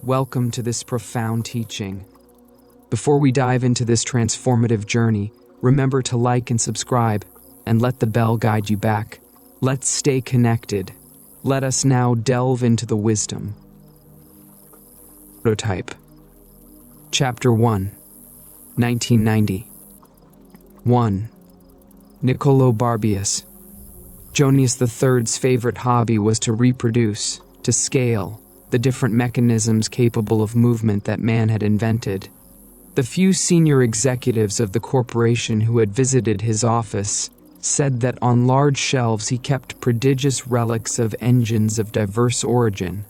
Welcome to this profound teaching. Before we dive into this transformative journey, remember to like and subscribe, and let the bell guide you back. Let's stay connected. Let us now delve into the wisdom. Prototype. Chapter 1, 1990. 1. Niccolò Barbius. Jonius III's favorite hobby was to reproduce, to scale, the different mechanisms capable of movement that man had invented. The few senior executives of the corporation who had visited his office said that on large shelves he kept prodigious relics of engines of diverse origin,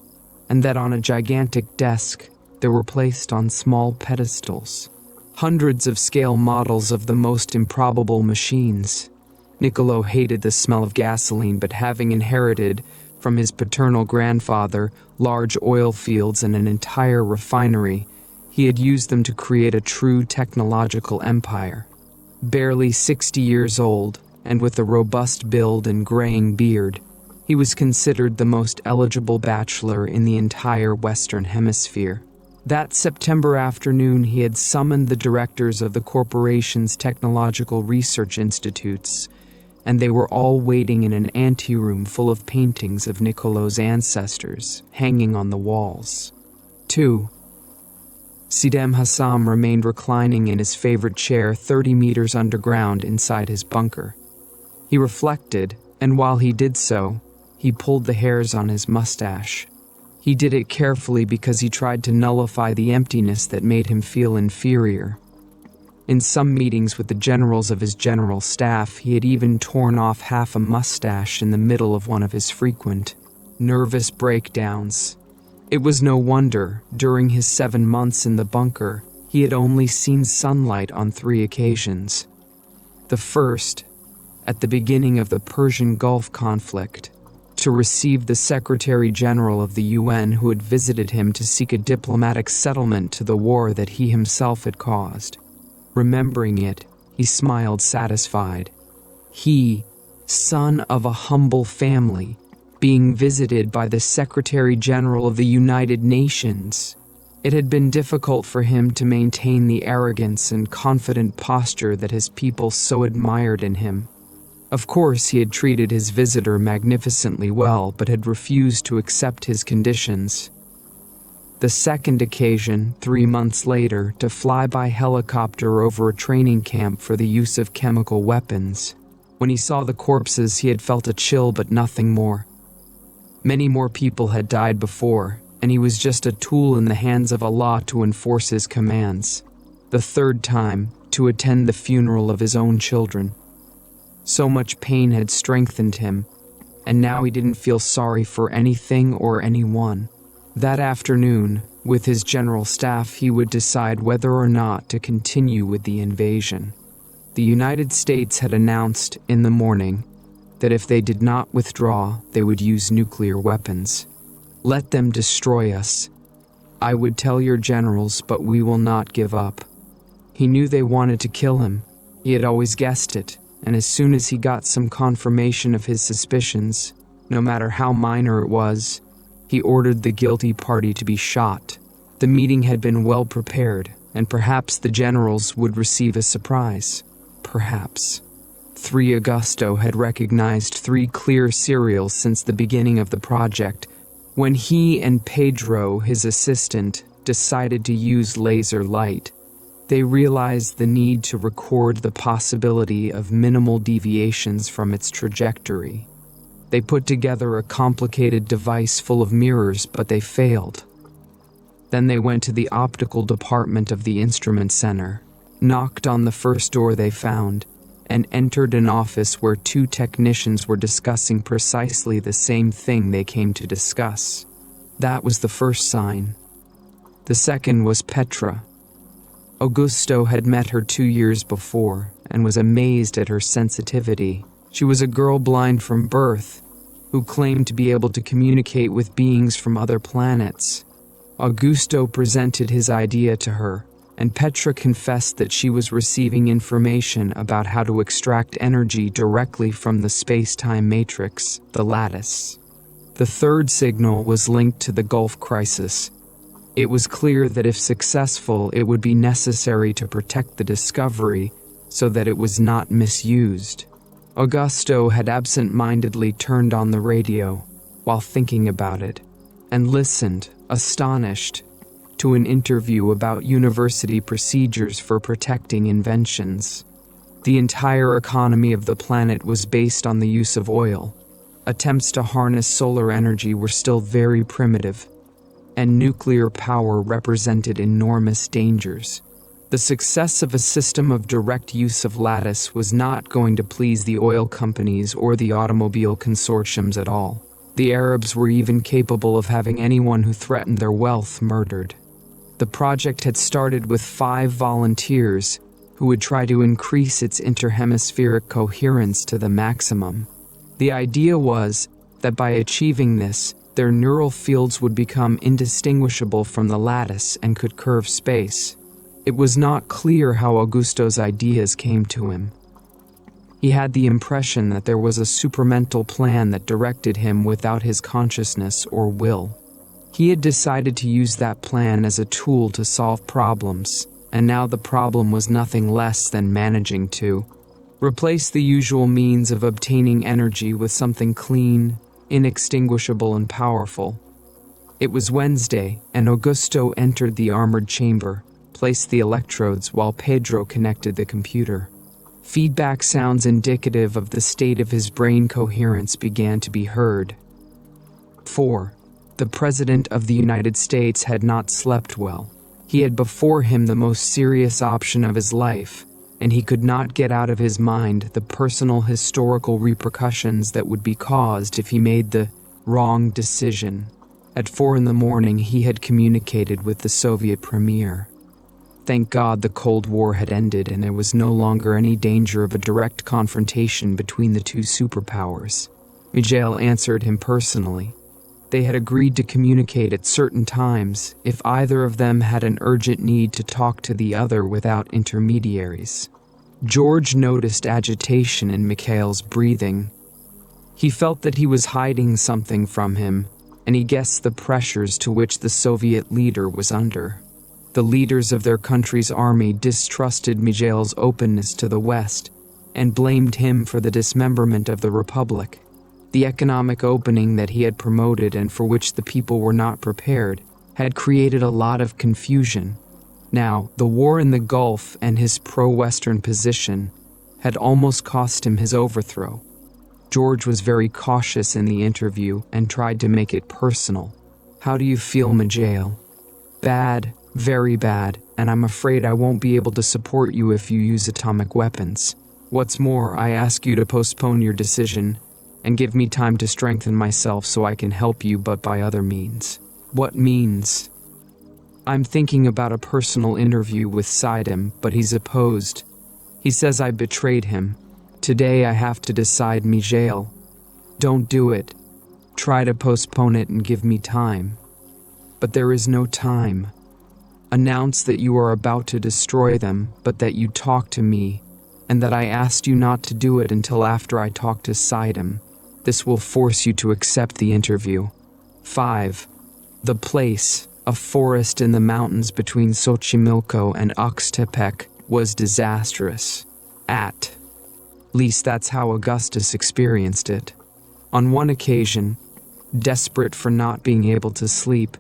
and that on a gigantic desk they were placed on small pedestals, hundreds of scale models of the most improbable machines. Niccolò hated the smell of gasoline, but having inherited from his paternal grandfather large oil fields and an entire refinery, he had used them to create a true technological empire. Barely 60 years old, and with a robust build and graying beard, he was considered the most eligible bachelor in the entire Western Hemisphere. That September afternoon, he had summoned the directors of the corporation's technological research institutes, and they were all waiting in an anteroom full of paintings of Niccolò's ancestors hanging on the walls. 2. Sidem Hassam remained reclining in his favorite chair 30 meters underground inside his bunker. He reflected, and while he did so, he pulled the hairs on his mustache. He did it carefully because he tried to nullify the emptiness that made him feel inferior. In some meetings with the generals of his general staff, he had even torn off half a mustache in the middle of one of his frequent, nervous breakdowns. It was no wonder, during his 7 months in the bunker, he had only seen sunlight on 3 occasions. The first, at the beginning of the Persian Gulf conflict, to receive the Secretary General of the UN who had visited him to seek a diplomatic settlement to the war that he himself had caused. Remembering it, he smiled satisfied. He, son of a humble family, being visited by the Secretary General of the United Nations. It had been difficult for him to maintain the arrogance and confident posture that his people so admired in him. Of course, he had treated his visitor magnificently well, but had refused to accept his conditions. The second occasion, 3 months later, to fly by helicopter over a training camp for the use of chemical weapons. When he saw the corpses, he had felt a chill, but nothing more. Many more people had died before, and he was just a tool in the hands of Allah to enforce his commands. The third time, to attend the funeral of his own children. So much pain had strengthened him, and now he didn't feel sorry for anything or anyone. That afternoon, with his general staff, he would decide whether or not to continue with the invasion. The United States had announced in the morning that if they did not withdraw, they would use nuclear weapons. Let them destroy us. I would tell your generals, but we will not give up. He knew they wanted to kill him. He had always guessed it, and as soon as he got some confirmation of his suspicions, no matter how minor it was, he ordered the guilty party to be shot. The meeting had been well prepared, and perhaps the generals would receive a surprise. Perhaps. 3 Augusto had recognized 3 clear serials since the beginning of the project, when he and Pedro, his assistant, decided to use laser light. They realized the need to record the possibility of minimal deviations from its trajectory. They put together a complicated device full of mirrors, but they failed. Then they went to the optical department of the instrument center, knocked on the first door they found, and entered an office where 2 technicians were discussing precisely the same thing they came to discuss. That was the first sign. The second was Petra. Augusto had met her 2 years before and was amazed at her sensitivity. She was a girl blind from birth, who claimed to be able to communicate with beings from other planets. Augusto presented his idea to her, and Petra confessed that she was receiving information about how to extract energy directly from the space-time matrix, the lattice. The third signal was linked to the Gulf crisis. It was clear that if successful, it would be necessary to protect the discovery so that it was not misused. Augusto had absent-mindedly turned on the radio while thinking about it and listened, astonished, to an interview about university procedures for protecting inventions. The entire economy of the planet was based on the use of oil. Attempts to harness solar energy were still very primitive, and nuclear power represented enormous dangers. The success of a system of direct use of lattice was not going to please the oil companies or the automobile consortiums at all. The Arabs were even capable of having anyone who threatened their wealth murdered. The project had started with 5 volunteers who would try to increase its interhemispheric coherence to the maximum. The idea was that by achieving this, their neural fields would become indistinguishable from the lattice and could curve space. It was not clear how Augusto's ideas came to him. He had the impression that there was a supramental plan that directed him without his consciousness or will. He had decided to use that plan as a tool to solve problems, and now the problem was nothing less than managing to replace the usual means of obtaining energy with something clean, inextinguishable, and powerful. It was Wednesday, and Augusto entered the armored chamber, placed the electrodes while Pedro connected the computer. Feedback sounds indicative of the state of his brain coherence began to be heard. 4. The President of the United States had not slept well. He had before him the most serious option of his life, and he could not get out of his mind the personal historical repercussions that would be caused if he made the wrong decision. At 4 in the morning, he had communicated with the Soviet premier. Thank God the Cold War had ended and there was no longer any danger of a direct confrontation between the two superpowers. Mijail answered him personally. They had agreed to communicate at certain times if either of them had an urgent need to talk to the other without intermediaries. George noticed agitation in Mikhail's breathing. He felt that he was hiding something from him, and he guessed the pressures to which the Soviet leader was under. The leaders of their country's army distrusted Mijail's openness to the West and blamed him for the dismemberment of the Republic. The economic opening that he had promoted and for which the people were not prepared had created a lot of confusion. Now, the war in the Gulf and his pro-Western position had almost cost him his overthrow. George was very cautious in the interview and tried to make it personal. How do you feel, Mijail? Bad, very bad, and I'm afraid I won't be able to support you if you use atomic weapons. What's more, I ask you to postpone your decision and give me time to strengthen myself so I can help you, but by other means. What means? I'm thinking about a personal interview with Sidem, but he's opposed. He says I betrayed him. Today I have to decide, Mijail. Don't do it. Try to postpone it and give me time. But there is no time. Announce that you are about to destroy them, but that you talk to me, and that I asked you not to do it until after I talk to Sidem. This will force you to accept the interview. 5. The place, a forest in the mountains between Xochimilco and Oxtepec, was disastrous. At least that's how Augustus experienced it. On one occasion, desperate for not being able to sleep,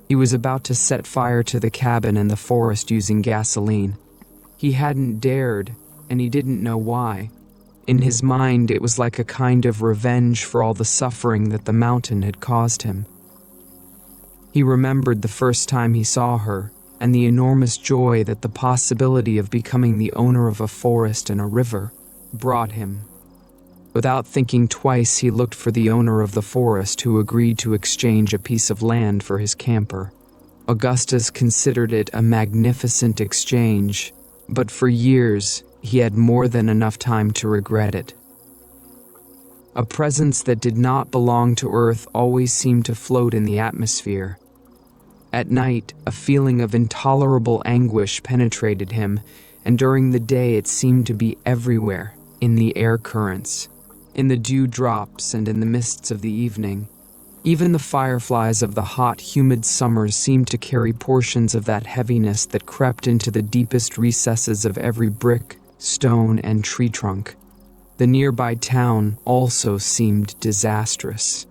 he was about to set fire to the cabin in the forest using gasoline. He hadn't dared, and he didn't know why. In his mind, it was like a kind of revenge for all the suffering that the mountain had caused him. He remembered the first time he saw her, and the enormous joy that the possibility of becoming the owner of a forest and a river brought him. Without thinking twice, he looked for the owner of the forest, who agreed to exchange a piece of land for his camper. Augustus considered it a magnificent exchange, but for years he had more than enough time to regret it. A presence that did not belong to Earth always seemed to float in the atmosphere. At night, a feeling of intolerable anguish penetrated him, and during the day it seemed to be everywhere, in the air currents, in the dew drops, and in the mists of the evening. Even the fireflies of the hot, humid summers seemed to carry portions of that heaviness that crept into the deepest recesses of every brick, stone, and tree trunk. The nearby town also seemed disastrous.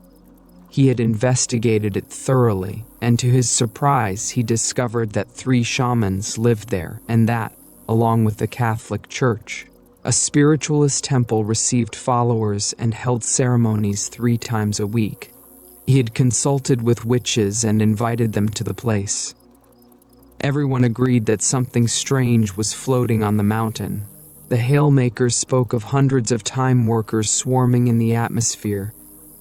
He had investigated it thoroughly, and to his surprise, he discovered that 3 shamans lived there, and that, along with the Catholic Church, a spiritualist temple received followers and held ceremonies 3 times a week. He had consulted with witches and invited them to the place. Everyone agreed that something strange was floating on the mountain. The Hailmakers spoke of hundreds of time workers swarming in the atmosphere,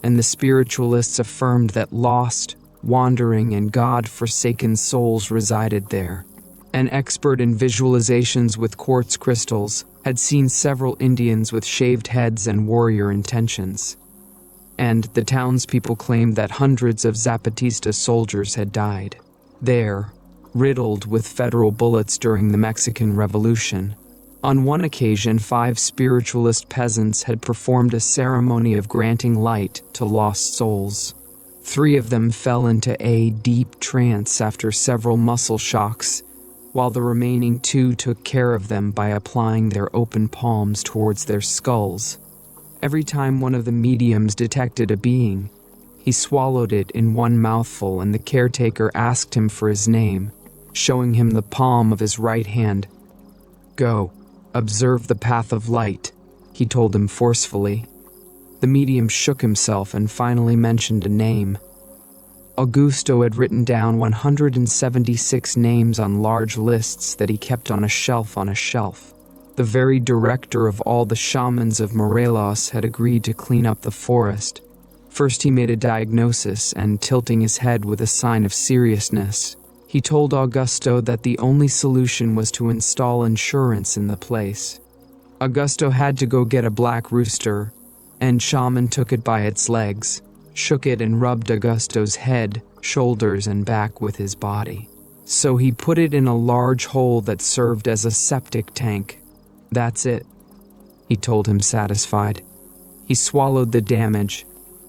and the spiritualists affirmed that lost, wandering, and God-forsaken souls resided there. An expert in visualizations with quartz crystals had seen several Indians with shaved heads and warrior intentions. And the townspeople claimed that hundreds of Zapatista soldiers had died there, riddled with federal bullets during the Mexican Revolution. On one occasion, 5 spiritualist peasants had performed a ceremony of granting light to lost souls. 3 of them fell into a deep trance after several muscle shocks, while the remaining 2 took care of them by applying their open palms towards their skulls. Every time one of the mediums detected a being, he swallowed it in one mouthful, and the caretaker asked him for his name, showing him the palm of his right hand. "Go, observe the path of light," he told him forcefully. The medium shook himself and finally mentioned a name. Augusto had written down 176 names on large lists that he kept on a shelf. The very director of all the shamans of Morelos had agreed to clean up the forest. First he made a diagnosis, and tilting his head with a sign of seriousness, he told Augusto that the only solution was to install insurance in the place. Augusto had to go get a black rooster, and shaman took it by its legs, shook it, and rubbed Augusto's head, shoulders, and back with his body. So he put it in a large hole that served as a septic tank. "That's it," he told him, satisfied. He swallowed the damage,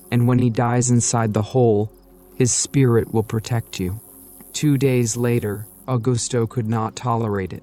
and when he dies inside the hole, his spirit will protect you. 2 days later, Augusto could not tolerate it.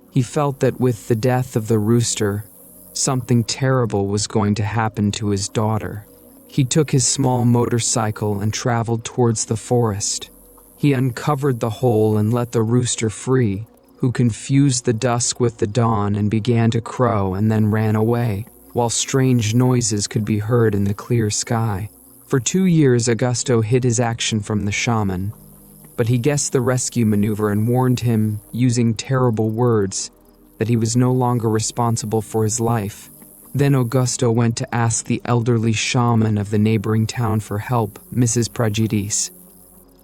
He felt that with the death of the rooster, something terrible was going to happen to his daughter. He took his small motorcycle and traveled towards the forest. He uncovered the hole and let the rooster free, who confused the dusk with the dawn and began to crow and then ran away, while strange noises could be heard in the clear sky. For 2 years, Augusto hid his action from the shaman, but he guessed the rescue maneuver and warned him, using terrible words, that he was no longer responsible for his life. Then Augusto went to ask the elderly shaman of the neighboring town for help, Mrs. Prejudice.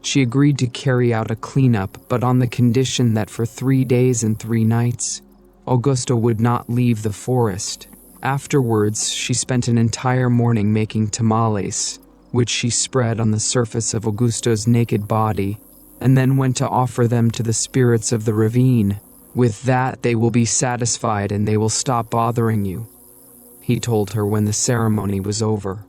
She agreed to carry out a cleanup, but on the condition that for 3 days and 3 nights, Augusto would not leave the forest. Afterwards, she spent an entire morning making tamales, which she spread on the surface of Augusto's naked body, and then went to offer them to the spirits of the ravine. "With that, they will be satisfied and they will stop bothering you," he told her when the ceremony was over.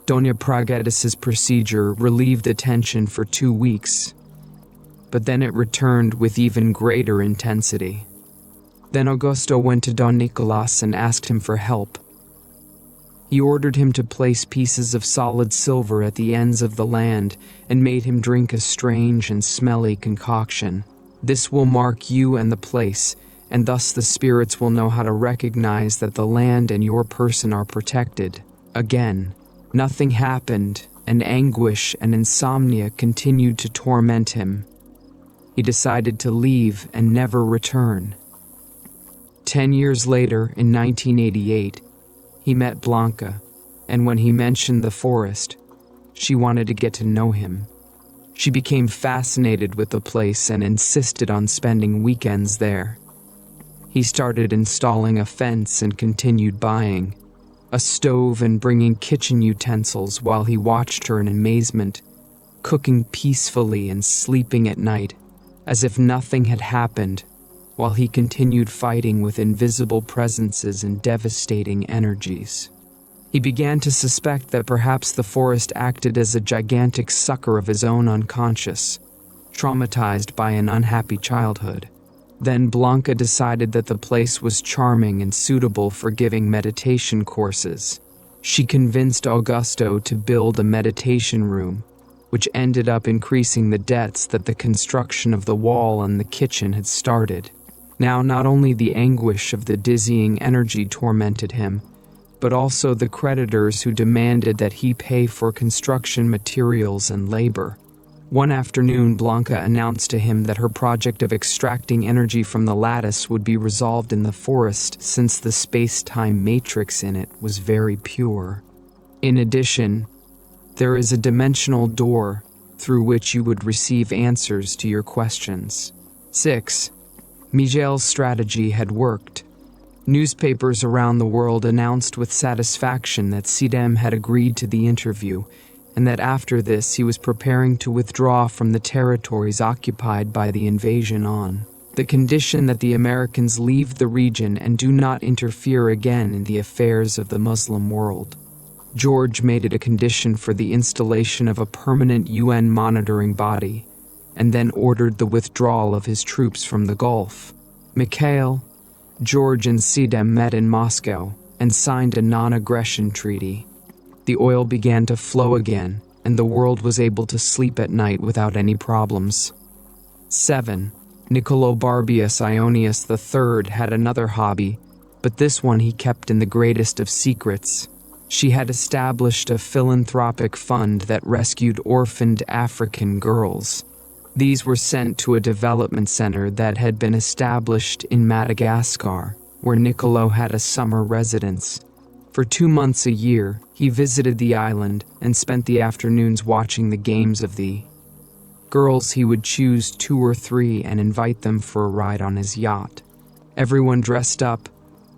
Doña Praguedis's procedure relieved the tension for 2 weeks, but then it returned with even greater intensity. Then Augusto went to Don Nicolas and asked him for help. He ordered him to place pieces of solid silver at the ends of the land and made him drink a strange and smelly concoction. "This will mark you and the place, and thus the spirits will know how to recognize that the land and your person are protected." Again, nothing happened, and anguish and insomnia continued to torment him. He decided to leave and never return. 10 years later, in 1988, he met Blanca, and when he mentioned the forest, she wanted to get to know him. She became fascinated with the place and insisted on spending weekends there. He started installing a fence and continued buying a stove and bringing kitchen utensils while he watched her in amazement, cooking peacefully and sleeping at night, as if nothing had happened, while he continued fighting with invisible presences and devastating energies. He began to suspect that perhaps the forest acted as a gigantic sucker of his own unconscious, traumatized by an unhappy childhood. Then Blanca decided that the place was charming and suitable for giving meditation courses. She convinced Augusto to build a meditation room, which ended up increasing the debts that the construction of the wall and the kitchen had started. Now not only the anguish of the dizzying energy tormented him, but also the creditors who demanded that he pay for construction materials and labor. One afternoon, Blanca announced to him that her project of extracting energy from the lattice would be resolved in the forest since the space-time matrix in it was very pure. In addition, there is a dimensional door through which you would receive answers to your questions. 6. Miguel's strategy had worked. Newspapers around the world announced with satisfaction that Sidem had agreed to the interview, and that after this he was preparing to withdraw from the territories occupied by the invasion on the condition that the Americans leave the region and do not interfere again in the affairs of the Muslim world. George made it a condition for the installation of a permanent UN monitoring body, and then ordered the withdrawal of his troops from the Gulf. Mikhail, George and Sidem met in Moscow and signed a non-aggression treaty. The oil began to flow again, and the world was able to sleep at night without any problems. 7. Niccolo Barbius Ionius III had another hobby, but this one he kept in the greatest of secrets. She had established a philanthropic fund that rescued orphaned African girls. These were sent to a development center that had been established in Madagascar, where Niccolo had a summer residence. For 2 months a year, he visited the island and spent the afternoons watching the games of the girls. He would choose 2 or 3 and invite them for a ride on his yacht. Everyone dressed up.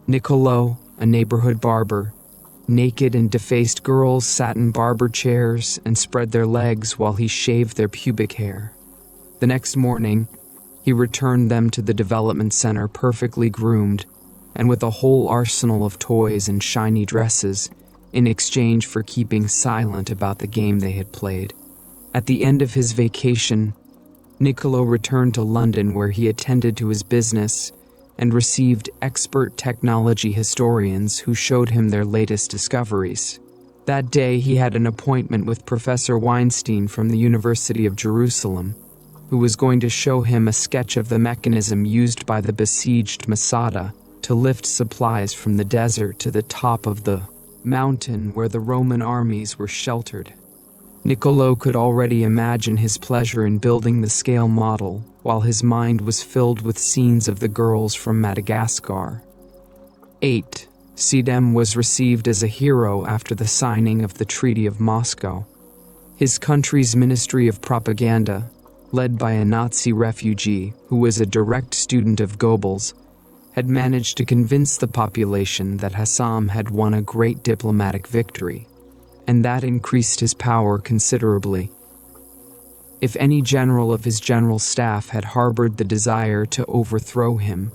Niccolo, a neighborhood barber. Naked and defaced girls sat in barber chairs and spread their legs while he shaved their pubic hair. The next morning, he returned them to the development center perfectly groomed and with a whole arsenal of toys and shiny dresses in exchange for keeping silent about the game they had played. At the end of his vacation, Niccolo returned to London where he attended to his business and received expert technology historians who showed him their latest discoveries. That day he had an appointment with Professor Weinstein from the University of Jerusalem, who was going to show him a sketch of the mechanism used by the besieged Masada to lift supplies from the desert to the top of the mountain where the Roman armies were sheltered. Niccolo could already imagine his pleasure in building the scale model, while his mind was filled with scenes of the girls from Madagascar. 8. Sidem was received as a hero after the signing of the Treaty of Moscow. His country's Ministry of Propaganda, led by a Nazi refugee who was a direct student of Goebbels, had managed to convince the population that Hassan had won a great diplomatic victory, and that increased his power considerably. If any general of his general staff had harbored the desire to overthrow him,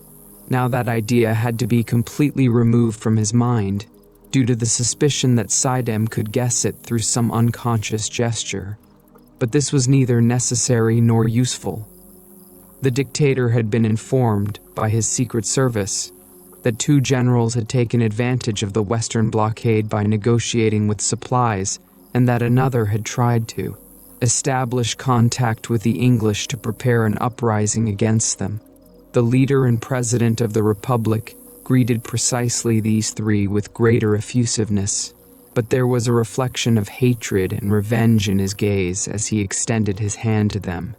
now that idea had to be completely removed from his mind due to the suspicion that Sidem could guess it through some unconscious gesture. But this was neither necessary nor useful. The dictator had been informed by his secret service that 2 generals had taken advantage of the Western blockade by negotiating with supplies, and that another had tried to establish contact with the English to prepare an uprising against them. The leader and president of the Republic greeted precisely these 3 with greater effusiveness, but there was a reflection of hatred and revenge in his gaze as he extended his hand to them.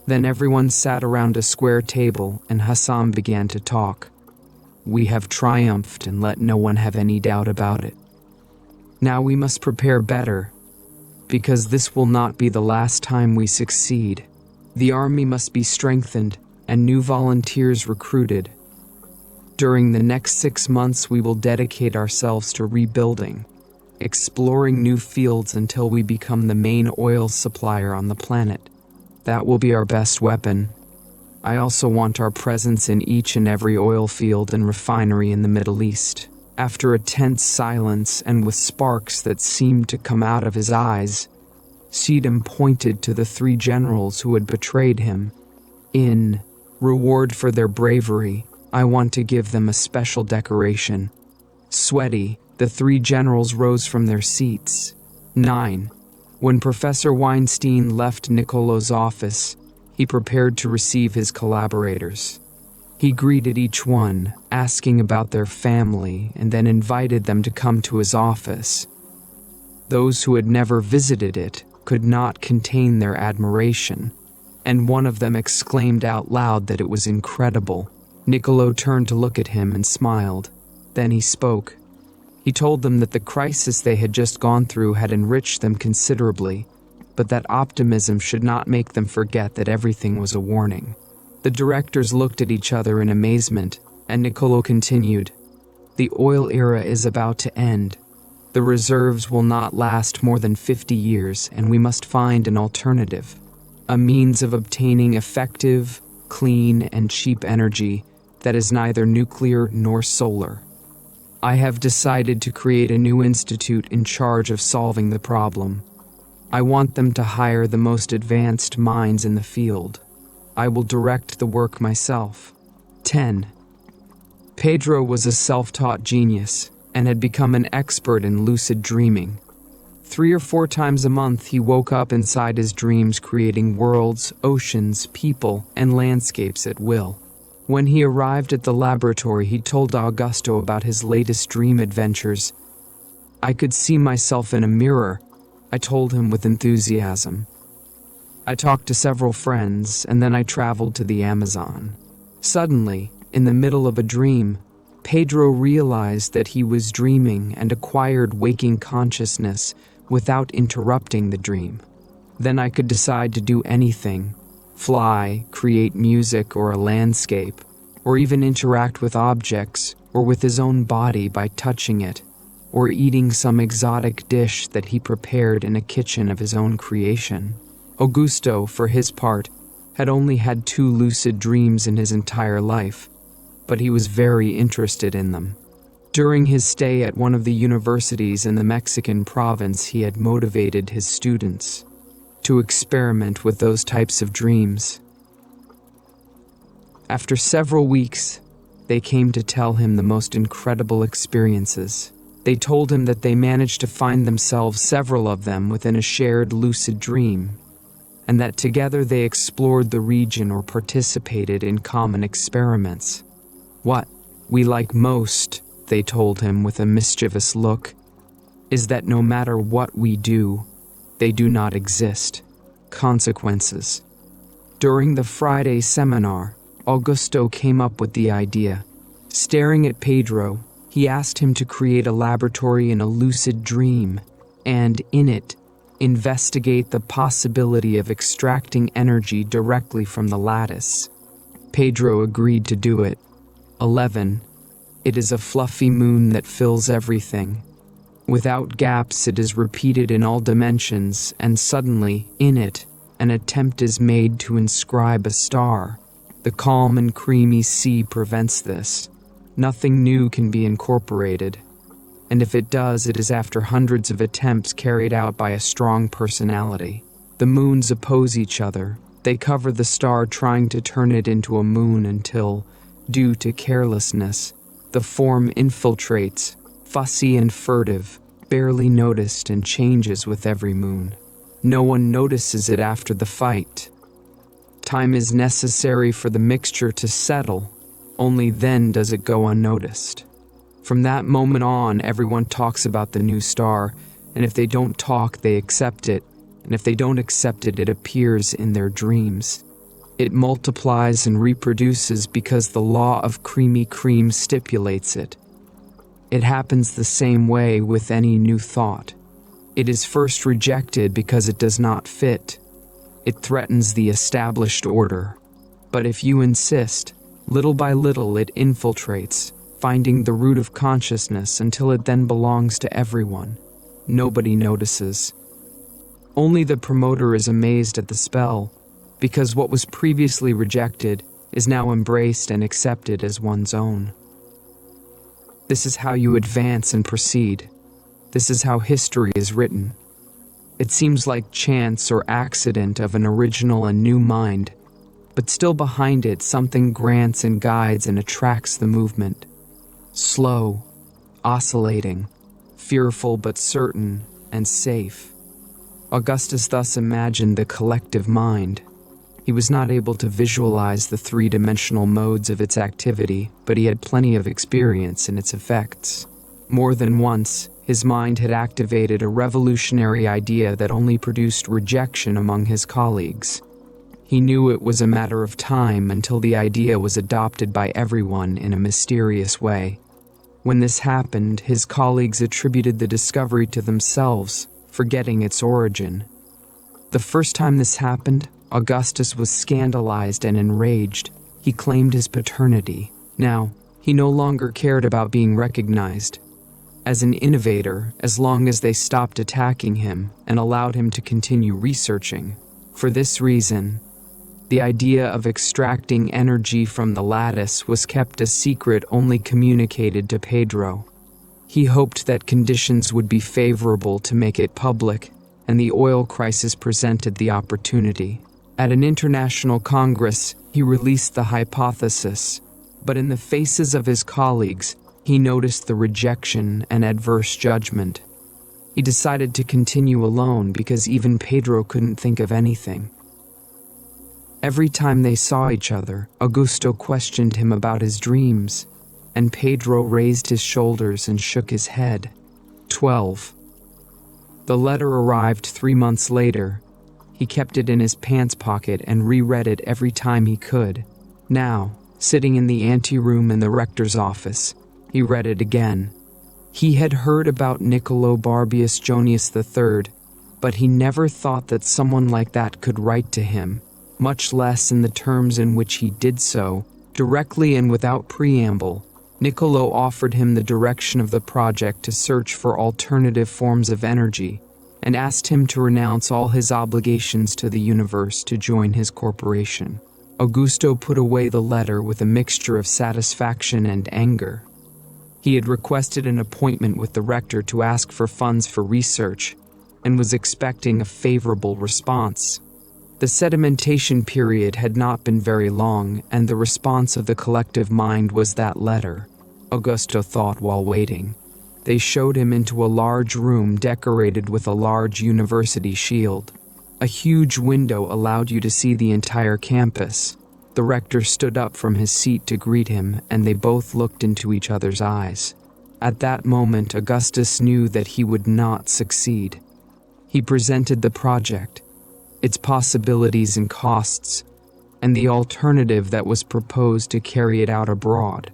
Then everyone sat around a square table and Hassan began to talk. "We have triumphed, and let no one have any doubt about it. Now we must prepare better, because this will not be the last time we succeed. The army must be strengthened and new volunteers recruited. During the next 6 months we will dedicate ourselves to rebuilding, exploring new fields until we become the main oil supplier on the planet. That will be our best weapon. I also want our presence in each and every oil field and refinery in the Middle East. After a tense silence and with sparks that seemed to come out of his eyes, Sedum pointed to the 3 generals who had betrayed him. In reward for their bravery, I want to give them a special decoration. Sweaty, the 3 generals rose from their seats. 9. When Professor Weinstein left Niccolo's office, he prepared to receive his collaborators. He greeted each one, asking about their family, and then invited them to come to his office. Those who had never visited it could not contain their admiration, and one of them exclaimed out loud that it was incredible. Niccolo turned to look at him and smiled. Then he spoke. He told them that the crisis they had just gone through had enriched them considerably, but that optimism should not make them forget that everything was a warning. The directors looked at each other in amazement, and Niccolo continued, "The oil era is about to end. The reserves will not last more than 50 years, and we must find an alternative, a means of obtaining effective, clean, and cheap energy that is neither nuclear nor solar. I have decided to create a new institute in charge of solving the problem. I want them to hire the most advanced minds in the field. I will direct the work myself." 10. Pedro was a self-taught genius and had become an expert in lucid dreaming. 3 or 4 times a month he woke up inside his dreams creating worlds, oceans, people, and landscapes at will. When he arrived at the laboratory, he told Augusto about his latest dream adventures. "I could see myself in a mirror," I told him with enthusiasm. "I talked to several friends, and then I traveled to the Amazon." Suddenly, in the middle of a dream, Pedro realized that he was dreaming and acquired waking consciousness without interrupting the dream. "Then I could decide to do anything, fly, create music or a landscape, or even interact with objects or with his own body by touching it, or eating some exotic dish that he prepared in a kitchen of his own creation." Augusto, for his part, had only had 2 lucid dreams in his entire life, but he was very interested in them. During his stay at one of the universities in the Mexican province, he had motivated his students to experiment with those types of dreams. After several weeks, they came to tell him the most incredible experiences. They told him that they managed to find themselves, several of them, within a shared lucid dream, and that together they explored the region or participated in common experiments. "What we like most," they told him with a mischievous look, "is that no matter what we do, they do not exist. Consequences." During the Friday seminar, Augusto came up with the idea. Staring at Pedro, he asked him to create a laboratory in a lucid dream, and in it, investigate the possibility of extracting energy directly from the lattice. Pedro agreed to do it. 11. It is a fluffy moon that fills everything. Without gaps, it is repeated in all dimensions, and suddenly, in it, an attempt is made to inscribe a star. The calm and creamy sea prevents this. Nothing new can be incorporated, and if it does, it is after hundreds of attempts carried out by a strong personality. The moons oppose each other. They cover the star, trying to turn it into a moon until, due to carelessness, the form infiltrates, fussy and furtive, barely noticed, and changes with every moon. No one notices it after the fight. Time is necessary for the mixture to settle. Only then does it go unnoticed. From that moment on, everyone talks about the new star, and if they don't talk, they accept it, and if they don't accept it, it appears in their dreams. It multiplies and reproduces because the law of creamy cream stipulates it. It happens the same way with any new thought. It is first rejected because it does not fit. It threatens the established order. But if you insist, little by little it infiltrates, finding the root of consciousness until it then belongs to everyone. Nobody notices. Only the promoter is amazed at the spell, because what was previously rejected is now embraced and accepted as one's own. This is how you advance and proceed. This is how history is written. It seems like chance or accident of an original and new mind, but still behind it something grants and guides and attracts the movement. Slow, oscillating, fearful but certain and safe. Augustus thus imagined the collective mind. He was not able to visualize the three-dimensional modes of its activity, but he had plenty of experience in its effects. More than once, his mind had activated a revolutionary idea that only produced rejection among his colleagues. He knew it was a matter of time until the idea was adopted by everyone in a mysterious way. When this happened, his colleagues attributed the discovery to themselves, forgetting its origin. The first time this happened, Augustus was scandalized and enraged. He claimed his paternity. Now, he no longer cared about being recognized as an innovator as long as they stopped attacking him and allowed him to continue researching. For this reason, the idea of extracting energy from the lattice was kept a secret, only communicated to Pedro. He hoped that conditions would be favorable to make it public, and the oil crisis presented the opportunity. At an international congress, he released the hypothesis, but in the faces of his colleagues, he noticed the rejection and adverse judgment. He decided to continue alone because even Pedro couldn't think of anything. Every time they saw each other, Augusto questioned him about his dreams, and Pedro raised his shoulders and shook his head. 12. The letter arrived 3 months later. He kept it in his pants pocket and reread it every time he could. Now, sitting in the anteroom in the rector's office, he read it again. He had heard about Niccolo Barbius Jonius III, but he never thought that someone like that could write to him, much less in the terms in which he did so, directly and without preamble. Niccolo offered him the direction of the project to search for alternative forms of energy, and asked him to renounce all his obligations to the universe to join his corporation. Augusto put away the letter with a mixture of satisfaction and anger. He had requested an appointment with the rector to ask for funds for research, and was expecting a favorable response. The sedimentation period had not been very long, and the response of the collective mind was that letter, Augusto thought while waiting. They showed him into a large room decorated with a large university shield. A huge window allowed you to see the entire campus. The rector stood up from his seat to greet him, and they both looked into each other's eyes. At that moment, Augustus knew that he would not succeed. He presented the project, its possibilities and costs, and the alternative that was proposed to carry it out abroad.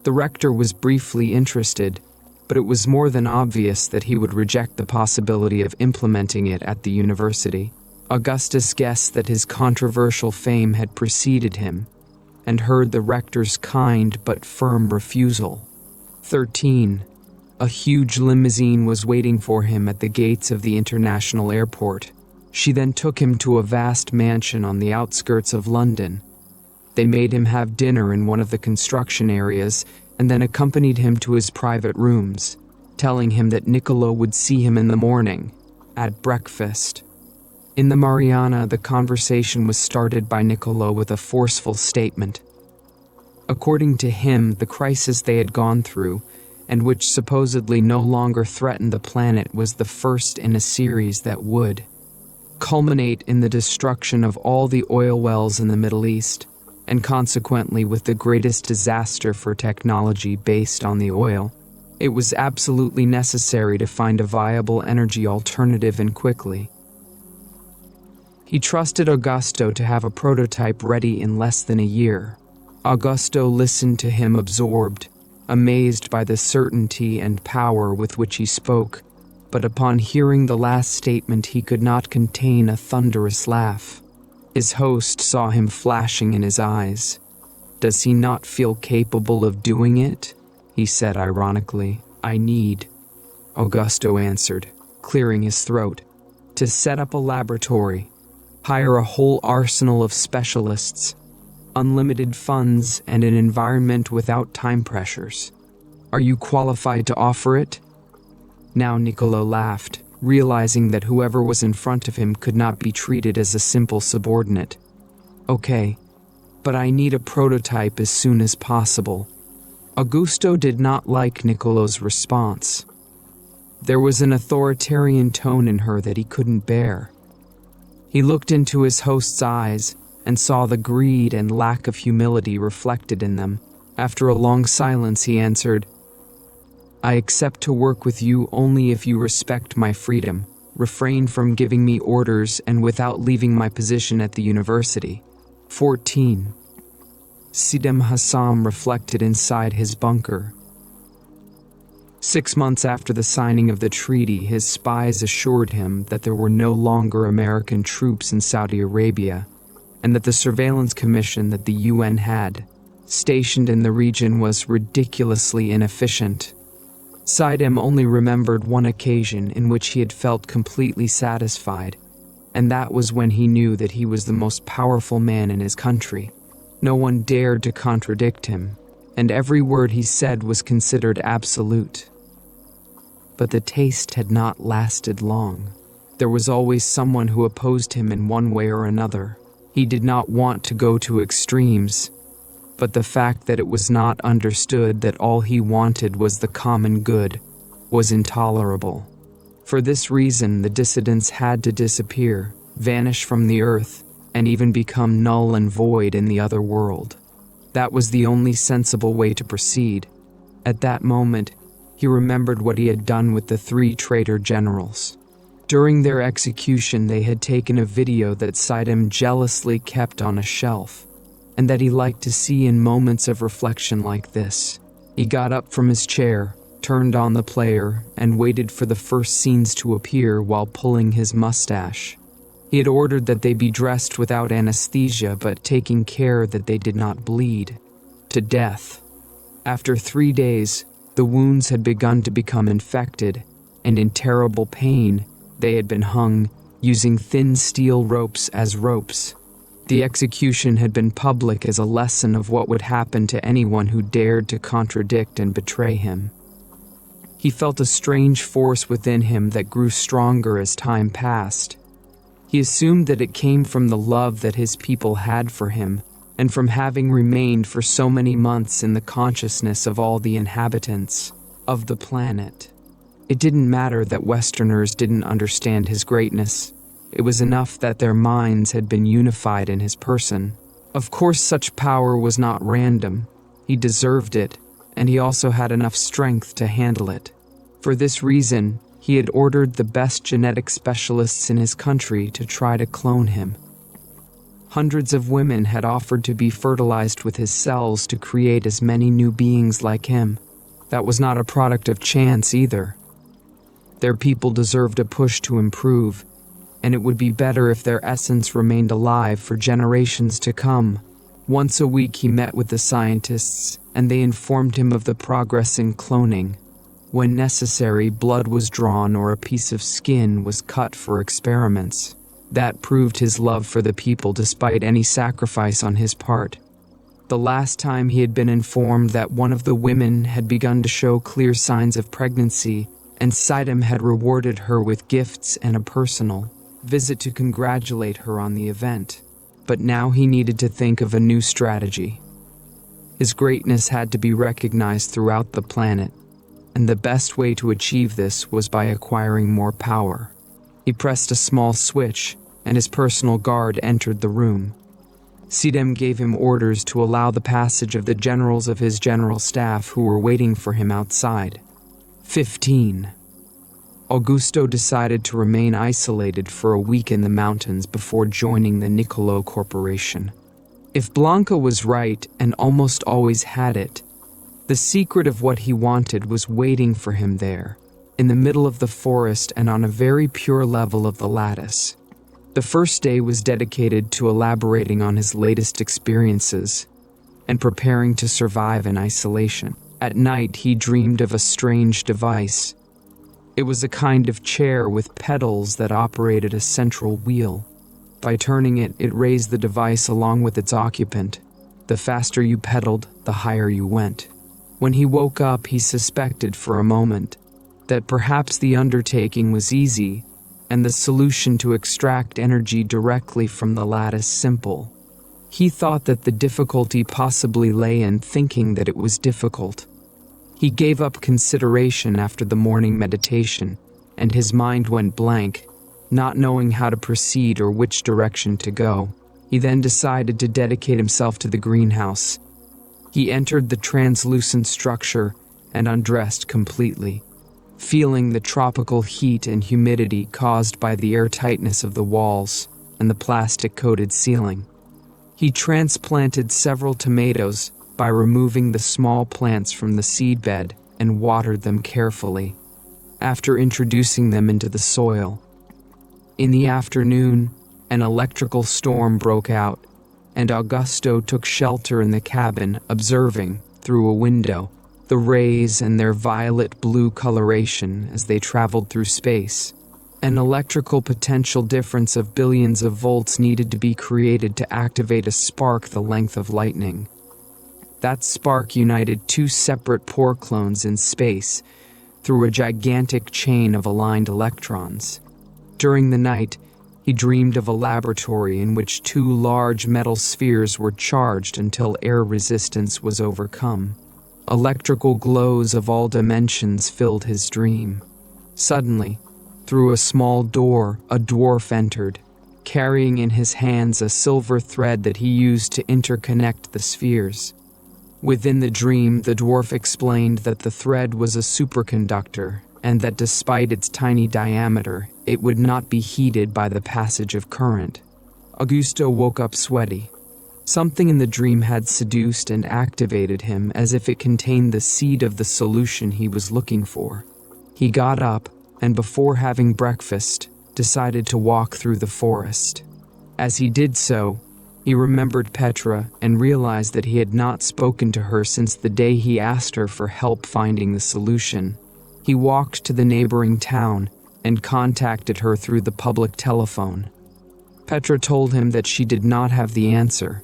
The rector was briefly interested, but it was more than obvious that he would reject the possibility of implementing it at the university. Augustus guessed that his controversial fame had preceded him, and heard the rector's kind but firm refusal. 13. A huge limousine was waiting for him at the gates of the international airport. She then took him to a vast mansion on the outskirts of London. They made him have dinner in one of the construction areas, and then accompanied him to his private rooms, telling him that Niccolo would see him in the morning, at breakfast. In the Mariana, the conversation was started by Niccolo with a forceful statement. According to him, the crisis they had gone through, and which supposedly no longer threatened the planet, was the first in a series that would culminate in the destruction of all the oil wells in the Middle East, and consequently with the greatest disaster for technology based on the oil. It was absolutely necessary to find a viable energy alternative, and quickly. He trusted Augusto to have a prototype ready in less than a year. Augusto listened to him absorbed, amazed by the certainty and power with which he spoke, but upon hearing the last statement he could not contain a thunderous laugh. His host saw him flashing in his eyes. "Does he not feel capable of doing it?" he said ironically. "I need," Augusto answered, clearing his throat, "to set up a laboratory, hire a whole arsenal of specialists, unlimited funds, and an environment without time pressures. Are you qualified to offer it?" Now Niccolo laughed, realizing that whoever was in front of him could not be treated as a simple subordinate. "Okay, but I need a prototype as soon as possible." Augusto did not like Niccolo's response. There was an authoritarian tone in her that he couldn't bear. He looked into his host's eyes and saw the greed and lack of humility reflected in them. After a long silence, he answered, "I accept to work with you only if you respect my freedom, refrain from giving me orders, and without leaving my position at the university." 14. Sidem Hassam reflected inside his bunker. 6 months after the signing of the treaty, his spies assured him that there were no longer American troops in Saudi Arabia, and that the surveillance commission that the UN had stationed in the region was ridiculously inefficient. Sidem only remembered one occasion in which he had felt completely satisfied, and that was when he knew that he was the most powerful man in his country. No one dared to contradict him, and every word he said was considered absolute. But the taste had not lasted long. There was always someone who opposed him in one way or another. He did not want to go to extremes, but the fact that it was not understood that all he wanted was the common good was intolerable. For this reason, the dissidents had to disappear, vanish from the earth, and even become null and void in the other world. That was the only sensible way to proceed. At that moment, he remembered what he had done with the 3 traitor generals. During their execution, they had taken a video that Sidem jealously kept on a shelf, and that he liked to see in moments of reflection like this. He got up from his chair, turned on the player, and waited for the first scenes to appear while pulling his mustache. He had ordered that they be dressed without anesthesia, but taking care that they did not bleed to death. After 3 days, the wounds had begun to become infected, and in terrible pain, they had been hung, using thin steel ropes as ropes. The execution had been public as a lesson of what would happen to anyone who dared to contradict and betray him. He felt a strange force within him that grew stronger as time passed. He assumed that it came from the love that his people had for him, and from having remained for so many months in the consciousness of all the inhabitants of the planet. It didn't matter that Westerners didn't understand his greatness. It was enough that their minds had been unified in his person. Of course, such power was not random. He deserved it, and he also had enough strength to handle it. For this reason, he had ordered the best genetic specialists in his country to try to clone him. Hundreds of women had offered to be fertilized with his cells to create as many new beings like him. That was not a product of chance either. Their people deserved a push to improve, and it would be better if their essence remained alive for generations to come. Once a week he met with the scientists, and they informed him of the progress in cloning. When necessary, blood was drawn or a piece of skin was cut for experiments. That proved his love for the people despite any sacrifice on his part. The last time he had been informed that one of the women had begun to show clear signs of pregnancy, and Sidem had rewarded her with gifts and a personal visit to congratulate her on the event. But now he needed to think of a new strategy. His greatness had to be recognized throughout the planet, and the best way to achieve this was by acquiring more power. He pressed a small switch, and his personal guard entered the room. Sidem gave him orders to allow the passage of the generals of his general staff who were waiting for him outside. 15. Augusto decided to remain isolated for a week in the mountains before joining the Niccolo Corporation. If Blanca was right and almost always had it, the secret of what he wanted was waiting for him there, in the middle of the forest and on a very pure level of the lattice. The first day was dedicated to elaborating on his latest experiences and preparing to survive in isolation. At night, he dreamed of a strange device. It was a kind of chair with pedals that operated a central wheel. By turning it, it raised the device along with its occupant. The faster you pedaled, the higher you went. When he woke up, he suspected for a moment that perhaps the undertaking was easy and the solution to extract energy directly from the lattice simple. He thought that the difficulty possibly lay in thinking that it was difficult. He gave up consideration after the morning meditation, and his mind went blank, not knowing how to proceed or which direction to go. He then decided to dedicate himself to the greenhouse. He entered the translucent structure and undressed completely, feeling the tropical heat and humidity caused by the airtightness of the walls and the plastic-coated ceiling. He transplanted several tomatoes by removing the small plants from the seedbed and watered them carefully, after introducing them into the soil. In the afternoon, an electrical storm broke out, and Augusto took shelter in the cabin, observing, through a window, the rays and their violet-blue coloration as they traveled through space. An electrical potential difference of billions of volts needed to be created to activate a spark the length of lightning. That spark united two separate pore clones in space through a gigantic chain of aligned electrons. During the night, he dreamed of a laboratory in which two large metal spheres were charged until air resistance was overcome. Electrical glows of all dimensions filled his dream. Suddenly, through a small door, a dwarf entered, carrying in his hands a silver thread that he used to interconnect the spheres. Within the dream, the dwarf explained that the thread was a superconductor, and that despite its tiny diameter, it would not be heated by the passage of current. Augusto woke up sweaty. Something in the dream had seduced and activated him as if it contained the seed of the solution he was looking for. He got up, and before having breakfast, decided to walk through the forest. As he did so, he remembered Petra and realized that he had not spoken to her since the day he asked her for help finding the solution. He walked to the neighboring town and contacted her through the public telephone. Petra told him that she did not have the answer,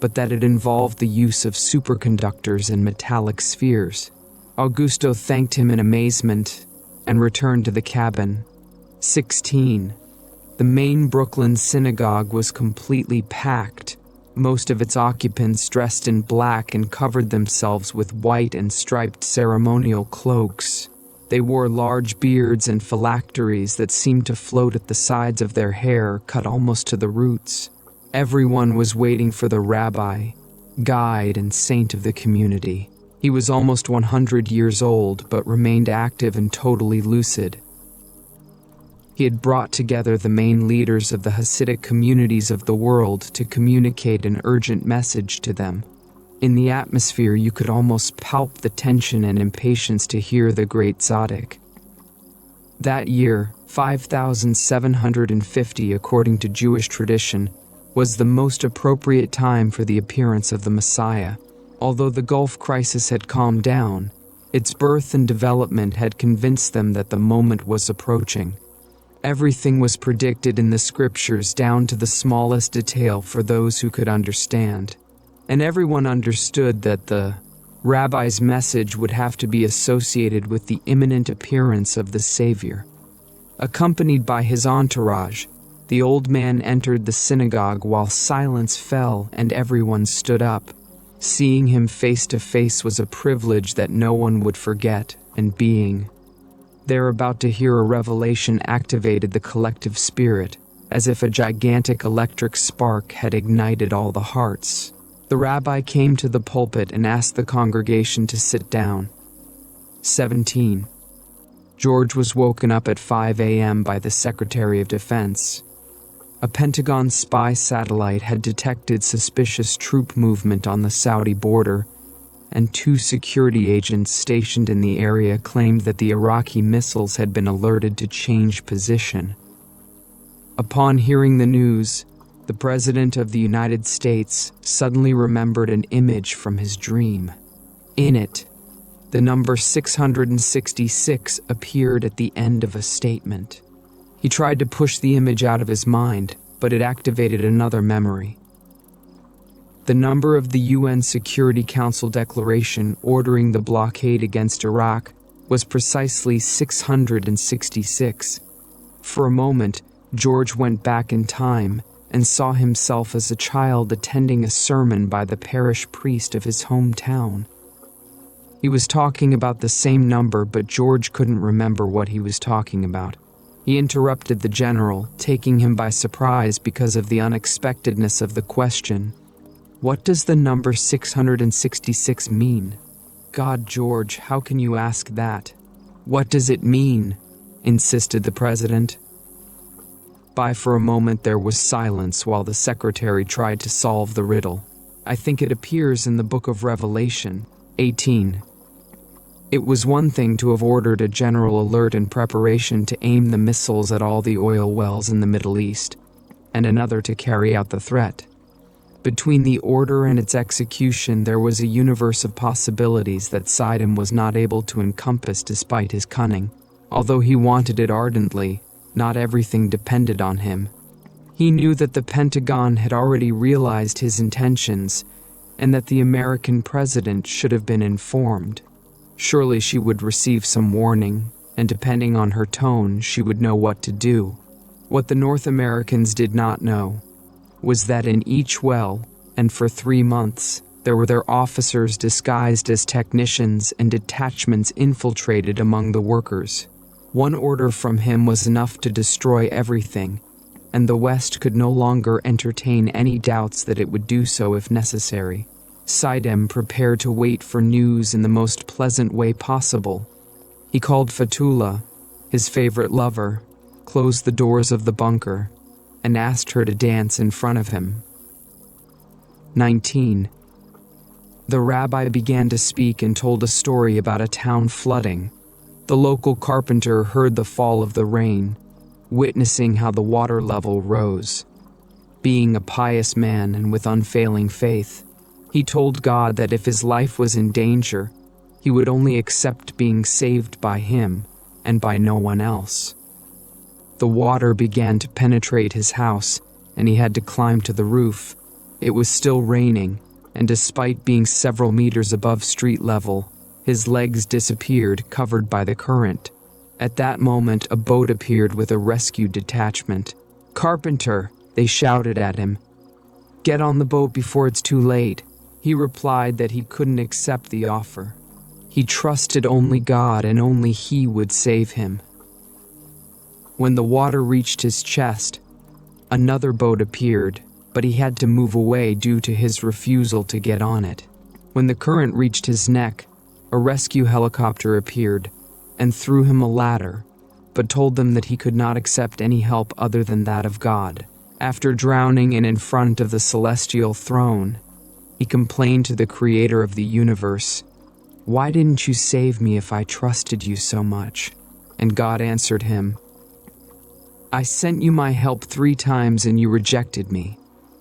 but that it involved the use of superconductors and metallic spheres. Augusto thanked him in amazement and returned to the cabin. 16. The main Brooklyn synagogue was completely packed. Most of its occupants dressed in black and covered themselves with white and striped ceremonial cloaks. They wore large beards and phylacteries that seemed to float at the sides of their hair, cut almost to the roots. Everyone was waiting for the rabbi, guide, and saint of the community. He was almost 100 years old, but remained active and totally lucid. He had brought together the main leaders of the Hasidic communities of the world to communicate an urgent message to them. In the atmosphere, you could almost palp the tension and impatience to hear the great tzaddik. That year, 5750 according to Jewish tradition, was the most appropriate time for the appearance of the Messiah. Although the Gulf crisis had calmed down, its birth and development had convinced them that the moment was approaching. Everything was predicted in the scriptures down to the smallest detail for those who could understand. And everyone understood that the rabbi's message would have to be associated with the imminent appearance of the Savior. Accompanied by his entourage, the old man entered the synagogue while silence fell and everyone stood up. Seeing him face to face was a privilege that no one would forget, and being there about to hear a revelation activated the collective spirit, as if a gigantic electric spark had ignited all the hearts. The rabbi came to the pulpit and asked the congregation to sit down. 17. George was woken up at 5 a.m. by the Secretary of Defense. A Pentagon spy satellite had detected suspicious troop movement on the Saudi border, and 2 security agents stationed in the area claimed that the Iraqi missiles had been alerted to change position. Upon hearing the news, the President of the United States suddenly remembered an image from his dream. In it, the number 666 appeared at the end of a statement. He tried to push the image out of his mind, but it activated another memory. The number of the UN Security Council declaration ordering the blockade against Iraq was precisely 666. For a moment, George went back in time and saw himself as a child attending a sermon by the parish priest of his hometown. He was talking about the same number, but George couldn't remember what he was talking about. He interrupted the general, taking him by surprise because of the unexpectedness of the question. "What does the number 666 mean?" "God, George, how can you ask that?" "What does it mean?" insisted the president. For a moment there was silence while the secretary tried to solve the riddle. "I think it appears in the book of Revelation, 18. It was one thing to have ordered a general alert in preparation to aim the missiles at all the oil wells in the Middle East, and another to carry out the threat. Between the order and its execution there was a universe of possibilities that Sidon was not able to encompass despite his cunning. Although he wanted it ardently, not everything depended on him. He knew that the Pentagon had already realized his intentions, and that the American president should have been informed. Surely she would receive some warning, and depending on her tone, she would know what to do. What the North Americans did not know was that in each well, and for 3 months, there were their officers disguised as technicians and detachments infiltrated among the workers. One order from him was enough to destroy everything, and the West could no longer entertain any doubts that it would do so if necessary. Sidem prepared to wait for news in the most pleasant way possible. He called Fatula, his favorite lover, closed the doors of the bunker, and asked her to dance in front of him. 19. The rabbi began to speak and told a story about a town flooding. The local carpenter heard the fall of the rain, witnessing how the water level rose. Being a pious man and with unfailing faith, he told God that if his life was in danger, he would only accept being saved by him and by no one else. The water began to penetrate his house, and he had to climb to the roof. It was still raining, and despite being several meters above street level, his legs disappeared, covered by the current. At that moment, a boat appeared with a rescue detachment. "Carpenter!" they shouted at him. "Get on the boat before it's too late." He replied that he couldn't accept the offer. He trusted only God and only He would save him. When the water reached his chest, another boat appeared, but he had to move away due to his refusal to get on it. When the current reached his neck, a rescue helicopter appeared and threw him a ladder, but told them that he could not accept any help other than that of God. After drowning and in front of the celestial throne, he complained to the creator of the universe, "Why didn't you save me if I trusted you so much?" And God answered him, "I sent you my help 3 times and you rejected me."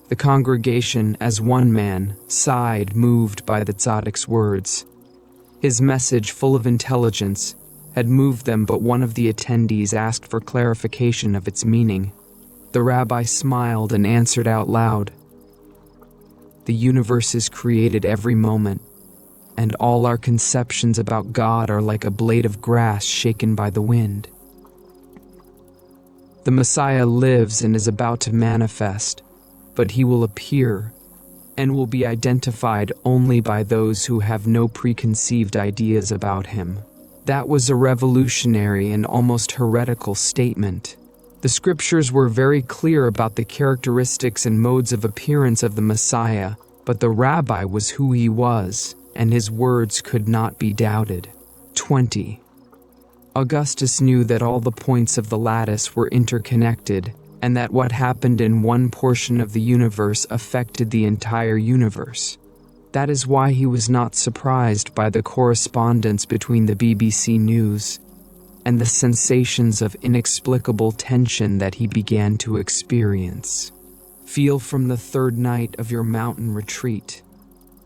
The congregation, as one man, sighed, moved by the tzaddik's words. His message, full of intelligence, had moved them, but one of the attendees asked for clarification of its meaning. The rabbi smiled and answered out loud, "The universe is created every moment, and all our conceptions about God are like a blade of grass shaken by the wind. The Messiah lives and is about to manifest, but he will appear and will be identified only by those who have no preconceived ideas about him." That was a revolutionary and almost heretical statement. The scriptures were very clear about the characteristics and modes of appearance of the Messiah, but the rabbi was who he was, and his words could not be doubted. 20. Augustus knew that all the points of the lattice were interconnected, and that what happened in one portion of the universe affected the entire universe. That is why he was not surprised by the correspondence between the BBC News and the sensations of inexplicable tension that he began to experience. Feel from the 3rd night of your mountain retreat.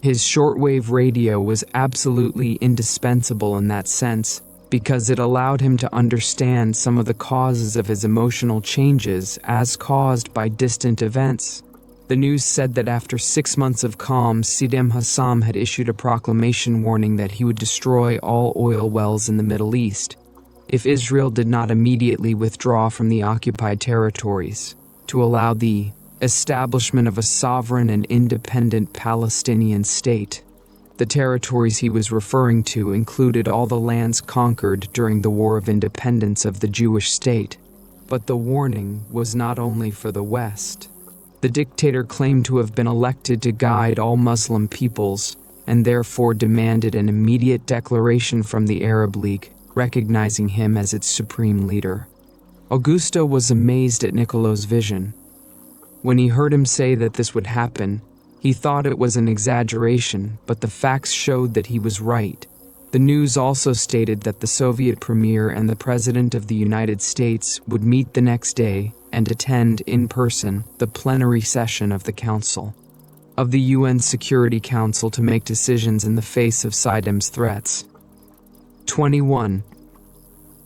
His shortwave radio was absolutely indispensable in that sense, because it allowed him to understand some of the causes of his emotional changes as caused by distant events. The news said that after 6 months of calm, Saddam Hussein had issued a proclamation warning that he would destroy all oil wells in the Middle East if Israel did not immediately withdraw from the occupied territories to allow the establishment of a sovereign and independent Palestinian state. The territories he was referring to included all the lands conquered during the War of Independence of the Jewish state. But the warning was not only for the West. The dictator claimed to have been elected to guide all Muslim peoples and therefore demanded an immediate declaration from the Arab League, recognizing him as its supreme leader. Augusto was amazed at Niccolo's vision. When he heard him say that this would happen, he thought it was an exaggeration, but the facts showed that he was right. The news also stated that the Soviet premier and the President of the United States would meet the next day and attend in person the plenary session of the Council of the UN Security Council to make decisions in the face of Saddam's threats. 21.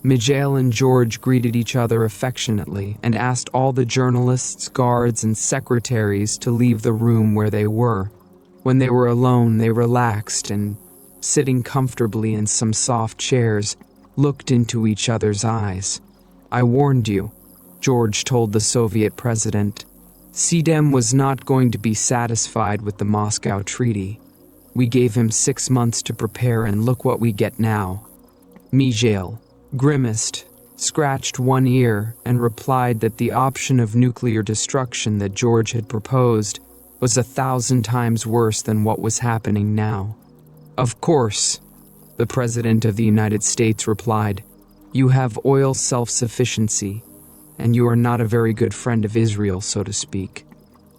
Mijail and George greeted each other affectionately and asked all the journalists, guards, and secretaries to leave the room where they were. When they were alone, they relaxed and, sitting comfortably in some soft chairs, looked into each other's eyes. "I warned you," George told the Soviet president. Saddam was not going to be satisfied with the Moscow Treaty. We gave him 6 months to prepare, and look what we get now. Mijail grimaced, scratched one ear, and replied that the option of nuclear destruction that George had proposed was 1,000 times worse than what was happening now. "Of course," the President of the United States replied. "You have oil self-sufficiency, and you are not a very good friend of Israel, so to speak.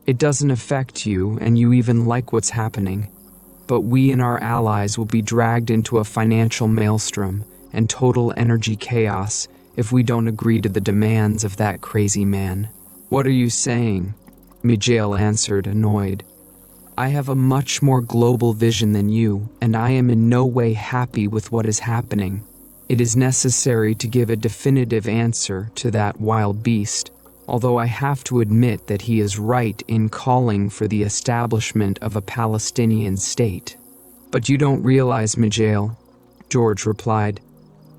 It doesn't affect you, and you even like what's happening. But we and our allies will be dragged into a financial maelstrom and total energy chaos if we don't agree to the demands of that crazy man." "What are you saying?" Mijail answered, annoyed. "I have a much more global vision than you, and I am in no way happy with what is happening. It is necessary to give a definitive answer to that wild beast, although I have to admit that he is right in calling for the establishment of a Palestinian state." "But you don't realize, Mijail," George replied,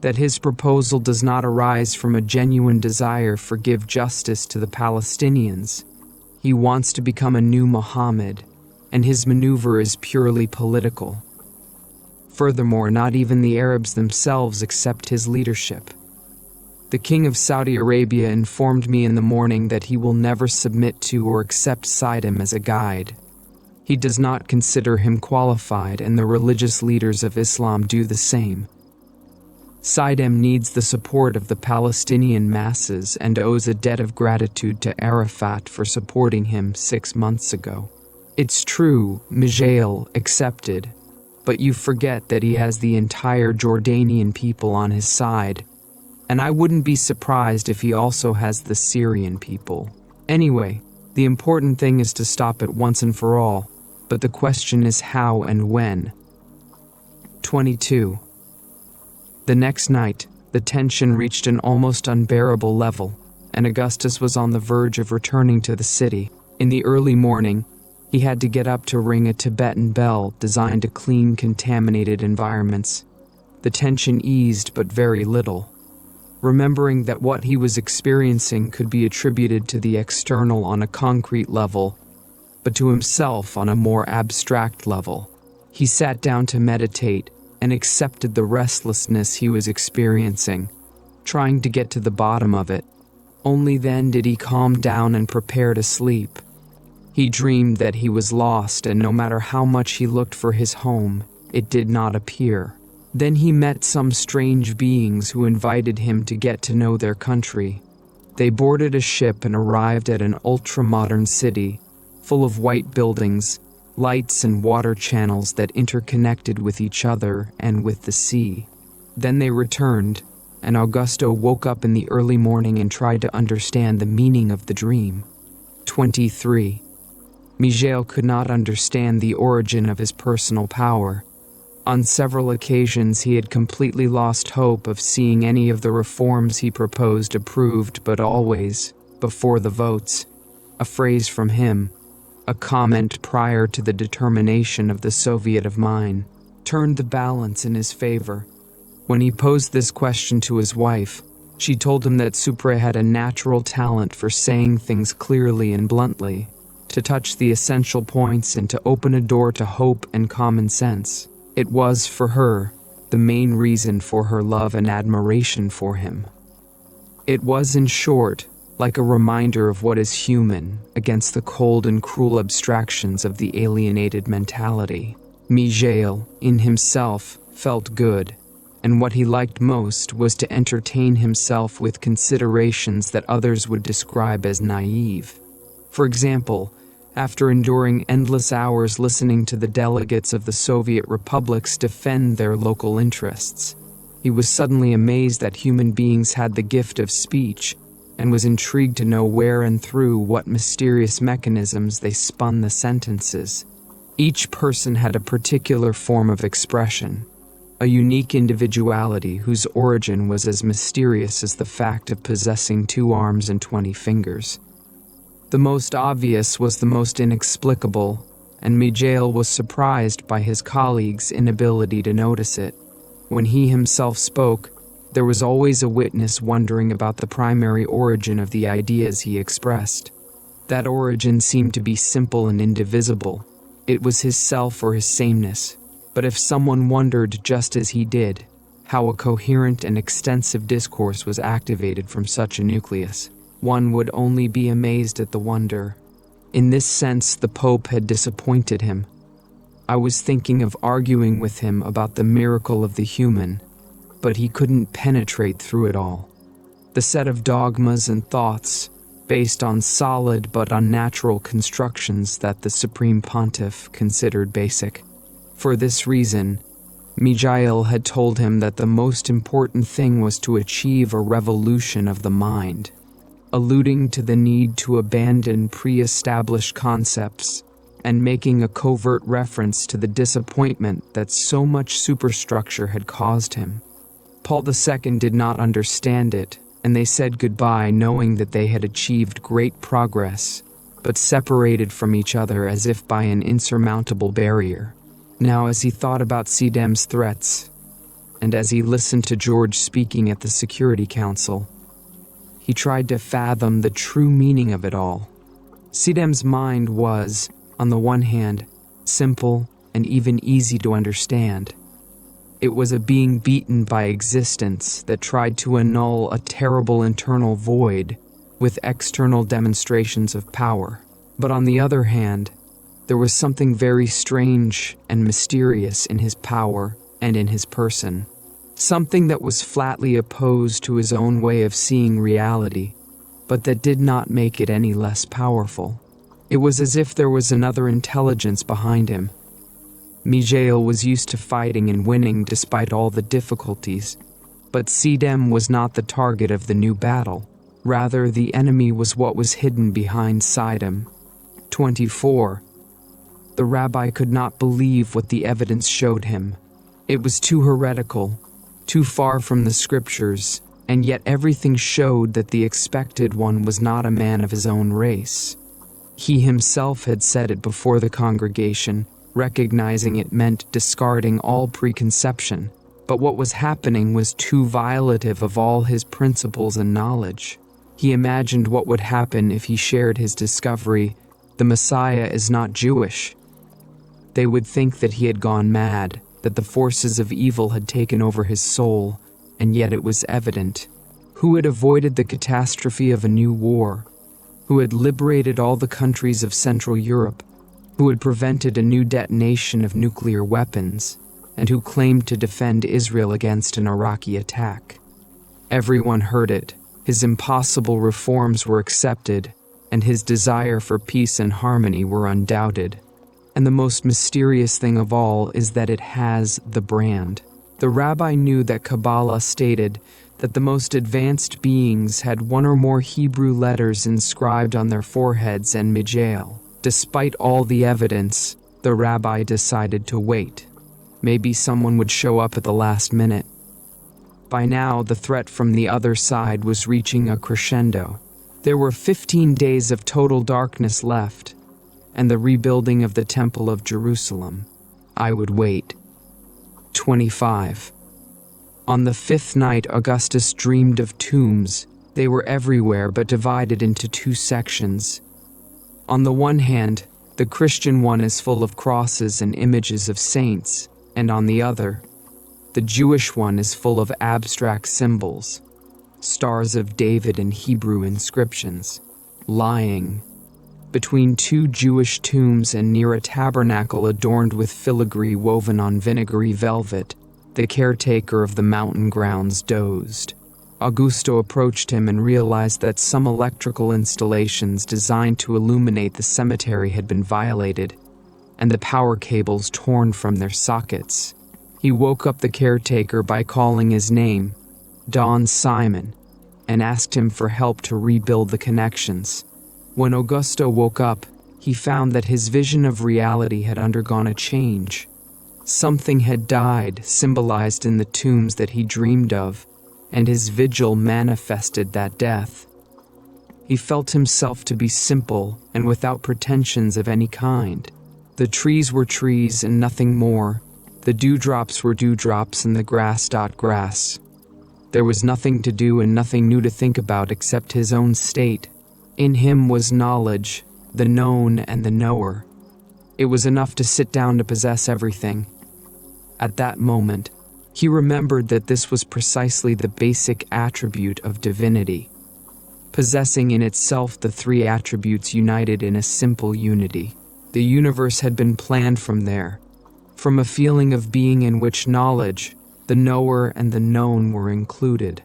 "that his proposal does not arise from a genuine desire for give justice to the Palestinians. He wants to become a new Muhammad, and his maneuver is purely political. Furthermore, not even the Arabs themselves accept his leadership. The King of Saudi Arabia informed me in the morning that he will never submit to or accept Saddam as a guide. He does not consider him qualified, and the religious leaders of Islam do the same. Saddam needs the support of the Palestinian masses and owes a debt of gratitude to Arafat for supporting him 6 months ago. It's true, Mijail accepted, but you forget that he has the entire Jordanian people on his side, and I wouldn't be surprised if he also has the Syrian people. Anyway, the important thing is to stop it once and for all, but the question is how and when. 22. The next night, the tension reached an almost unbearable level, and Augustus was on the verge of returning to the city. In the early morning, he had to get up to ring a Tibetan bell designed to clean contaminated environments. The tension eased but very little. Remembering that what he was experiencing could be attributed to the external on a concrete level, but to himself on a more abstract level, he sat down to meditate and accepted the restlessness he was experiencing, trying to get to the bottom of it. Only then did he calm down and prepare to sleep. He dreamed that he was lost, and no matter how much he looked for his home, it did not appear. Then he met some strange beings who invited him to get to know their country. They boarded a ship and arrived at an ultra-modern city, full of white buildings, lights and water channels that interconnected with each other and with the sea. Then they returned, and Augusto woke up in the early morning and tried to understand the meaning of the dream. 23. Mijail could not understand the origin of his personal power. On several occasions he had completely lost hope of seeing any of the reforms he proposed approved, but always, before the votes, a phrase from him, a comment prior to the determination of the Soviet of mine, turned the balance in his favor. When he posed this question to his wife, she told him that Supre had a natural talent for saying things clearly and bluntly, to touch the essential points and to open a door to hope and common sense. It was, for her, the main reason for her love and admiration for him. It was, in short, like a reminder of what is human against the cold and cruel abstractions of the alienated mentality. Mijail, in himself, felt good, and what he liked most was to entertain himself with considerations that others would describe as naive. For example, after enduring endless hours listening to the delegates of the Soviet republics defend their local interests, he was suddenly amazed that human beings had the gift of speech, and was intrigued to know where and through what mysterious mechanisms they spun the sentences. Each person had a particular form of expression, a unique individuality whose origin was as mysterious as the fact of possessing 2 arms and 20 fingers. The most obvious was the most inexplicable, and Mijail was surprised by his colleagues' inability to notice it. When he himself spoke, there was always a witness wondering about the primary origin of the ideas he expressed. That origin seemed to be simple and indivisible. It was his self or his sameness. But if someone wondered just as he did, how a coherent and extensive discourse was activated from such a nucleus, one would only be amazed at the wonder. In this sense, the Pope had disappointed him. I was thinking of arguing with him about the miracle of the human, but he couldn't penetrate through it all. The set of dogmas and thoughts, based on solid but unnatural constructions that the Supreme Pontiff considered basic. For this reason, Mijail had told him that the most important thing was to achieve a revolution of the mind, alluding to the need to abandon pre-established concepts and making a covert reference to the disappointment that so much superstructure had caused him. Paul II did not understand it, and they said goodbye knowing that they had achieved great progress, but separated from each other as if by an insurmountable barrier. Now, as he thought about Sidem's threats, and as he listened to George speaking at the Security Council, he tried to fathom the true meaning of it all. Sidem's mind was, on the one hand, simple and even easy to understand. It was a being beaten by existence that tried to annul a terrible internal void with external demonstrations of power. But on the other hand, there was something very strange and mysterious in his power and in his person. Something that was flatly opposed to his own way of seeing reality, but that did not make it any less powerful. It was as if there was another intelligence behind him. Mijail was used to fighting and winning despite all the difficulties, but Sidem was not the target of the new battle. Rather, the enemy was what was hidden behind Sidem. 24. The rabbi could not believe what the evidence showed him. It was too heretical, too far from the scriptures, and yet everything showed that the expected one was not a man of his own race. He himself had said it before the congregation, recognizing it meant discarding all preconception, but what was happening was too violative of all his principles and knowledge. He imagined what would happen if he shared his discovery: the Messiah is not Jewish. They would think that he had gone mad, that the forces of evil had taken over his soul, and yet it was evident. Who had avoided the catastrophe of a new war? Who had liberated all the countries of Central Europe? Who had prevented a new detonation of nuclear weapons, and who claimed to defend Israel against an Iraqi attack? Everyone heard it. His impossible reforms were accepted, and his desire for peace and harmony were undoubted. And the most mysterious thing of all is that it has the brand. The rabbi knew that Kabbalah stated that the most advanced beings had 1 or more Hebrew letters inscribed on their foreheads and Mijail. Despite all the evidence, the rabbi decided to wait. Maybe someone would show up at the last minute. By now, the threat from the other side was reaching a crescendo. There were 15 days of total darkness left, and the rebuilding of the Temple of Jerusalem. I would wait. 25. On the fifth night, Augustus dreamed of tombs. They were everywhere but divided into two sections. On the one hand, the Christian one is full of crosses and images of saints, and on the other, the Jewish one is full of abstract symbols, stars of David and Hebrew inscriptions. Lying between two Jewish tombs and near a tabernacle adorned with filigree woven on vinegary velvet, the caretaker of the mountain grounds dozed. Augusto approached him and realized that some electrical installations designed to illuminate the cemetery had been violated, and the power cables torn from their sockets. He woke up the caretaker by calling his name, Don Simon, and asked him for help to rebuild the connections. When Augusto woke up, he found that his vision of reality had undergone a change. Something had died, symbolized in the tombs that he dreamed of, and his vigil manifested that death. He felt himself to be simple and without pretensions of any kind. The trees were trees and nothing more. The dewdrops were dewdrops and the grass. There was nothing to do and nothing new to think about except his own state. In him was knowledge, the known and the knower. It was enough to sit down to possess everything. At that moment, he remembered that this was precisely the basic attribute of divinity, possessing in itself the three attributes united in a simple unity. The universe had been planned from there, from a feeling of being in which knowledge, the knower and the known were included.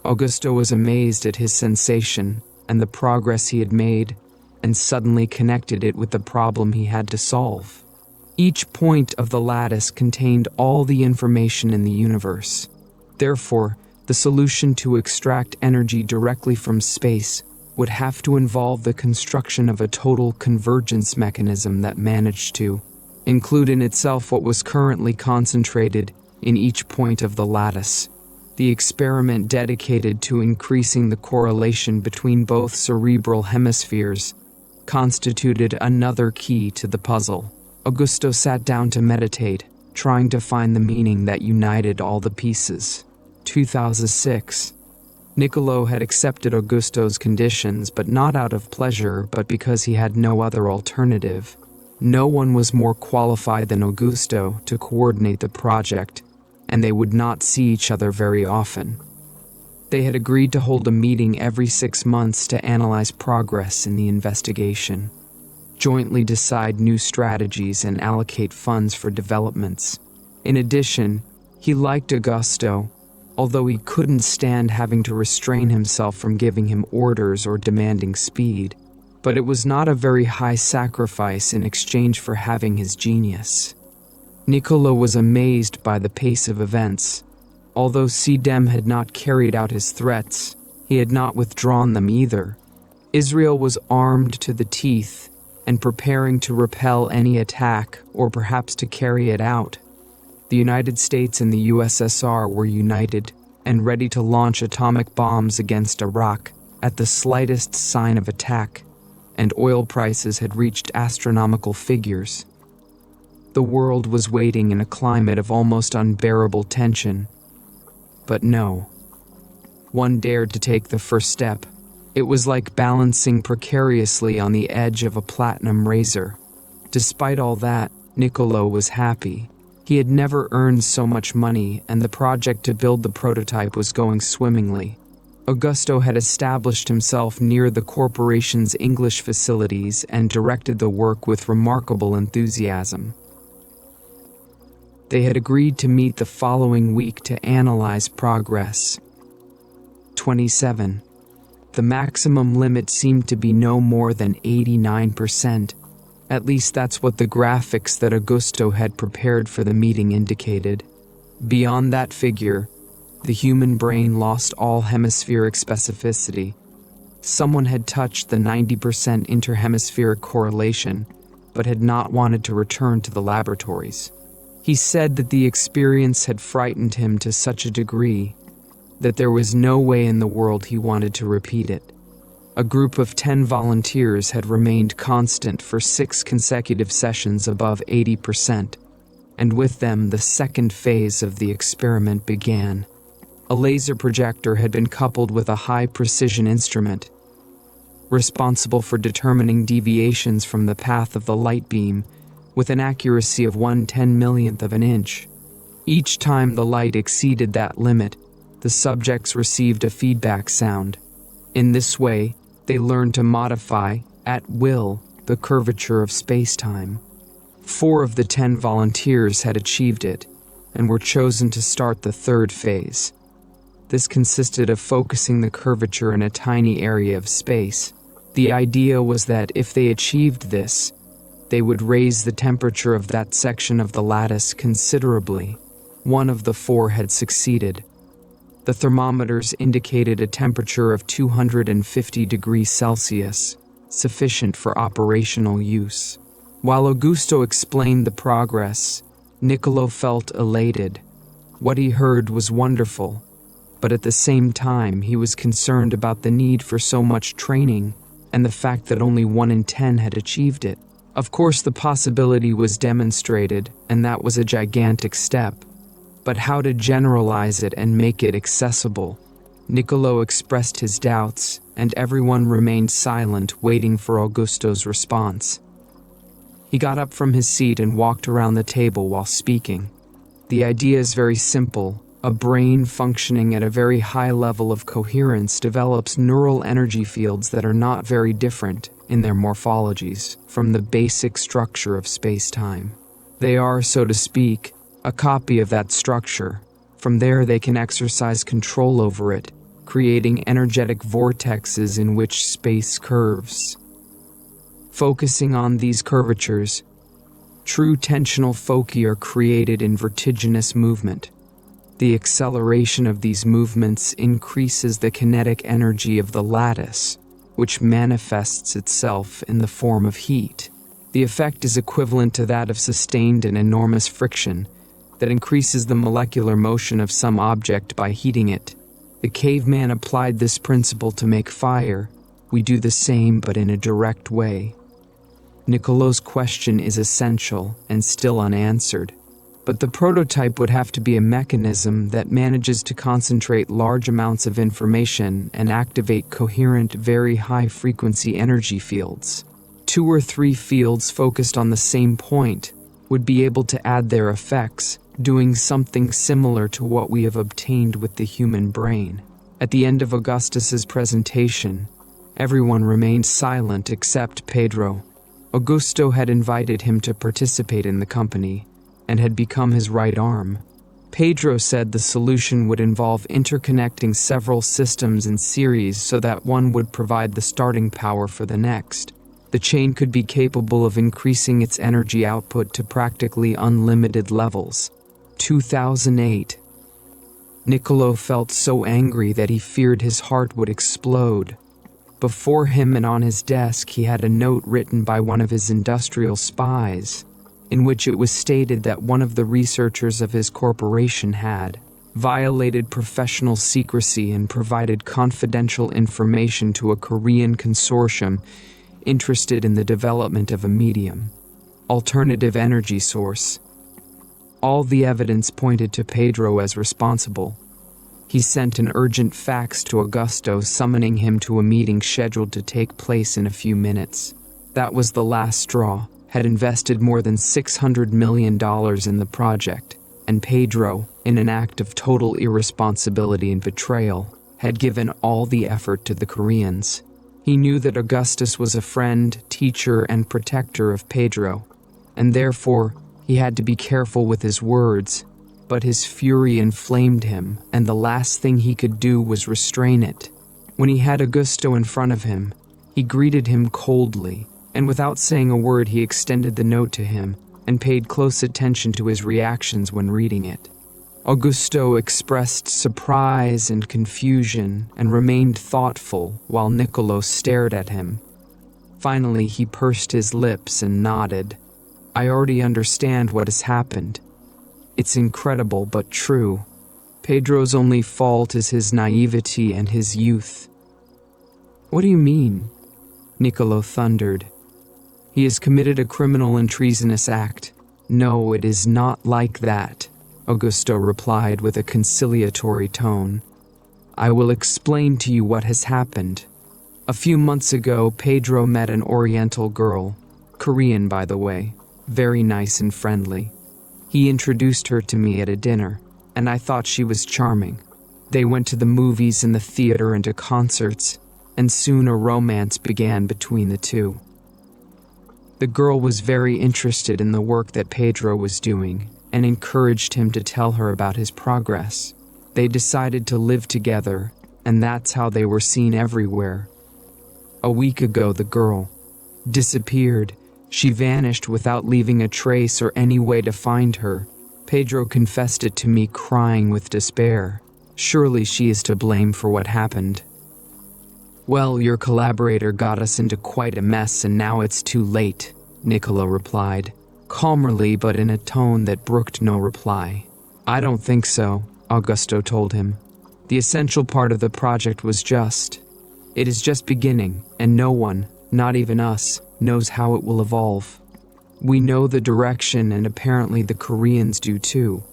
Augusto was amazed at his sensation and the progress he had made, and suddenly connected it with the problem he had to solve. Each point of the lattice contained all the information in the universe. Therefore, the solution to extract energy directly from space would have to involve the construction of a total convergence mechanism that managed to include in itself what was currently concentrated in each point of the lattice. The experiment dedicated to increasing the correlation between both cerebral hemispheres constituted another key to the puzzle. Augusto sat down to meditate, trying to find the meaning that united all the pieces. 2006. Niccolo had accepted Augusto's conditions, but not out of pleasure, but because he had no other alternative. No one was more qualified than Augusto to coordinate the project, and they would not see each other very often. They had agreed to hold a meeting every 6 months to analyze progress in the investigation, jointly decide new strategies, and allocate funds for developments. In addition, he liked Augusto, although he couldn't stand having to restrain himself from giving him orders or demanding speed. But it was not a very high sacrifice in exchange for having his genius. Niccolo was amazed by the pace of events. Although Sidem had not carried out his threats, he had not withdrawn them either. Israel was armed to the teeth and preparing to repel any attack or perhaps to carry it out. The United States and the USSR were united and ready to launch atomic bombs against Iraq at the slightest sign of attack, and oil prices had reached astronomical figures. The world was waiting in a climate of almost unbearable tension. But no one dared to take the first step. It was like balancing precariously on the edge of a platinum razor. Despite all that, Niccolo was happy. He had never earned so much money, and the project to build the prototype was going swimmingly. Augusto had established himself near the corporation's English facilities and directed the work with remarkable enthusiasm. They had agreed to meet the following week to analyze progress. 27. The maximum limit seemed to be no more than 89%. At least that's what the graphics that Augusto had prepared for the meeting indicated. Beyond that figure, the human brain lost all hemispheric specificity. Someone had touched the 90% interhemispheric correlation, but had not wanted to return to the laboratories. He said that the experience had frightened him to such a degree that there was no way in the world he wanted to repeat it. A group of 10 volunteers had remained constant for 6 consecutive sessions above 80%, and with them the second phase of the experiment began. A laser projector had been coupled with a high-precision instrument, responsible for determining deviations from the path of the light beam with an accuracy of 1/10,000,000th of an inch. Each time the light exceeded that limit, the subjects received a feedback sound. In this way, they learned to modify, at will, the curvature of space-time. 4 of the 10 volunteers had achieved it, and were chosen to start the third phase. This consisted of focusing the curvature in a tiny area of space. The idea was that if they achieved this, they would raise the temperature of that section of the lattice considerably. 1 of the 4 had succeeded. The thermometers indicated a temperature of 250 degrees Celsius, sufficient for operational use. While Augusto explained the progress, Niccolo felt elated. What he heard was wonderful, but at the same time he was concerned about the need for so much training and the fact that only 1 in 10 had achieved it. Of course, the possibility was demonstrated, and that was a gigantic step. But how to generalize it and make it accessible? Niccolo expressed his doubts, and everyone remained silent, waiting for Augusto's response. He got up from his seat and walked around the table while speaking. The idea is very simple. A brain functioning at a very high level of coherence develops neural energy fields that are not very different in their morphologies from the basic structure of space-time. They are, so to speak, a copy of that structure. From there they can exercise control over it, creating energetic vortexes in which space curves. Focusing on these curvatures, true tensional foci are created in vertiginous movement. The acceleration of these movements increases the kinetic energy of the lattice, which manifests itself in the form of heat. The effect is equivalent to that of sustained and enormous friction that increases the molecular motion of some object by heating it. The caveman applied this principle to make fire. We do the same, but in a direct way. Niccolo's question is essential and still unanswered. But the prototype would have to be a mechanism that manages to concentrate large amounts of information and activate coherent, very high-frequency energy fields. 2 or 3 fields focused on the same point would be able to add their effects, doing something similar to what we have obtained with the human brain. At the end of Augustus's presentation, everyone remained silent except Pedro. Augusto had invited him to participate in the company, and had become his right arm. Pedro said the solution would involve interconnecting several systems in series so that one would provide the starting power for the next. The chain could be capable of increasing its energy output to practically unlimited levels. 2008. Niccolo felt so angry that he feared his heart would explode. Before him and on his desk he had a note written by one of his industrial spies, in which it was stated that one of the researchers of his corporation had violated professional secrecy and provided confidential information to a Korean consortium interested in the development of a medium, alternative energy source. All the evidence pointed to Pedro as responsible. He sent an urgent fax to Augusto summoning him to a meeting scheduled to take place in a few minutes. That was the last straw. Had invested more than $600 million in the project, and Pedro, in an act of total irresponsibility and betrayal, had given all the effort to the Koreans. He knew that Augustus was a friend, teacher, and protector of Pedro, and therefore he had to be careful with his words, but his fury inflamed him, and the last thing he could do was restrain it. When he had Augusto in front of him, he greeted him coldly, and without saying a word he extended the note to him and paid close attention to his reactions when reading it. Augusto expressed surprise and confusion and remained thoughtful while Niccolo stared at him. Finally he pursed his lips and nodded. "I already understand what has happened. It's incredible but true. Pedro's only fault is his naivety and his youth. What do you mean? Niccolo thundered. He has committed a criminal and treasonous act. No, it is not like that, Augusto replied with a conciliatory tone. I will explain to you what has happened. A few months ago, Pedro met an Oriental girl, Korean by the way, very nice and friendly. He introduced her to me at a dinner, and I thought she was charming. They went to the movies and the theater and to concerts, and soon a romance began between the two. The girl was very interested in the work that Pedro was doing and encouraged him to tell her about his progress. They decided to live together, and that's how they were seen everywhere. A week ago, the girl disappeared. She vanished without leaving a trace or any way to find her. Pedro confessed it to me, crying with despair. Surely she is to blame for what happened. Well, your collaborator got us into quite a mess and now it's too late, Niccolo replied, calmly but in a tone that brooked no reply. I don't think so, Augusto told him. The essential part of the project was it is just beginning, and no one, not even us, knows how it will evolve. We know the direction, and apparently the Koreans do too.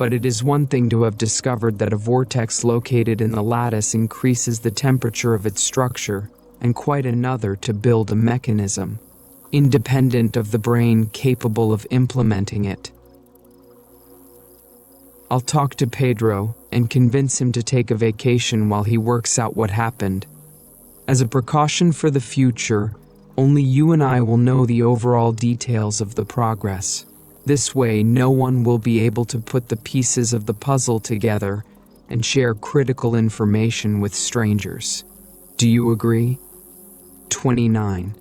But it is one thing to have discovered that a vortex located in the lattice increases the temperature of its structure, and quite another to build a mechanism, independent of the brain capable of implementing it. I'll talk to Pedro and convince him to take a vacation while he works out what happened. As a precaution for the future, only you and I will know the overall details of the progress. This way, no one will be able to put the pieces of the puzzle together and share critical information with strangers. Do you agree? 29.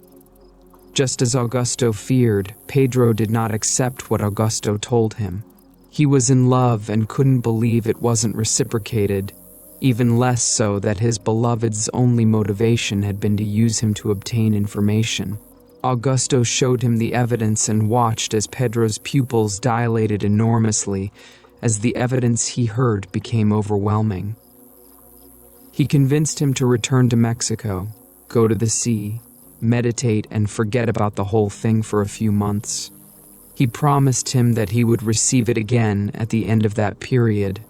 Just as Augusto feared, Pedro did not accept what Augusto told him. He was in love and couldn't believe it wasn't reciprocated, even less so that his beloved's only motivation had been to use him to obtain information. Augusto showed him the evidence and watched as Pedro's pupils dilated enormously as the evidence he heard became overwhelming. He convinced him to return to Mexico, go to the sea, meditate and forget about the whole thing for a few months. He promised him that he would receive it again at the end of that period.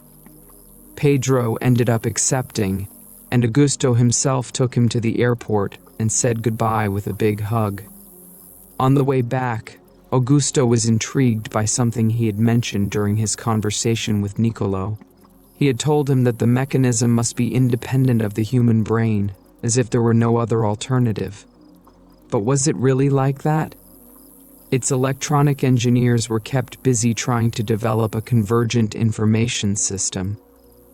Pedro ended up accepting, and Augusto himself took him to the airport and said goodbye with a big hug. On the way back, Augusto was intrigued by something he had mentioned during his conversation with Niccolo. He had told him that the mechanism must be independent of the human brain, as if there were no other alternative. But was it really like that? Its electronic engineers were kept busy trying to develop a convergent information system.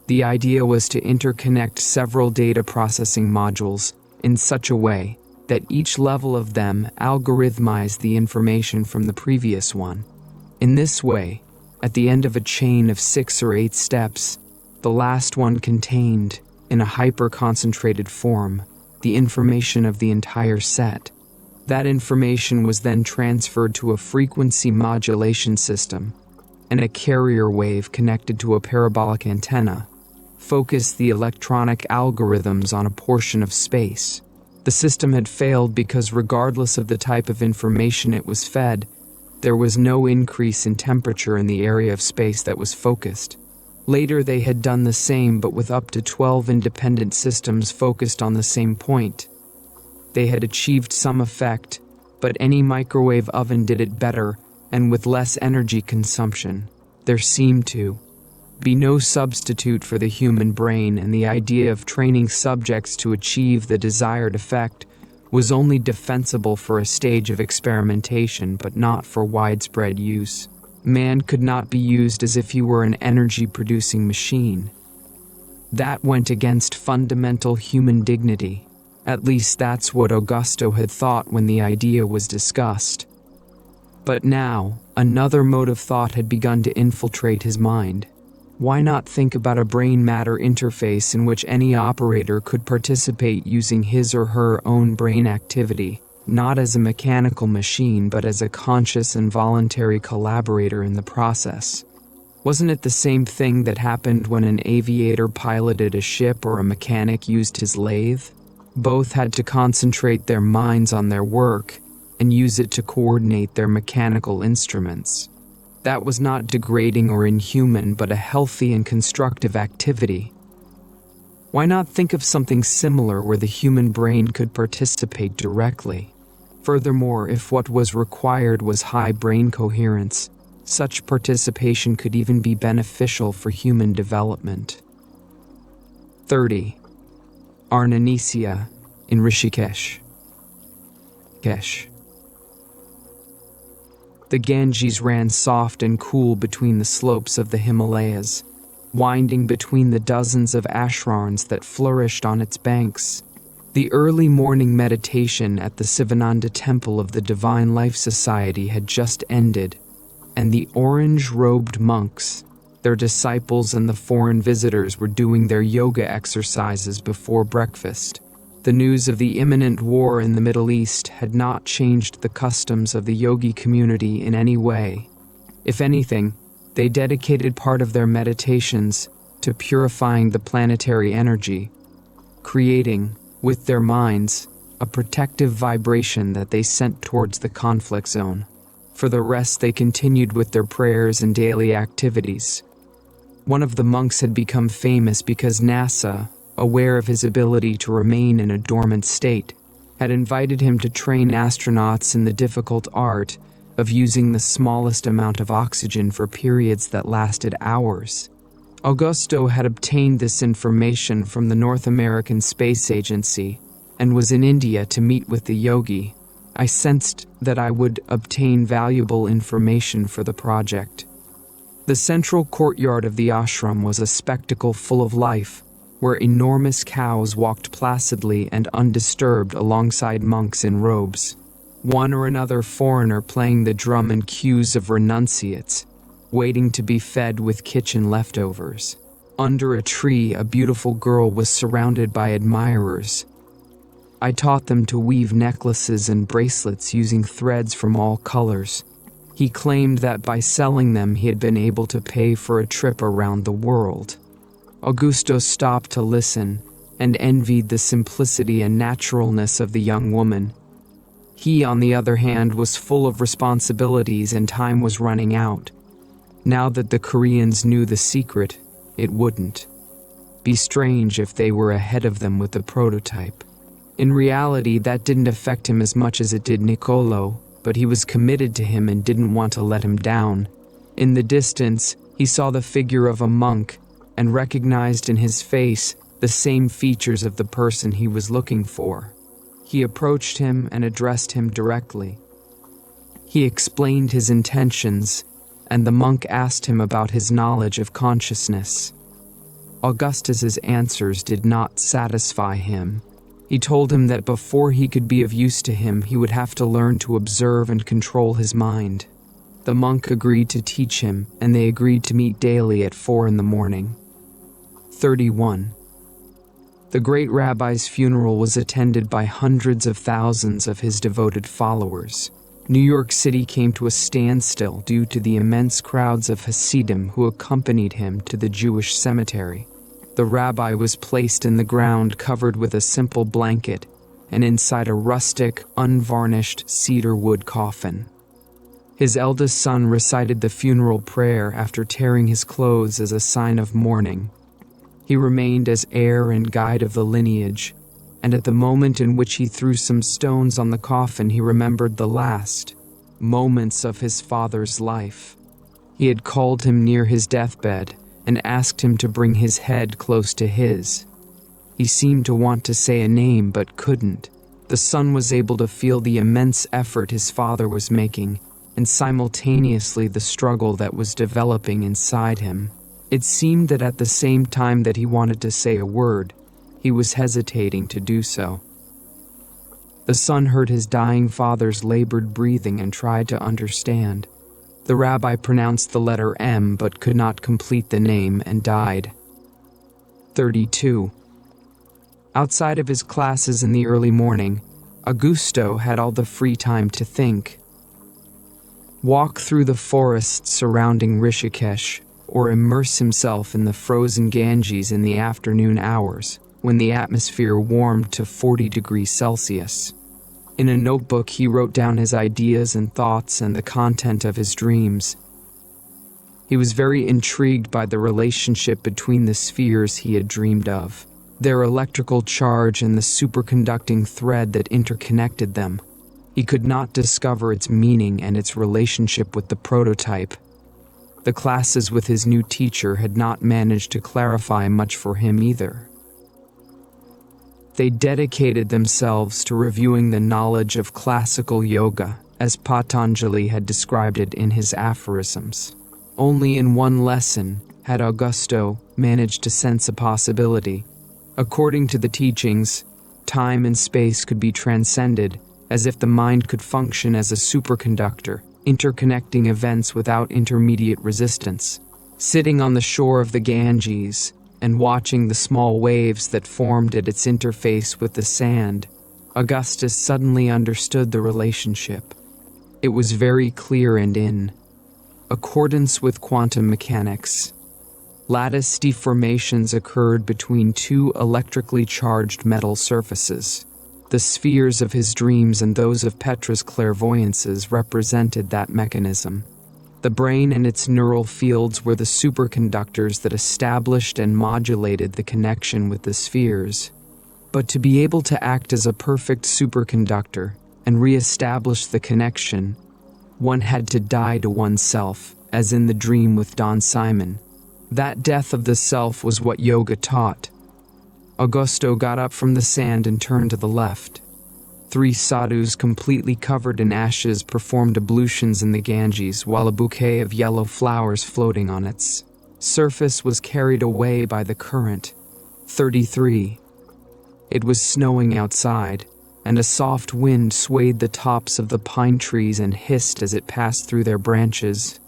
The idea was to interconnect several data processing modules in such a way that each level of them algorithmized the information from the previous one. In this way, at the end of a chain of 6 or 8 steps, the last one contained, in a hyper-concentrated form, the information of the entire set. That information was then transferred to a frequency modulation system, and a carrier wave connected to a parabolic antenna focused the electronic algorithms on a portion of space. The system had failed because regardless of the type of information it was fed, there was no increase in temperature in the area of space that was focused. Later they had done the same but with up to 12 independent systems focused on the same point. They had achieved some effect, but any microwave oven did it better and with less energy consumption. There seemed to be no substitute for the human brain, and the idea of training subjects to achieve the desired effect was only defensible for a stage of experimentation but not for widespread use. Man could not be used as if he were an energy-producing machine. That went against fundamental human dignity. At least that's what Augusto had thought when the idea was discussed. But now, another mode of thought had begun to infiltrate his mind. Why not think about a brain-matter interface in which any operator could participate using his or her own brain activity, not as a mechanical machine but as a conscious and voluntary collaborator in the process? Wasn't it the same thing that happened when an aviator piloted a ship or a mechanic used his lathe? Both had to concentrate their minds on their work and use it to coordinate their mechanical instruments. That was not degrading or inhuman, but a healthy and constructive activity. Why not think of something similar where the human brain could participate directly? Furthermore, if what was required was high brain coherence, such participation could even be beneficial for human development. 30. Arnanesia in Rishikesh. The Ganges ran soft and cool between the slopes of the Himalayas, winding between the dozens of ashrams that flourished on its banks. The early morning meditation at the Sivananda Temple of the Divine Life Society had just ended, and the orange-robed monks, their disciples and the foreign visitors were doing their yoga exercises before breakfast. The news of the imminent war in the Middle East had not changed the customs of the yogi community in any way. If anything, they dedicated part of their meditations to purifying the planetary energy, creating, with their minds, a protective vibration that they sent towards the conflict zone. For the rest, they continued with their prayers and daily activities. One of the monks had become famous because NASA, aware of his ability to remain in a dormant state, had invited him to train astronauts in the difficult art of using the smallest amount of oxygen for periods that lasted hours. Augusto had obtained this information from the North American Space Agency and was in India to meet with the yogi. I sensed that I would obtain valuable information for the project. The central courtyard of the ashram was a spectacle full of life, where enormous cows walked placidly and undisturbed alongside monks in robes. One or another foreigner playing the drum and cues of renunciates, waiting to be fed with kitchen leftovers. Under a tree, a beautiful girl was surrounded by admirers. I taught them to weave necklaces and bracelets using threads from all colors. He claimed that by selling them he had been able to pay for a trip around the world. Augusto stopped to listen and envied the simplicity and naturalness of the young woman. He, on the other hand, was full of responsibilities and time was running out. Now that the Koreans knew the secret, it wouldn't be strange if they were ahead of them with the prototype. In reality, that didn't affect him as much as it did Niccolò, but he was committed to him and didn't want to let him down. In the distance, he saw the figure of a monk and recognized in his face the same features of the person he was looking for. He approached him and addressed him directly. He explained his intentions, and the monk asked him about his knowledge of consciousness. Augustus's answers did not satisfy him. He told him that before he could be of use to him, he would have to learn to observe and control his mind. The monk agreed to teach him, and they agreed to meet daily at 4 a.m. 31. The great rabbi's funeral was attended by hundreds of thousands of his devoted followers. New York City came to a standstill due to the immense crowds of Hasidim who accompanied him to the Jewish cemetery. The rabbi was placed in the ground covered with a simple blanket and inside a rustic, unvarnished cedar wood coffin. His eldest son recited the funeral prayer after tearing his clothes as a sign of mourning. He remained as heir and guide of the lineage, and at the moment in which he threw some stones on the coffin, he remembered the last moments of his father's life. He had called him near his deathbed and asked him to bring his head close to his. He seemed to want to say a name but couldn't. The son was able to feel the immense effort his father was making, and simultaneously the struggle that was developing inside him. It seemed that at the same time that he wanted to say a word, he was hesitating to do so. The son heard his dying father's labored breathing and tried to understand. The rabbi pronounced the letter M but could not complete the name and died. 32. Outside of his classes in the early morning, Augusto had all the free time to think. Walk through the forests surrounding Rishikesh, or immerse himself in the frozen Ganges in the afternoon hours, when the atmosphere warmed to 40 degrees Celsius. In a notebook, he wrote down his ideas and thoughts and the content of his dreams. He was very intrigued by the relationship between the spheres he had dreamed of, their electrical charge and the superconducting thread that interconnected them. He could not discover its meaning and its relationship with the prototype. The classes with his new teacher had not managed to clarify much for him either. They dedicated themselves to reviewing the knowledge of classical yoga, as Patanjali had described it in his aphorisms. Only in one lesson had Augusto managed to sense a possibility. According to the teachings, time and space could be transcended, as if the mind could function as a superconductor, interconnecting events without intermediate resistance. Sitting on the shore of the Ganges and watching the small waves that formed at its interface with the sand, Augustus suddenly understood the relationship. It was very clear and in accordance with quantum mechanics. Lattice deformations occurred between two electrically charged metal surfaces. The spheres of his dreams and those of Petra's clairvoyances represented that mechanism. The brain and its neural fields were the superconductors that established and modulated the connection with the spheres. But to be able to act as a perfect superconductor and re-establish the connection, one had to die to oneself, as in the dream with Don Simon. That death of the self was what yoga taught. Augusto got up from the sand and turned to the left. 3 sadhus completely covered in ashes performed ablutions in the Ganges while a bouquet of yellow flowers floating on its surface was carried away by the current. 33. It was snowing outside, and a soft wind swayed the tops of the pine trees and hissed as it passed through their branches.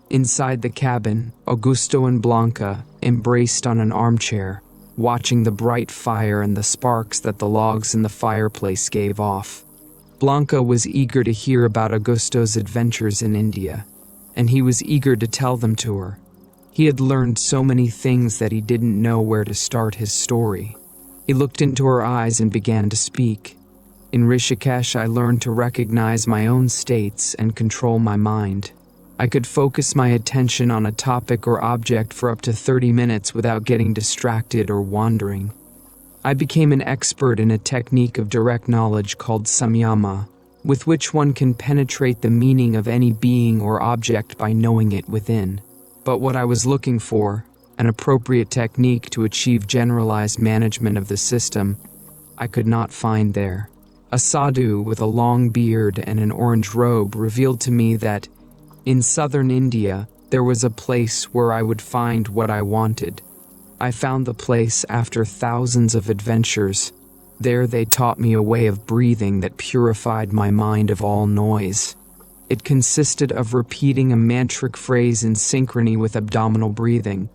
Inside the cabin, Augusto and Blanca embraced on an armchair, watching the bright fire and the sparks that the logs in the fireplace gave off. Blanca was eager to hear about Augusto's adventures in India, and he was eager to tell them to her. He had learned so many things that he didn't know where to start his story. He looked into her eyes and began to speak. In Rishikesh, I learned to recognize my own states and control my mind. I could focus my attention on a topic or object for up to 30 minutes without getting distracted or wandering. I became an expert in a technique of direct knowledge called samyama, with which one can penetrate the meaning of any being or object by knowing it within. But what I was looking for, an appropriate technique to achieve generalized management of the system, I could not find there. A sadhu with a long beard and an orange robe revealed to me that in southern India, there was a place where I would find what I wanted. I found the place after thousands of adventures. There they taught me a way of breathing that purified my mind of all noise. It consisted of repeating a mantric phrase in synchrony with abdominal breathing.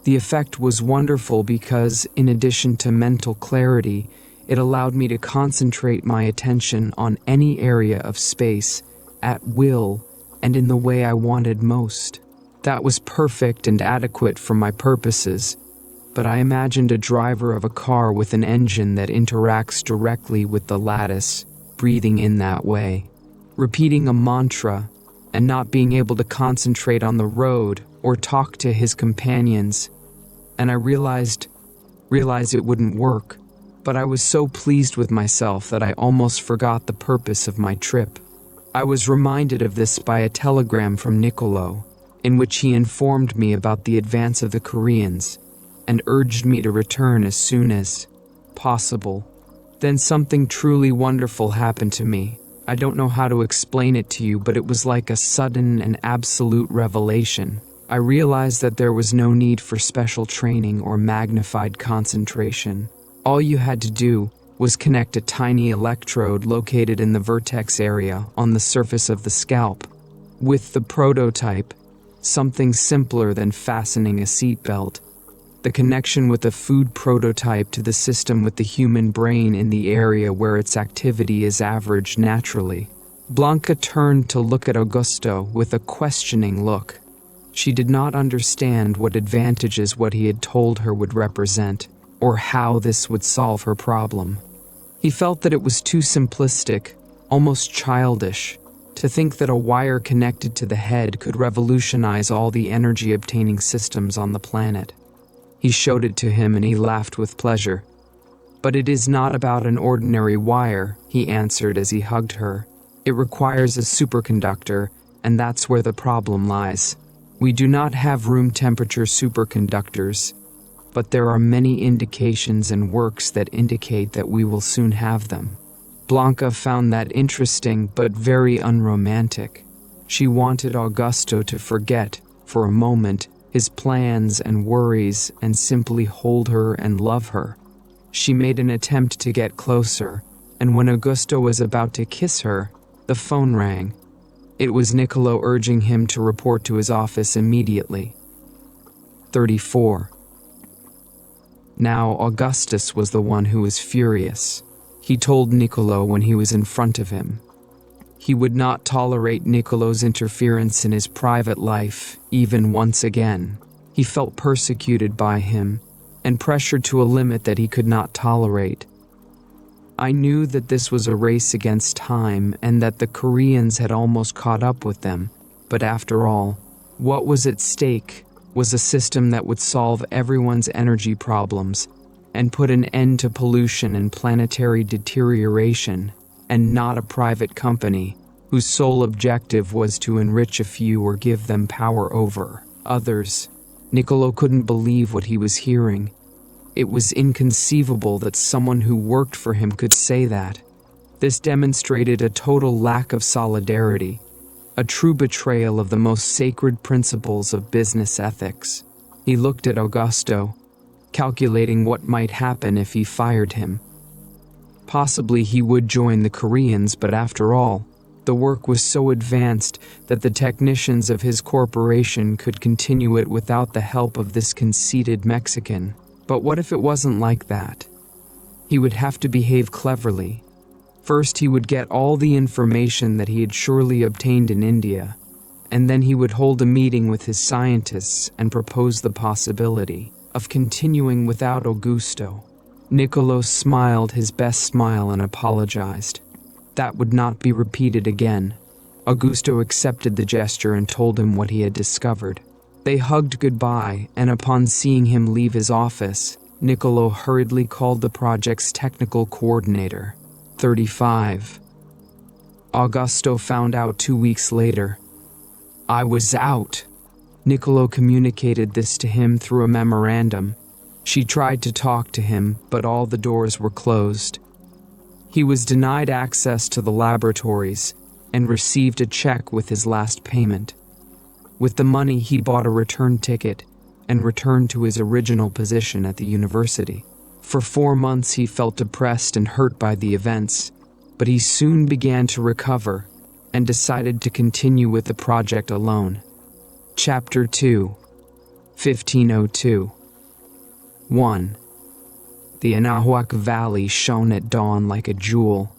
The effect was wonderful because, in addition to mental clarity, it allowed me to concentrate my attention on any area of space, at will, and in the way I wanted most. That was perfect and adequate for my purposes, but I imagined a driver of a car with an engine that interacts directly with the lattice, breathing in that way, repeating a mantra, and not being able to concentrate on the road or talk to his companions. And I realized it wouldn't work, but I was so pleased with myself that I almost forgot the purpose of my trip. I was reminded of this by a telegram from Niccolo, in which he informed me about the advance of the Koreans and urged me to return as soon as possible. Then something truly wonderful happened to me. I don't know how to explain it to you, but it was like a sudden and absolute revelation. I realized that there was no need for special training or magnified concentration. All you had to do was connect a tiny electrode located in the vertex area on the surface of the scalp. With the prototype, something simpler than fastening a seatbelt, the connection with a food prototype to the system with the human brain in the area where its activity is averaged naturally. Blanca turned to look at Augusto with a questioning look. She did not understand what advantages what he had told her would represent, or how this would solve her problem. He felt that it was too simplistic, almost childish, to think that a wire connected to the head could revolutionize all the energy-obtaining systems on the planet. He showed it to him and he laughed with pleasure. "But it is not about an ordinary wire," he answered as he hugged her. "It requires a superconductor, and that's where the problem lies. We do not have room-temperature superconductors, but there are many indications and works that indicate that we will soon have them." Blanca found that interesting but very unromantic. She wanted Augusto to forget, for a moment, his plans and worries and simply hold her and love her. She made an attempt to get closer, and when Augusto was about to kiss her, the phone rang. It was Niccolo urging him to report to his office immediately. 34. Now Augustus was the one who was furious. He told Niccolo when he was in front of him. He would not tolerate Niccolo's interference in his private life, even once again. He felt persecuted by him, and pressured to a limit that he could not tolerate. I knew that this was a race against time and that the Koreans had almost caught up with them, but after all, what was at stake was a system that would solve everyone's energy problems and put an end to pollution and planetary deterioration, and not a private company whose sole objective was to enrich a few or give them power over others. Niccolo couldn't believe what he was hearing. It was inconceivable that someone who worked for him could say that. This demonstrated a total lack of solidarity, a true betrayal of the most sacred principles of business ethics. He looked at Augusto, calculating what might happen if he fired him. Possibly he would join the Koreans, but after all, the work was so advanced that the technicians of his corporation could continue it without the help of this conceited Mexican. But what if it wasn't like that? He would have to behave cleverly. First, he would get all the information that he had surely obtained in India, and then he would hold a meeting with his scientists and propose the possibility of continuing without Augusto. Niccolo smiled his best smile and apologized. That would not be repeated again. Augusto accepted the gesture and told him what he had discovered. They hugged goodbye, and upon seeing him leave his office, Niccolo hurriedly called the project's technical coordinator. 35. Augusto found out 2 weeks later. "I was out." Niccolo communicated this to him through a memorandum. She tried to talk to him, but all the doors were closed. He was denied access to the laboratories and received a check with his last payment. With the money, he bought a return ticket and returned to his original position at the university. For 4 months, he felt depressed and hurt by the events, but he soon began to recover and decided to continue with the project alone. Chapter 2, 1502. 1. The Anahuac Valley shone at dawn like a jewel.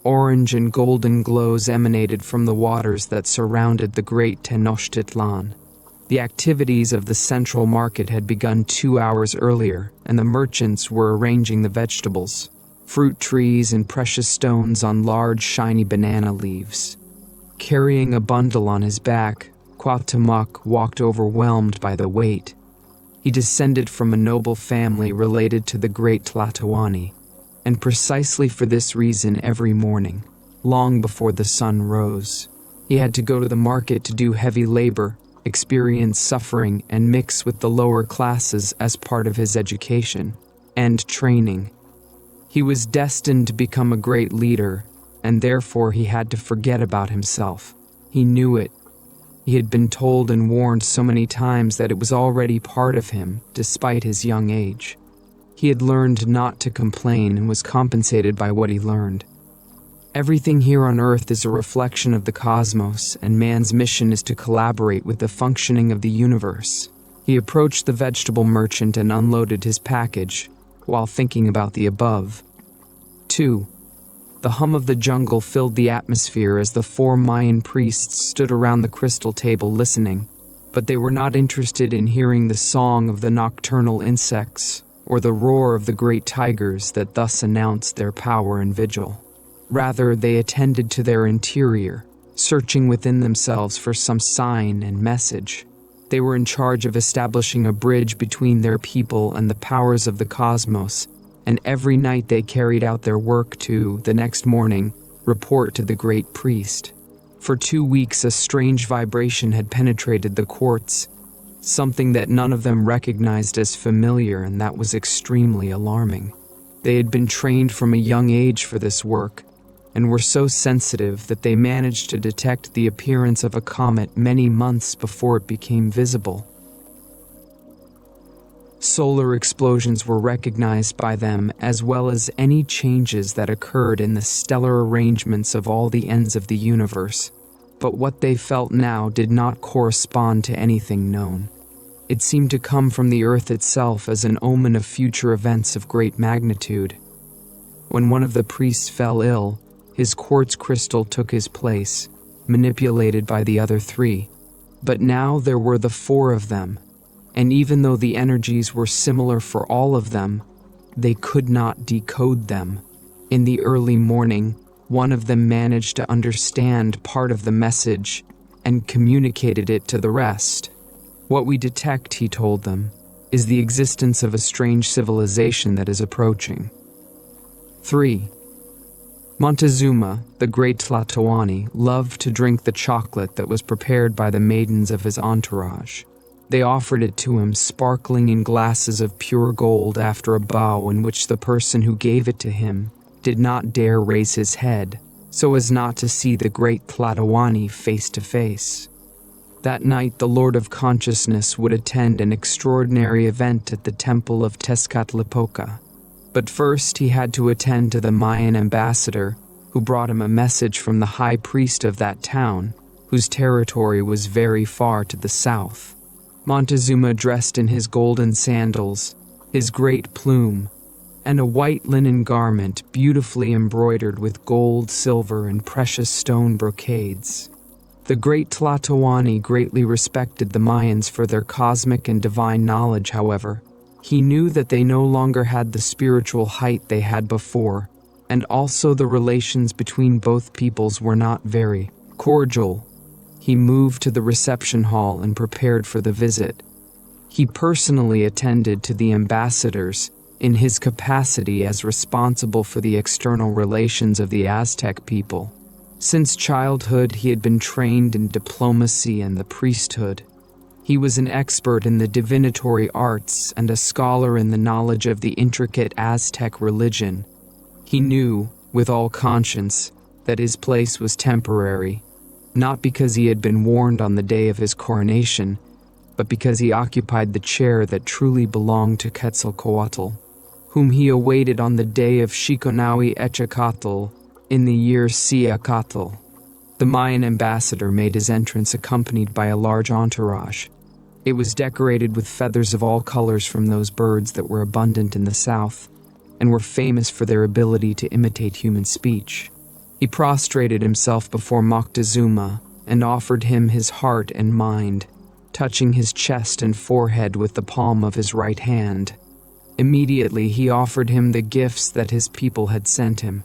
Orange and golden glows emanated from the waters that surrounded the great Tenochtitlan. The activities of the central market had begun 2 hours earlier, and the merchants were arranging the vegetables, fruit trees, and precious stones on large, shiny banana leaves. Carrying a bundle on his back, Cuauhtémoc walked overwhelmed by the weight. He descended from a noble family related to the great Tlatoani, and precisely for this reason every morning, long before the sun rose, he had to go to the market to do heavy labor, experience suffering, and mix with the lower classes as part of his education and training. He was destined to become a great leader, and therefore he had to forget about himself. He knew it. He had been told and warned so many times that it was already part of him, despite his young age. He had learned not to complain and was compensated by what he learned. Everything here on Earth is a reflection of the cosmos, and man's mission is to collaborate with the functioning of the universe. He approached the vegetable merchant and unloaded his package, while thinking about the above. 2. The hum of the jungle filled the atmosphere as the 4 Mayan priests stood around the crystal table listening, but they were not interested in hearing the song of the nocturnal insects or the roar of the great tigers that thus announced their power and vigil. Rather, they attended to their interior, searching within themselves for some sign and message. They were in charge of establishing a bridge between their people and the powers of the cosmos, and every night they carried out their work to, the next morning, report to the great priest. For 2 weeks, a strange vibration had penetrated the quartz, something that none of them recognized as familiar, and that was extremely alarming. They had been trained from a young age for this work, and were so sensitive that they managed to detect the appearance of a comet many months before it became visible. Solar explosions were recognized by them, as well as any changes that occurred in the stellar arrangements of all the ends of the universe. But what they felt now did not correspond to anything known. It seemed to come from the Earth itself as an omen of future events of great magnitude. When one of the priests fell ill, his quartz crystal took his place, manipulated by the other 3. But now there were the 4 of them, and even though the energies were similar for all of them, they could not decode them. In the early morning, one of them managed to understand part of the message and communicated it to the rest. What we detect, he told them, is the existence of a strange civilization that is approaching. 3. Montezuma, the great Tlatoani, loved to drink the chocolate that was prepared by the maidens of his entourage. They offered it to him sparkling in glasses of pure gold after a bow in which the person who gave it to him did not dare raise his head, so as not to see the great Tlatoani face to face. That night the Lord of Consciousness would attend an extraordinary event at the temple of Tezcatlipoca. But first he had to attend to the Mayan ambassador, who brought him a message from the high priest of that town, whose territory was very far to the south. Montezuma, dressed in his golden sandals, his great plume, and a white linen garment beautifully embroidered with gold, silver, and precious stone brocades. The great Tlatoani greatly respected the Mayans for their cosmic and divine knowledge. However, he knew that they no longer had the spiritual height they had before, and also the relations between both peoples were not very cordial. He moved to the reception hall and prepared for the visit. He personally attended to the ambassadors in his capacity as responsible for the external relations of the Aztec people. Since childhood, he had been trained in diplomacy and the priesthood. He was an expert in the divinatory arts and a scholar in the knowledge of the intricate Aztec religion. He knew, with all conscience, that his place was temporary, not because he had been warned on the day of his coronation, but because he occupied the chair that truly belonged to Quetzalcoatl, whom he awaited on the day of Xiconaui Echecatl in the year Ciacatl. The Mayan ambassador made his entrance accompanied by a large entourage. It was decorated with feathers of all colors from those birds that were abundant in the south and were famous for their ability to imitate human speech. He prostrated himself before Moctezuma and offered him his heart and mind, touching his chest and forehead with the palm of his right hand. Immediately he offered him the gifts that his people had sent him.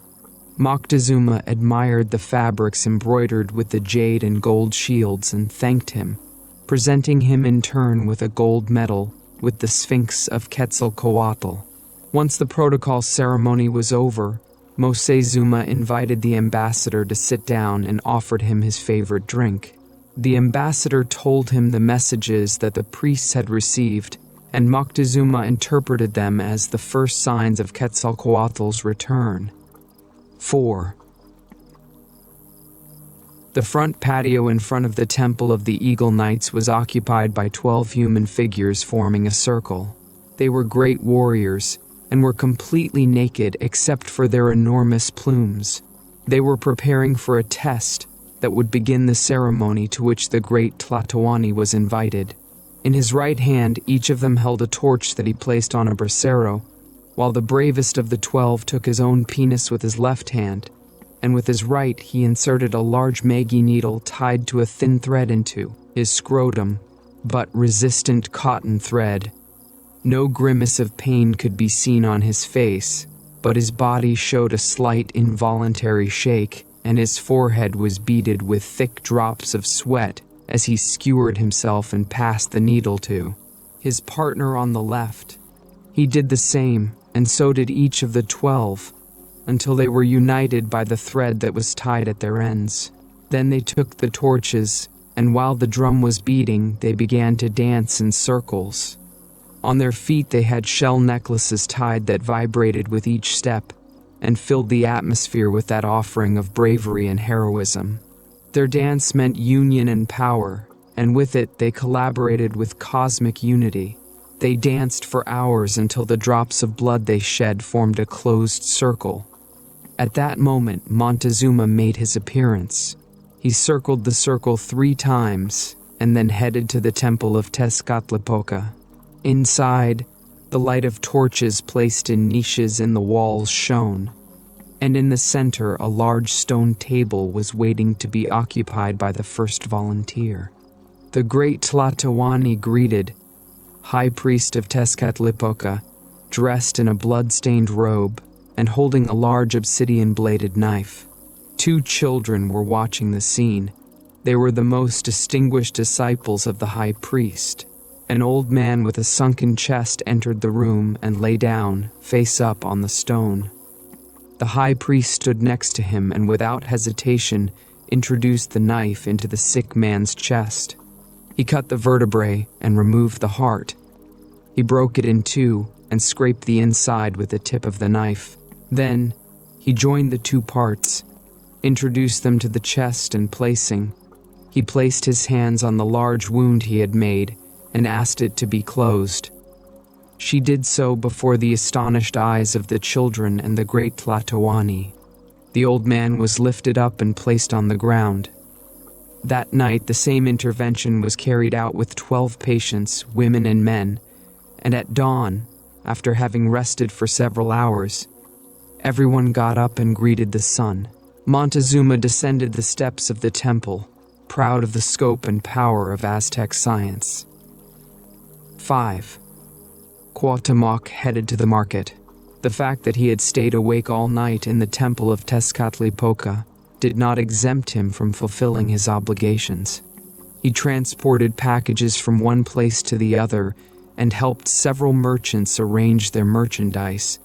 Moctezuma admired the fabrics embroidered with the jade and gold shields and thanked him, presenting him in turn with a gold medal with the Sphinx of Quetzalcoatl. Once the protocol ceremony was over, Moctezuma invited the ambassador to sit down and offered him his favorite drink. The ambassador told him the messages that the priests had received, and Moctezuma interpreted them as the first signs of Quetzalcoatl's return. 4. The front patio in front of the Temple of the Eagle Knights was occupied by 12 human figures forming a circle. They were great warriors, and were completely naked except for their enormous plumes. They were preparing for a test that would begin the ceremony to which the great Tlatoani was invited. In his right hand, each of them held a torch that he placed on a brasero, while the bravest of the 12 took his own penis with his left hand, and with his right he inserted a large Magi needle tied to a thin thread into his scrotum, but resistant cotton thread. No grimace of pain could be seen on his face, but his body showed a slight involuntary shake, and his forehead was beaded with thick drops of sweat as he skewered himself and passed the needle to his partner on the left. He did the same, and so did each of the 12, until they were united by the thread that was tied at their ends. Then they took the torches, and while the drum was beating, they began to dance in circles. On their feet they had shell necklaces tied that vibrated with each step, and filled the atmosphere with that offering of bravery and heroism. Their dance meant union and power, and with it they collaborated with cosmic unity. They danced for hours until the drops of blood they shed formed a closed circle. At that moment, Montezuma made his appearance. He circled the circle 3 times, and then headed to the temple of Tezcatlipoca. Inside, the light of torches placed in niches in the walls shone, and in the center a large stone table was waiting to be occupied by the first volunteer. The great Tlatoani greeted, High Priest of Tezcatlipoca, dressed in a blood-stained robe and holding a large obsidian-bladed knife. 2 children were watching the scene. They were the most distinguished disciples of the High Priest. An old man with a sunken chest entered the room and lay down, face up on the stone. The High Priest stood next to him and without hesitation introduced the knife into the sick man's chest. He cut the vertebrae and removed the heart. He broke it in 2 and scraped the inside with the tip of the knife. Then, he joined the 2 parts, introduced them to the chest and he placed his hands on the large wound he had made and asked it to be closed. She did so before the astonished eyes of the children and the great Tlatoani. The old man was lifted up and placed on the ground. That night, the same intervention was carried out with 12 patients, women and men, and at dawn, after having rested for several hours, everyone got up and greeted the sun. Montezuma descended the steps of the temple, proud of the scope and power of Aztec science. 5. Cuauhtémoc headed to the market. The fact that he had stayed awake all night in the temple of Tezcatlipoca did not exempt him from fulfilling his obligations. He transported packages from one place to the other and helped several merchants arrange their merchandise,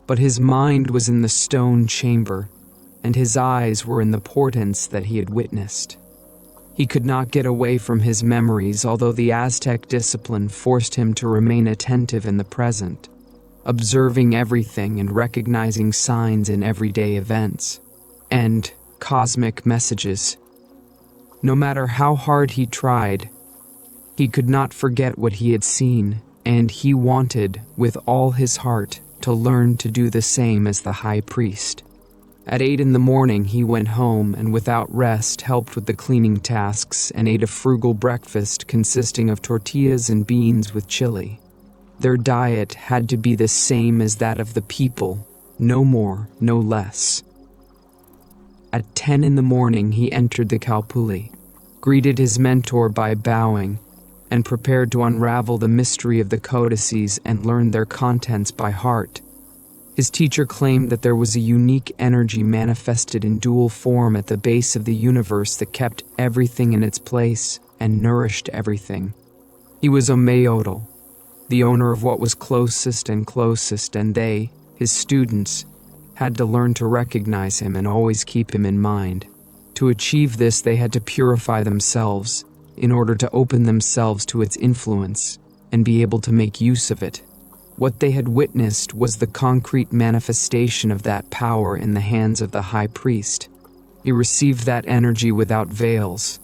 but his mind was in the stone chamber, and his eyes were in the portents that he had witnessed. He could not get away from his memories, although the Aztec discipline forced him to remain attentive in the present, observing everything and recognizing signs in everyday events and cosmic messages. No matter how hard he tried, he could not forget what he had seen, and he wanted, with all his heart, to learn to do the same as the High Priest. At 8 in the morning, he went home and without rest helped with the cleaning tasks and ate a frugal breakfast consisting of tortillas and beans with chili. Their diet had to be the same as that of the people, no more, no less. At 10 in the morning, he entered the Calpulli, greeted his mentor by bowing, and prepared to unravel the mystery of the codices and learn their contents by heart. His teacher claimed that there was a unique energy manifested in dual form at the base of the universe that kept everything in its place and nourished everything. He was Omeotl, the owner of what was closest, and they, his students, had to learn to recognize him and always keep him in mind. To achieve this, they had to purify themselves in order to open themselves to its influence and be able to make use of it. What they had witnessed was the concrete manifestation of that power in the hands of the High Priest. He received that energy without veils,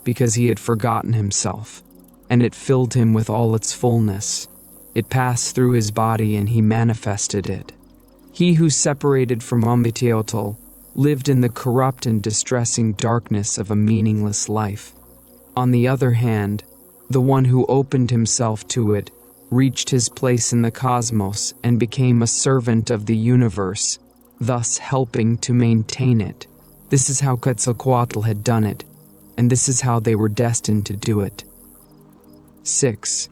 because he had forgotten himself, and it filled him with all its fullness. It passed through his body and he manifested it. He who separated from Omeotl lived in the corrupt and distressing darkness of a meaningless life. On the other hand, the one who opened himself to it reached his place in the cosmos and became a servant of the universe, thus helping to maintain it. This is how Quetzalcoatl had done it, and this is how they were destined to do it. 6.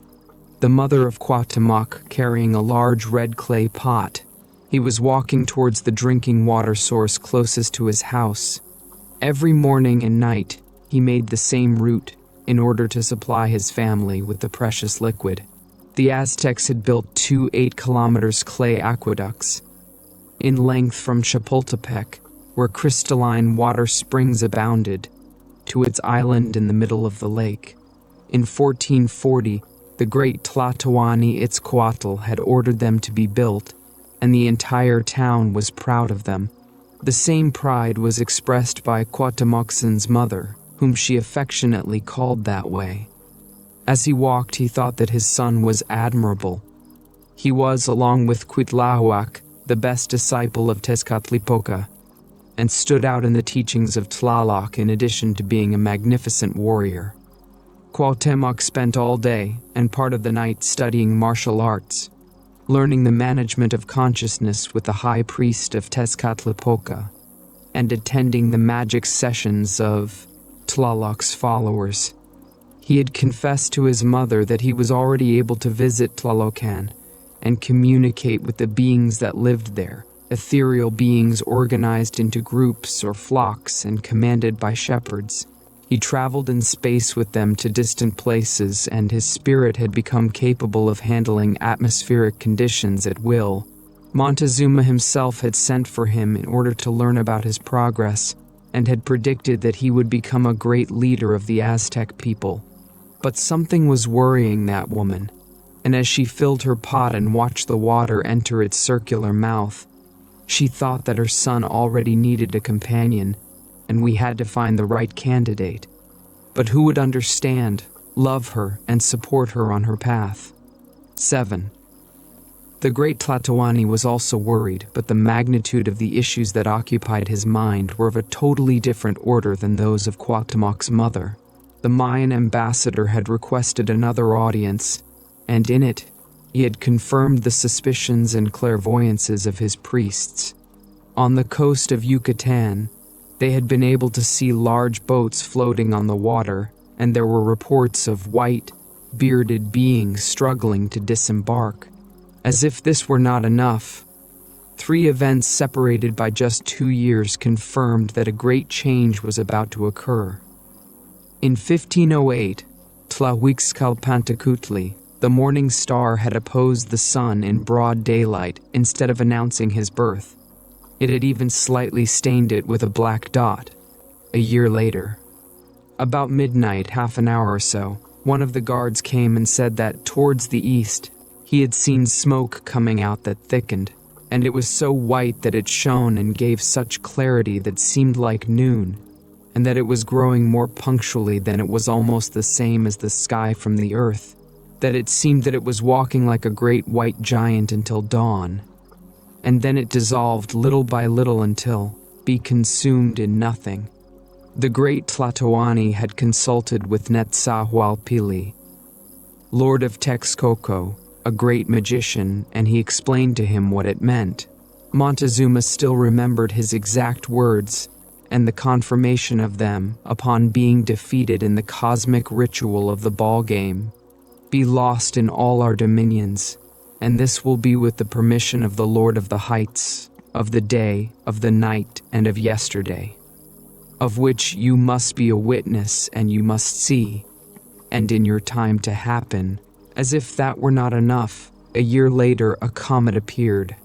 the mother of Cuauhtémoc carrying a large red clay pot. He was walking towards the drinking water source closest to his house. Every morning and night, he made the same route in order to supply his family with the precious liquid. The Aztecs had built 2 8-kilometer clay aqueducts in length from Chapultepec, where crystalline water springs abounded, to its island in the middle of the lake. In 1440, the great Tlatoani Itzcoatl had ordered them to be built, and the entire town was proud of them. The same pride was expressed by Cuauhtémoc's mother, whom she affectionately called that way. As he walked, he thought that his son was admirable. He was, along with Cuitlahuac, the best disciple of Tezcatlipoca, and stood out in the teachings of Tlaloc in addition to being a magnificent warrior. Cuauhtémoc spent all day and part of the night studying martial arts, learning the management of consciousness with the high priest of Tezcatlipoca, and attending the magic sessions of Tlaloc's followers. He had confessed to his mother that he was already able to visit Tlalocan and communicate with the beings that lived there, ethereal beings organized into groups or flocks and commanded by shepherds. He traveled in space with them to distant places, and his spirit had become capable of handling atmospheric conditions at will. Montezuma himself had sent for him in order to learn about his progress, and had predicted that he would become a great leader of the Aztec people. But something was worrying that woman, and as she filled her pot and watched the water enter its circular mouth, she thought that her son already needed a companion, and we had to find the right candidate. But who would understand, love her, and support her on her path? 7. The great Tlatoani was also worried, but the magnitude of the issues that occupied his mind were of a totally different order than those of Cuauhtémoc's mother. The Mayan ambassador had requested another audience, and in it, he had confirmed the suspicions and clairvoyances of his priests. On the coast of Yucatan, they had been able to see large boats floating on the water, and there were reports of white, bearded beings struggling to disembark. As if this were not enough, 3 events separated by just 2 years confirmed that a great change was about to occur. In 1508, Tlahuixcalpantecutli, the morning star, had opposed the sun in broad daylight instead of announcing his birth. It had even slightly stained it with a black dot. A year later, about midnight, half an hour or so, one of the guards came and said that towards the east, he had seen smoke coming out that thickened, and it was so white that it shone and gave such clarity that seemed like noon, and that it was growing more punctually than it was almost the same as the sky from the earth, that it seemed that it was walking like a great white giant until dawn, and then it dissolved little by little until be consumed in nothing. The great Tlatoani had consulted with Netzahualpili, Lord of Texcoco, a great magician, and he explained to him what it meant. Montezuma still remembered his exact words and the confirmation of them upon being defeated in the cosmic ritual of the ball game. Be lost in all our dominions, and this will be with the permission of the Lord of the heights, of the day, of the night, and of yesterday, of which you must be a witness and you must see, and in your time to happen. As if that were not enough, a year later a comet appeared.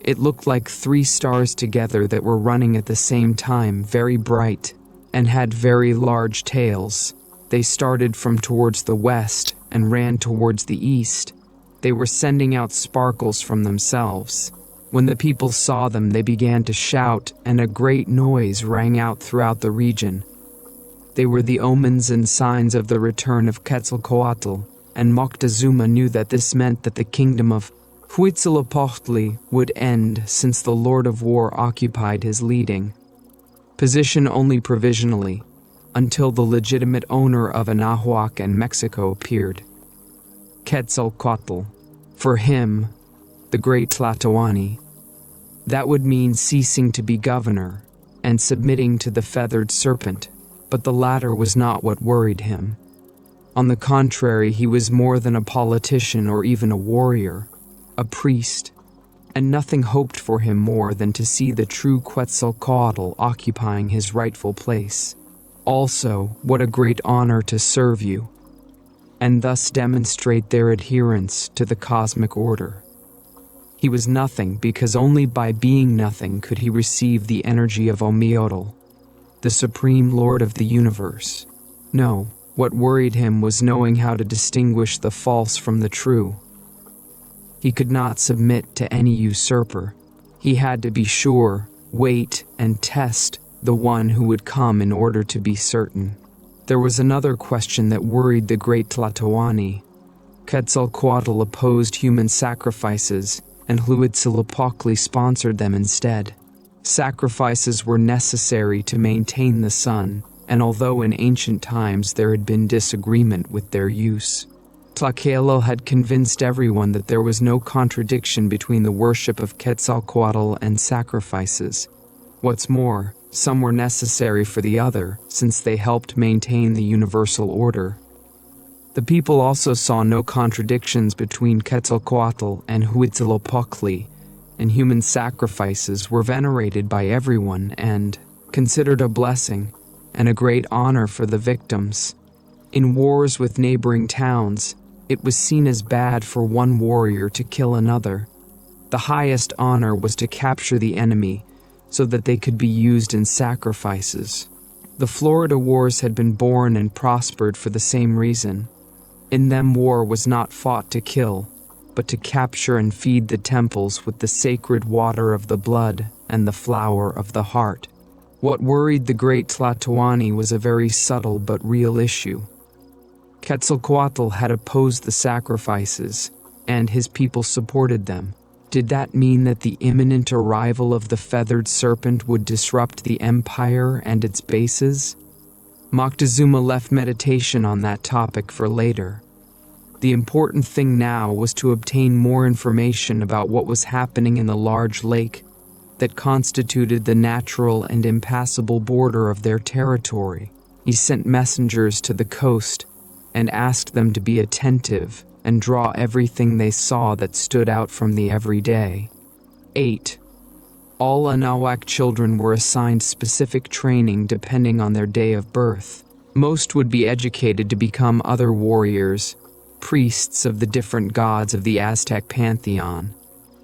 It looked like 3 stars together that were running at the same time, very bright, and had very large tails. They started from towards the west and ran towards the east. They were sending out sparkles from themselves. When the people saw them, they began to shout, and a great noise rang out throughout the region. They were the omens and signs of the return of Quetzalcoatl, and Moctezuma knew that this meant that the kingdom of Huitzilopochtli would end, since the Lord of War occupied his leading position only provisionally, until the legitimate owner of Anahuac and Mexico appeared. Quetzalcoatl, for him, the great Tlatoani, that would mean ceasing to be governor and submitting to the feathered serpent, but the latter was not what worried him. On the contrary, he was more than a politician or even a warrior, a priest, and nothing hoped for him more than to see the true Quetzalcoatl occupying his rightful place. Also, what a great honor to serve you, and thus demonstrate their adherence to the cosmic order. He was nothing because only by being nothing could he receive the energy of Omeotl, the supreme lord of the universe. No, what worried him was knowing how to distinguish the false from the true. He could not submit to any usurper. He had to be sure, wait, and test the one who would come in order to be certain. There was another question that worried the great Tlatoani. Quetzalcoatl opposed human sacrifices, and Huitzilopochtli sponsored them instead. Sacrifices were necessary to maintain the sun, and although in ancient times there had been disagreement with their use, Tlacaelel had convinced everyone that there was no contradiction between the worship of Quetzalcoatl and sacrifices. What's more, some were necessary for the other, since they helped maintain the universal order. The people also saw no contradictions between Quetzalcoatl and Huitzilopochtli, and human sacrifices were venerated by everyone and considered a blessing and a great honor for the victims. In wars with neighboring towns, it was seen as bad for one warrior to kill another. The highest honor was to capture the enemy so that they could be used in sacrifices. The Florida Wars had been born and prospered for the same reason. In them, war was not fought to kill, but to capture and feed the temples with the sacred water of the blood and the flower of the heart. What worried the great Tlatoani was a very subtle but real issue. Quetzalcoatl had opposed the sacrifices, and his people supported them. Did that mean that the imminent arrival of the feathered serpent would disrupt the empire and its bases? Moctezuma left meditation on that topic for later. The important thing now was to obtain more information about what was happening in the large lake that constituted the natural and impassable border of their territory. He sent messengers to the coast and asked them to be attentive and draw everything they saw that stood out from the everyday. 8. All Anahuac children were assigned specific training depending on their day of birth. Most would be educated to become other warriors, priests of the different gods of the Aztec pantheon.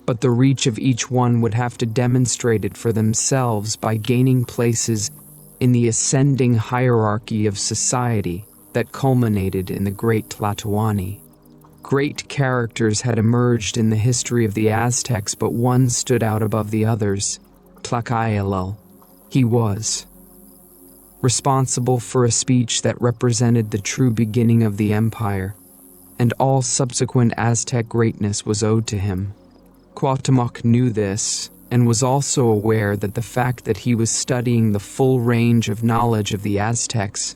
But the reach of each one would have to demonstrate it for themselves by gaining places in the ascending hierarchy of society that culminated in the Great Tlatoani. Great characters had emerged in the history of the Aztecs, but one stood out above the others: Tlacaelel. He was responsible for a speech that represented the true beginning of the empire, and all subsequent Aztec greatness was owed to him. Cuauhtémoc knew this, and was also aware that the fact that he was studying the full range of knowledge of the Aztecs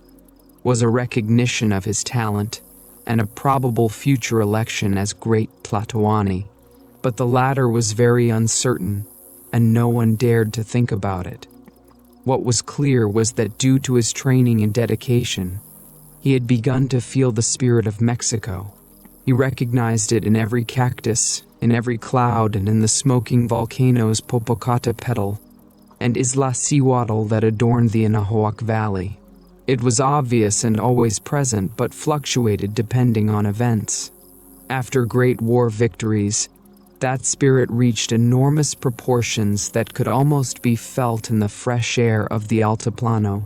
was a recognition of his talent and a probable future election as Great Tlatoani. But the latter was very uncertain, and no one dared to think about it. What was clear was that due to his training and dedication, he had begun to feel the spirit of Mexico. He recognized it in every cactus, in every cloud, and in the smoking volcanoes Popocatépetl and Iztaccíhuatl that adorned the Anahuac Valley. It was obvious and always present, but fluctuated depending on events. After great war victories, that spirit reached enormous proportions that could almost be felt in the fresh air of the Altiplano.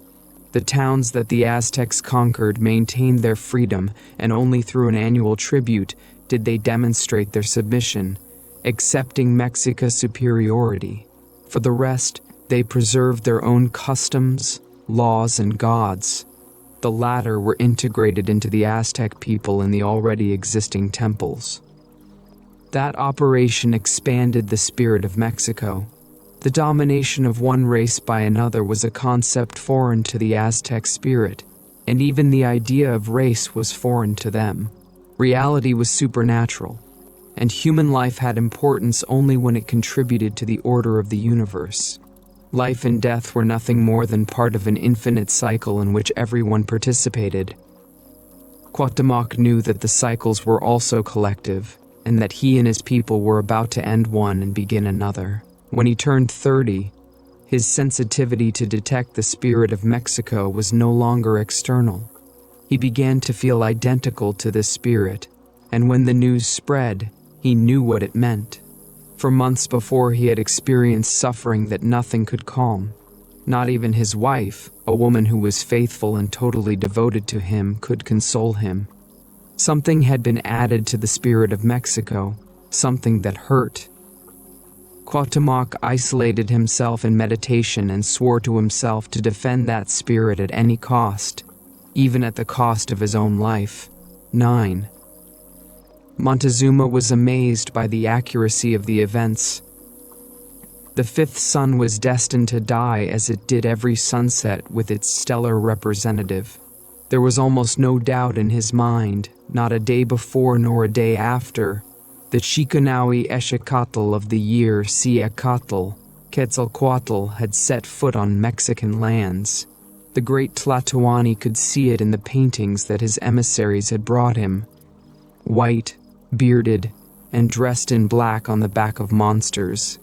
The towns that the Aztecs conquered maintained their freedom, and only through an annual tribute did they demonstrate their submission, accepting Mexica's superiority. For the rest, they preserved their own customs, laws, and gods. The latter were integrated into the Aztec people in the already existing temples. That operation expanded the spirit of Mexico. The domination of one race by another was a concept foreign to the Aztec spirit, and even the idea of race was foreign to them. Reality was supernatural, and human life had importance only when it contributed to the order of the universe. Life and death were nothing more than part of an infinite cycle in which everyone participated. Cuauhtémoc knew that the cycles were also collective, and that he and his people were about to end one and begin another. When he turned 30, his sensitivity to detect the spirit of Mexico was no longer external. He began to feel identical to this spirit, and when the news spread, he knew what it meant. For months before, he had experienced suffering that nothing could calm. Not even his wife, a woman who was faithful and totally devoted to him, could console him. Something had been added to the spirit of Mexico, something that hurt. Cuauhtémoc isolated himself in meditation and swore to himself to defend that spirit at any cost, even at the cost of his own life. 9. Montezuma was amazed by the accuracy of the events. The fifth sun was destined to die as it did every sunset with its stellar representative. There was almost no doubt in his mind, not a day before nor a day after, that Xiconaui Eshicatl of the year Ciacatl, Quetzalcoatl, had set foot on Mexican lands. The great Tlatoani could see it in the paintings that his emissaries had brought him. White, bearded, and dressed in black on the back of monsters,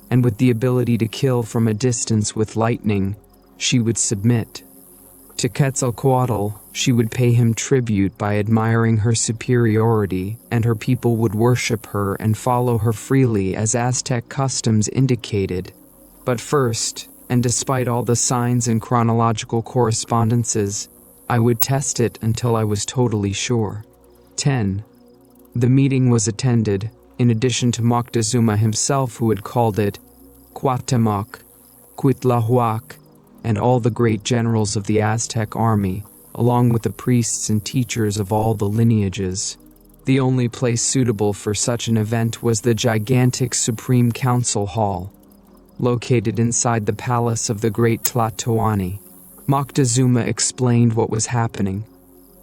and with the ability to kill from a distance with lightning, she would submit. To Quetzalcoatl, she would pay him tribute by admiring her superiority, and her people would worship her and follow her freely as Aztec customs indicated. But first, and despite all the signs and chronological correspondences, I would test it until I was totally sure. 10. The meeting was attended, in addition to Moctezuma himself, who had called it Cuauhtémoc, Cuitlahuac, and all the great generals of the Aztec army, along with the priests and teachers of all the lineages. The only place suitable for such an event was the gigantic Supreme Council Hall, located inside the palace of the great Tlatoani. Moctezuma explained what was happening,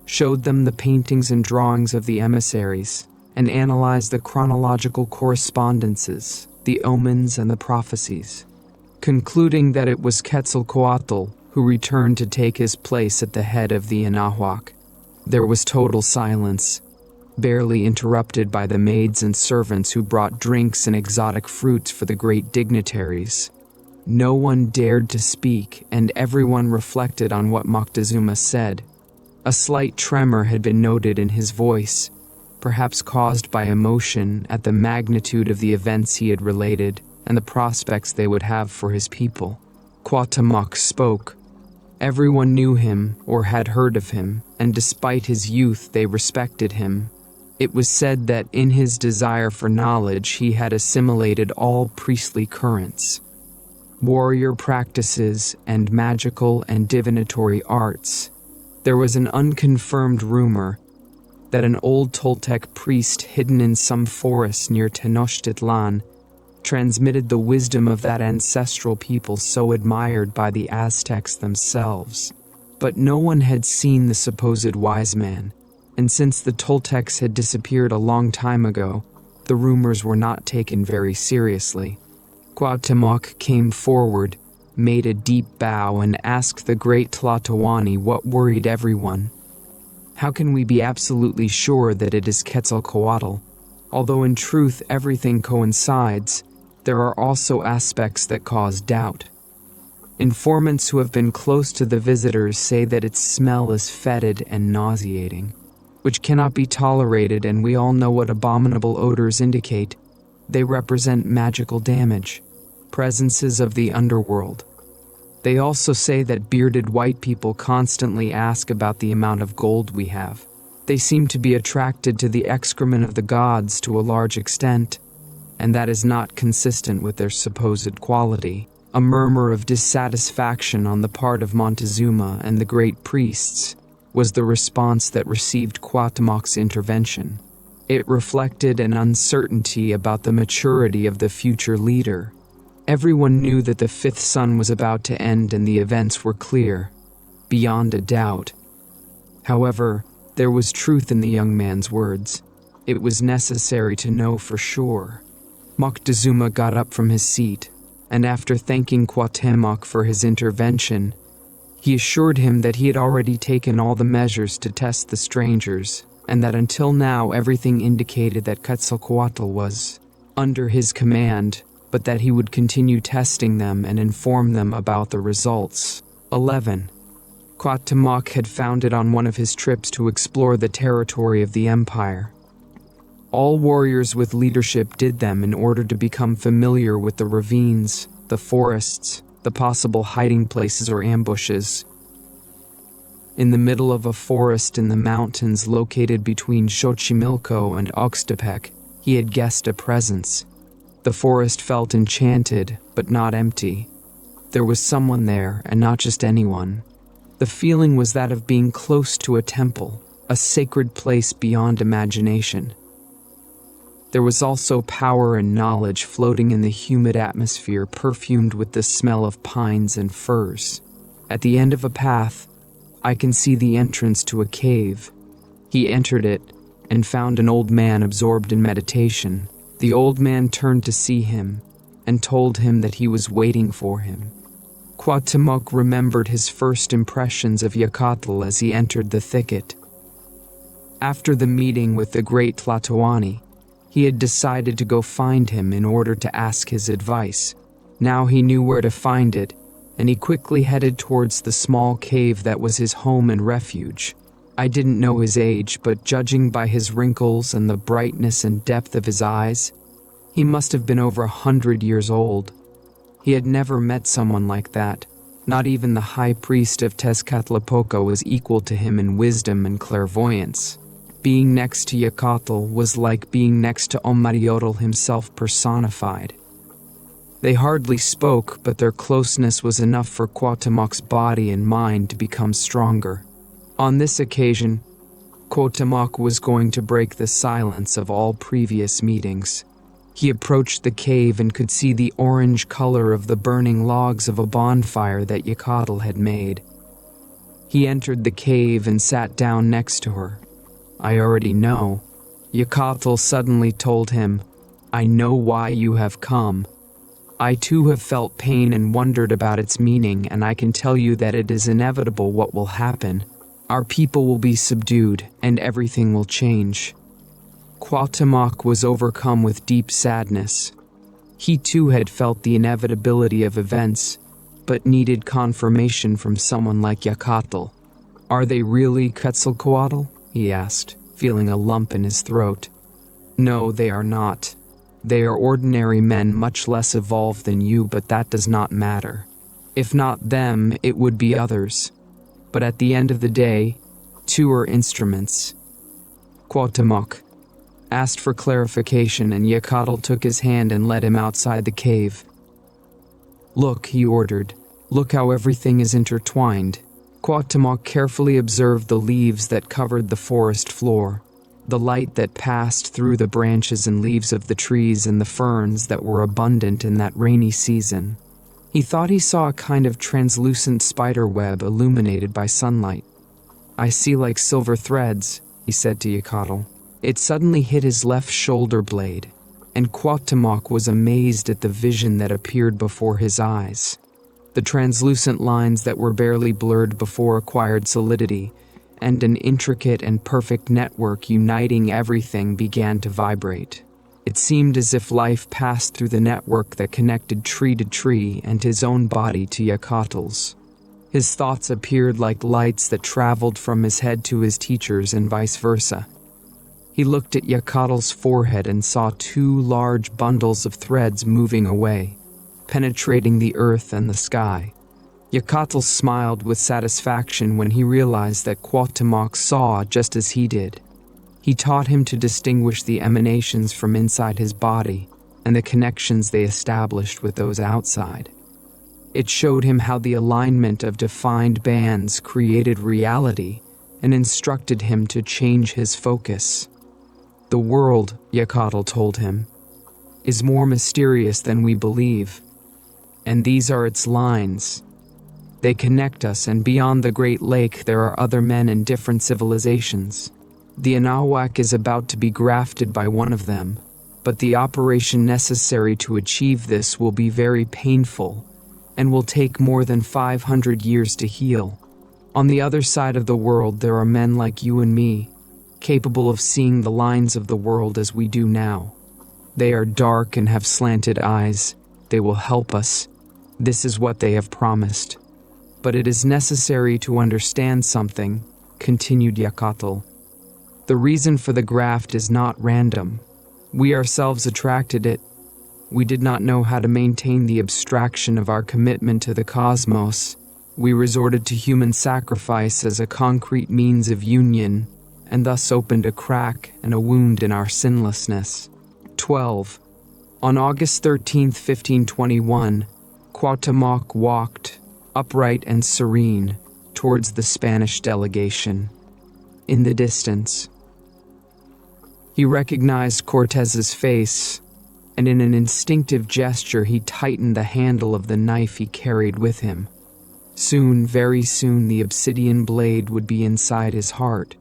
showed them the paintings and drawings of the emissaries, and analyzed the chronological correspondences, the omens and the prophecies, concluding that it was Quetzalcoatl who returned to take his place at the head of the Anahuac. There was total silence, barely interrupted by the maids and servants who brought drinks and exotic fruits for the great dignitaries. No one dared to speak, and everyone reflected on what Moctezuma said. A slight tremor had been noted in his voice, perhaps caused by emotion at the magnitude of the events he had related and the prospects they would have for his people. Cuauhtémoc spoke. Everyone knew him or had heard of him, and despite his youth they respected him. It was said that in his desire for knowledge he had assimilated all priestly currents, warrior practices, and magical and divinatory arts. There was an unconfirmed rumor that an old Toltec priest hidden in some forest near Tenochtitlan transmitted the wisdom of that ancestral people so admired by the Aztecs themselves. But no one had seen the supposed wise man, and since the Toltecs had disappeared a long time ago, the rumors were not taken very seriously. Cuauhtémoc came forward, made a deep bow, and asked the great Tlatoani what worried everyone. How can we be absolutely sure that it is Quetzalcoatl? Although in truth everything coincides, there are also aspects that cause doubt. Informants who have been close to the visitors say that its smell is fetid and nauseating, which cannot be tolerated, and we all know what abominable odors indicate. They represent magical damage, presences of the underworld. They also say that bearded white people constantly ask about the amount of gold we have. They seem to be attracted to the excrement of the gods to a large extent, and that is not consistent with their supposed quality. A murmur of dissatisfaction on the part of Montezuma and the great priests was the response that received Cuauhtémoc's intervention. It reflected an uncertainty about the maturity of the future leader. Everyone knew that the fifth sun was about to end, and the events were clear, beyond a doubt. However, there was truth in the young man's words. It was necessary to know for sure. Moctezuma got up from his seat, and after thanking Cuauhtémoc for his intervention, He assured him that he had already taken all the measures to test the strangers, and that until now everything indicated that Quetzalcoatl was under his command, but that he would continue testing them and inform them about the results. 11. Cuauhtémoc had found it on one of his trips to explore the territory of the empire. All warriors with leadership did them in order to become familiar with the ravines, the forests, the possible hiding places or ambushes. In the middle of a forest in the mountains located between Xochimilco and Oxtepec, he had guessed a presence. The forest felt enchanted, but not empty. There was someone there, and not just anyone. The feeling was that of being close to a temple, a sacred place beyond imagination. There was also power and knowledge floating in the humid atmosphere, perfumed with the smell of pines and firs. At the end of a path, I can see the entrance to a cave. He entered it and found an old man absorbed in meditation. The old man turned to see him and told him that he was waiting for him. Cuauhtémoc remembered his first impressions of Yacatl as he entered the thicket. After the meeting with the great Tlatoani, he had decided to go find him in order to ask his advice. Now he knew where to find it, and he quickly headed towards the small cave that was his home and refuge. I didn't know his age, but judging by his wrinkles and the brightness and depth of his eyes, he must have been over 100 years old. He had never met someone like that. Not even the high priest of Tezcatlipoca was equal to him in wisdom and clairvoyance. Being next to Yacatl was like being next to Omariotl himself personified. They hardly spoke, but their closeness was enough for Cuauhtémoc's body and mind to become stronger. On this occasion, Cuauhtémoc was going to break the silence of all previous meetings. He approached the cave and could see the orange color of the burning logs of a bonfire that Yacatl had made. He entered the cave and sat down next to her. "I already know." Yacatl suddenly told him, "I know why you have come. I too have felt pain and wondered about its meaning, and I can tell you that it is inevitable what will happen. Our people will be subdued, and everything will change." Cuauhtémoc was overcome with deep sadness. He too had felt the inevitability of events, but needed confirmation from someone like Yacatl. "Are they really Quetzalcoatl?" he asked, feeling a lump in his throat. "No, they are not. They are ordinary men, much less evolved than you, but that does not matter. If not them, it would be others. But at the end of the day, two are instruments." Cuauhtémoc asked for clarification, and Yacatl took his hand and led him outside the cave. "Look," he ordered. "Look how everything is intertwined." Cuauhtémoc carefully observed the leaves that covered the forest floor, the light that passed through the branches and leaves of the trees and the ferns that were abundant in that rainy season. He thought he saw a kind of translucent spider web illuminated by sunlight. "I see like silver threads," he said to Yacatl. It suddenly hit his left shoulder blade, and Cuauhtémoc was amazed at the vision that appeared before his eyes. The translucent lines that were barely blurred before acquired solidity, and an intricate and perfect network uniting everything began to vibrate. It seemed as if life passed through the network that connected tree to tree and his own body to Yacatl's. His thoughts appeared like lights that traveled from his head to his teachers and vice versa. He looked at Yacatl's forehead and saw two large bundles of threads moving away, penetrating the earth and the sky. Yacatl smiled with satisfaction when he realized that Cuauhtémoc saw just as he did. He taught him to distinguish the emanations from inside his body and the connections they established with those outside. It showed him how the alignment of defined bands created reality and instructed him to change his focus. "The world," Yacatl told him, "is more mysterious than we believe, and these are its lines. They connect us, and beyond the Great Lake there are other men and different civilizations. The Anahuac is about to be grafted by one of them, but the operation necessary to achieve this will be very painful, and will take more than 500 years to heal. On the other side of the world, there are men like you and me, capable of seeing the lines of the world as we do now. They are dark and have slanted eyes. They will help us. This is what they have promised. But it is necessary to understand something, continued Yakatl. The reason for the graft is not random. We ourselves attracted it. We did not know how to maintain the abstraction of our commitment to the cosmos. We resorted to human sacrifice as a concrete means of union, and thus opened a crack and a wound in our sinlessness. 12. On August 13, 1521, Cuauhtémoc walked, upright and serene, towards the Spanish delegation. In the distance, he recognized Cortez's face, and in an instinctive gesture he tightened the handle of the knife he carried with him. Soon, very soon, the obsidian blade would be inside his heart.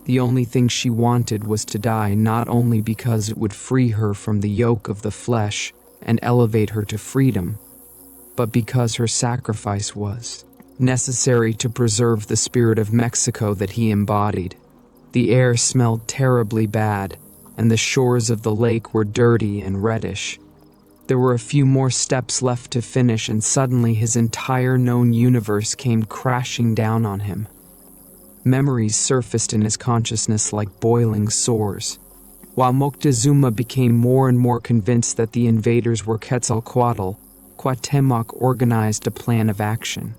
The only thing she wanted was to die, not only because it would free her from the yoke of the flesh and elevate her to freedom, but because her sacrifice was necessary to preserve the spirit of Mexico that he embodied. The air smelled terribly bad, and the shores of the lake were dirty and reddish. There were a few more steps left to finish, and suddenly his entire known universe came crashing down on him. Memories surfaced in his consciousness like boiling sores. While Moctezuma became more and more convinced that the invaders were Quetzalcoatl, Cuauhtémoc organized a plan of action.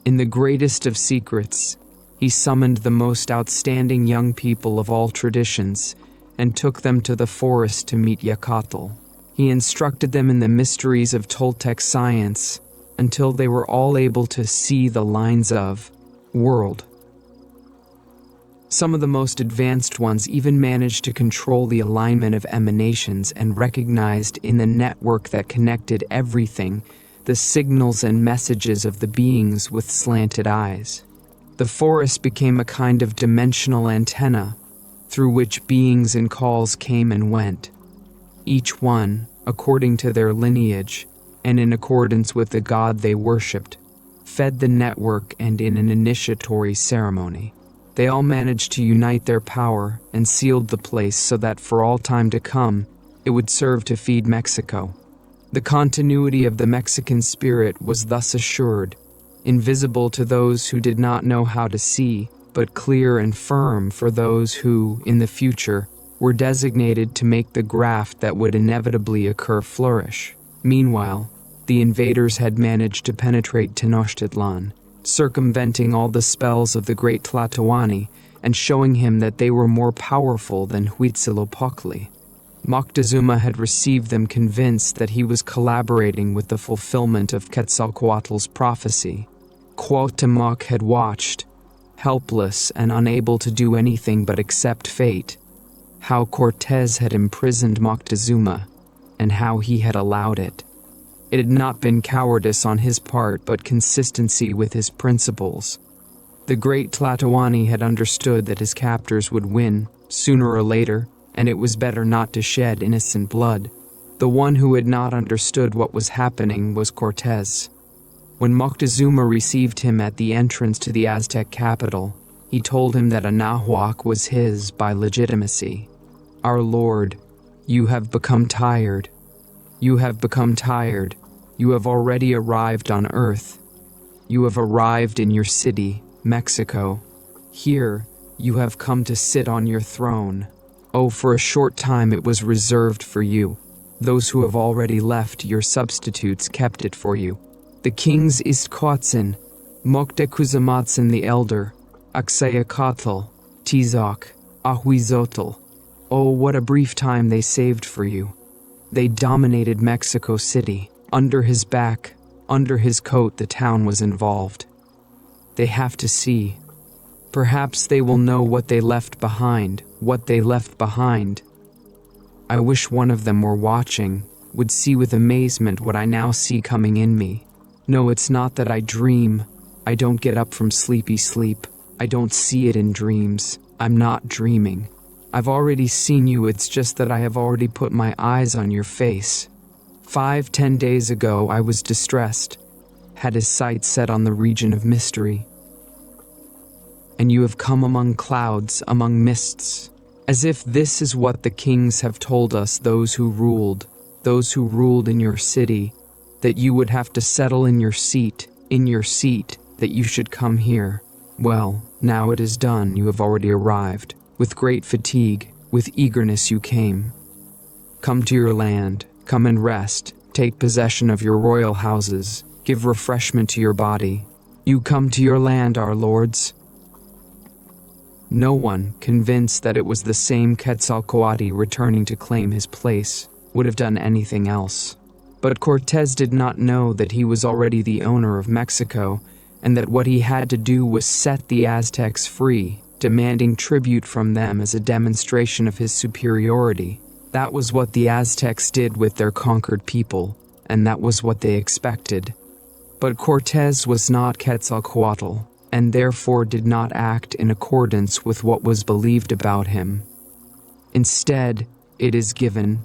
In the greatest of secrets, he summoned the most outstanding young people of all traditions and took them to the forest to meet Yakatl. He instructed them in the mysteries of Toltec science until they were all able to see the lines of world. Some of the most advanced ones even managed to control the alignment of emanations and recognized in the network that connected everything the signals and messages of the beings with slanted eyes. The forest became a kind of dimensional antenna through which beings and calls came and went, each one according to their lineage and in accordance with the god they worshipped, fed the network, and in an initiatory ceremony, they all managed to unite their power and sealed the place so that for all time to come, it would serve to feed Mexico. The continuity of the Mexican spirit was thus assured, invisible to those who did not know how to see, but clear and firm for those who, in the future, were designated to make the graft that would inevitably occur flourish. Meanwhile, the invaders had managed to penetrate Tenochtitlan, circumventing all the spells of the great Tlatoani and showing him that they were more powerful than Huitzilopochtli. Moctezuma had received them convinced that he was collaborating with the fulfillment of Quetzalcoatl's prophecy. Cuauhtémoc had watched, helpless and unable to do anything but accept fate, how Cortez had imprisoned Moctezuma, and how he had allowed it. It had not been cowardice on his part, but consistency with his principles. The great Tlatoani had understood that his captors would win, sooner or later, and it was better not to shed innocent blood. The one who had not understood what was happening was Cortez. When Moctezuma received him at the entrance to the Aztec capital, he told him that Anahuac was his by legitimacy. "Our Lord, you have become tired. You have become tired. You have already arrived on Earth. You have arrived in your city, Mexico. Here, you have come to sit on your throne. Oh, for a short time it was reserved for you. Those who have already left, your substitutes, kept it for you. The kings Istquatzin, Moctezuma the Elder, Axayacatl, Tizoc, Ahuizotl. Oh, what a brief time they saved for you. They dominated Mexico City. Under his back, under his coat, the town was involved. They have to see. Perhaps they will know what they left behind, what they left behind. I wish one of them were watching, would see with amazement what I now see coming in me. No, it's not that I dream. I don't get up from sleepy sleep. I don't see it in dreams. I'm not dreaming. I've already seen you, it's just that I have already put my eyes on your face. 5-10 days ago I was distressed. had his sights set on the region of mystery. And you have come among clouds, among mists, as if this is what the kings have told us, those who ruled in your city, that you would have to settle in your seat, that you should come here. Well, now it is done, you have already arrived. With great fatigue, with eagerness you came. Come to your land, come and rest, take possession of your royal houses, give refreshment to your body. You come to your land, our lords. No one, convinced that it was the same Quetzalcoatl returning to claim his place, would have done anything else. But Cortés did not know that he was already the owner of Mexico, and that what he had to do was set the Aztecs free, demanding tribute from them as a demonstration of his superiority. That was what the Aztecs did with their conquered people, and that was what they expected. But Cortés was not Quetzalcoatl, and therefore did not act in accordance with what was believed about him. Instead, it is given.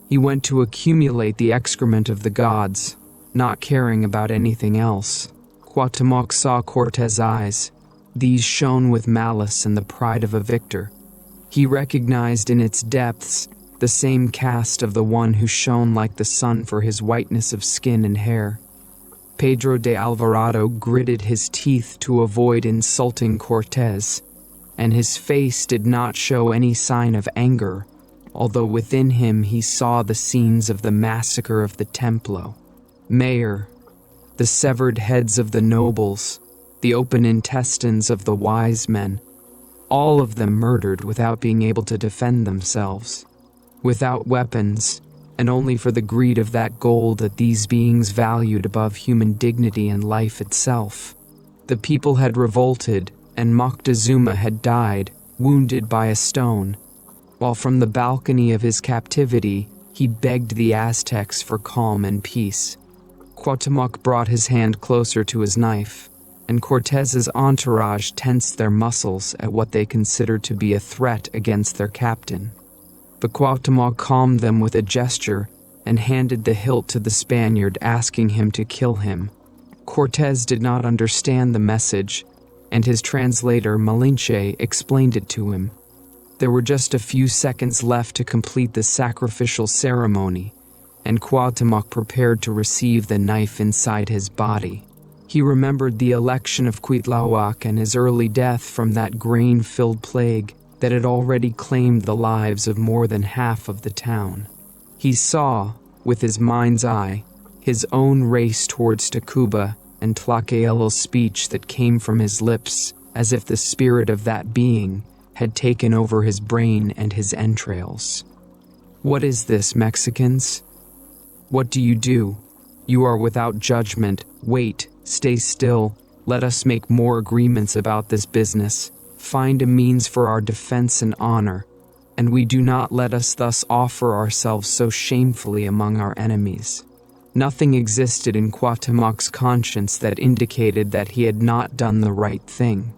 He went to accumulate the excrement of the gods, not caring about anything else. Cuauhtémoc saw Cortés' eyes. These shone with malice and the pride of a victor. He recognized in its depths the same cast of the one who shone like the sun for his whiteness of skin and hair. Pedro de Alvarado gritted his teeth to avoid insulting Cortés, and his face did not show any sign of anger, although within him he saw the scenes of the massacre of the Templo. Mayor, the severed heads of the nobles, the open intestines of the wise men, all of them murdered without being able to defend themselves, without weapons, and only for the greed of that gold that these beings valued above human dignity and life itself. The people had revolted, and Moctezuma had died, wounded by a stone, while from the balcony of his captivity he begged the Aztecs for calm and peace. Cuauhtémoc brought his hand closer to his knife, and Cortés's entourage tensed their muscles at what they considered to be a threat against their captain. But Cuauhtémoc calmed them with a gesture and handed the hilt to the Spaniard, asking him to kill him. Cortés did not understand the message, and his translator, Malinche, explained it to him. There were just a few seconds left to complete the sacrificial ceremony, and Cuauhtémoc prepared to receive the knife inside his body. He remembered the election of Cuitlahuac and his early death from that grain-filled plague that had already claimed the lives of more than half of the town. He saw, with his mind's eye, his own race towards Tacuba and Tlacael's speech that came from his lips, as if the spirit of that being had taken over his brain and his entrails. What is this, Mexicans? What do? You are without judgment. Wait, stay still. Let us make more agreements about this business. Find a means for our defense and honor, and we do not let us thus offer ourselves so shamefully among our enemies. Nothing existed in Cuauhtémoc's conscience that indicated that he had not done the right thing.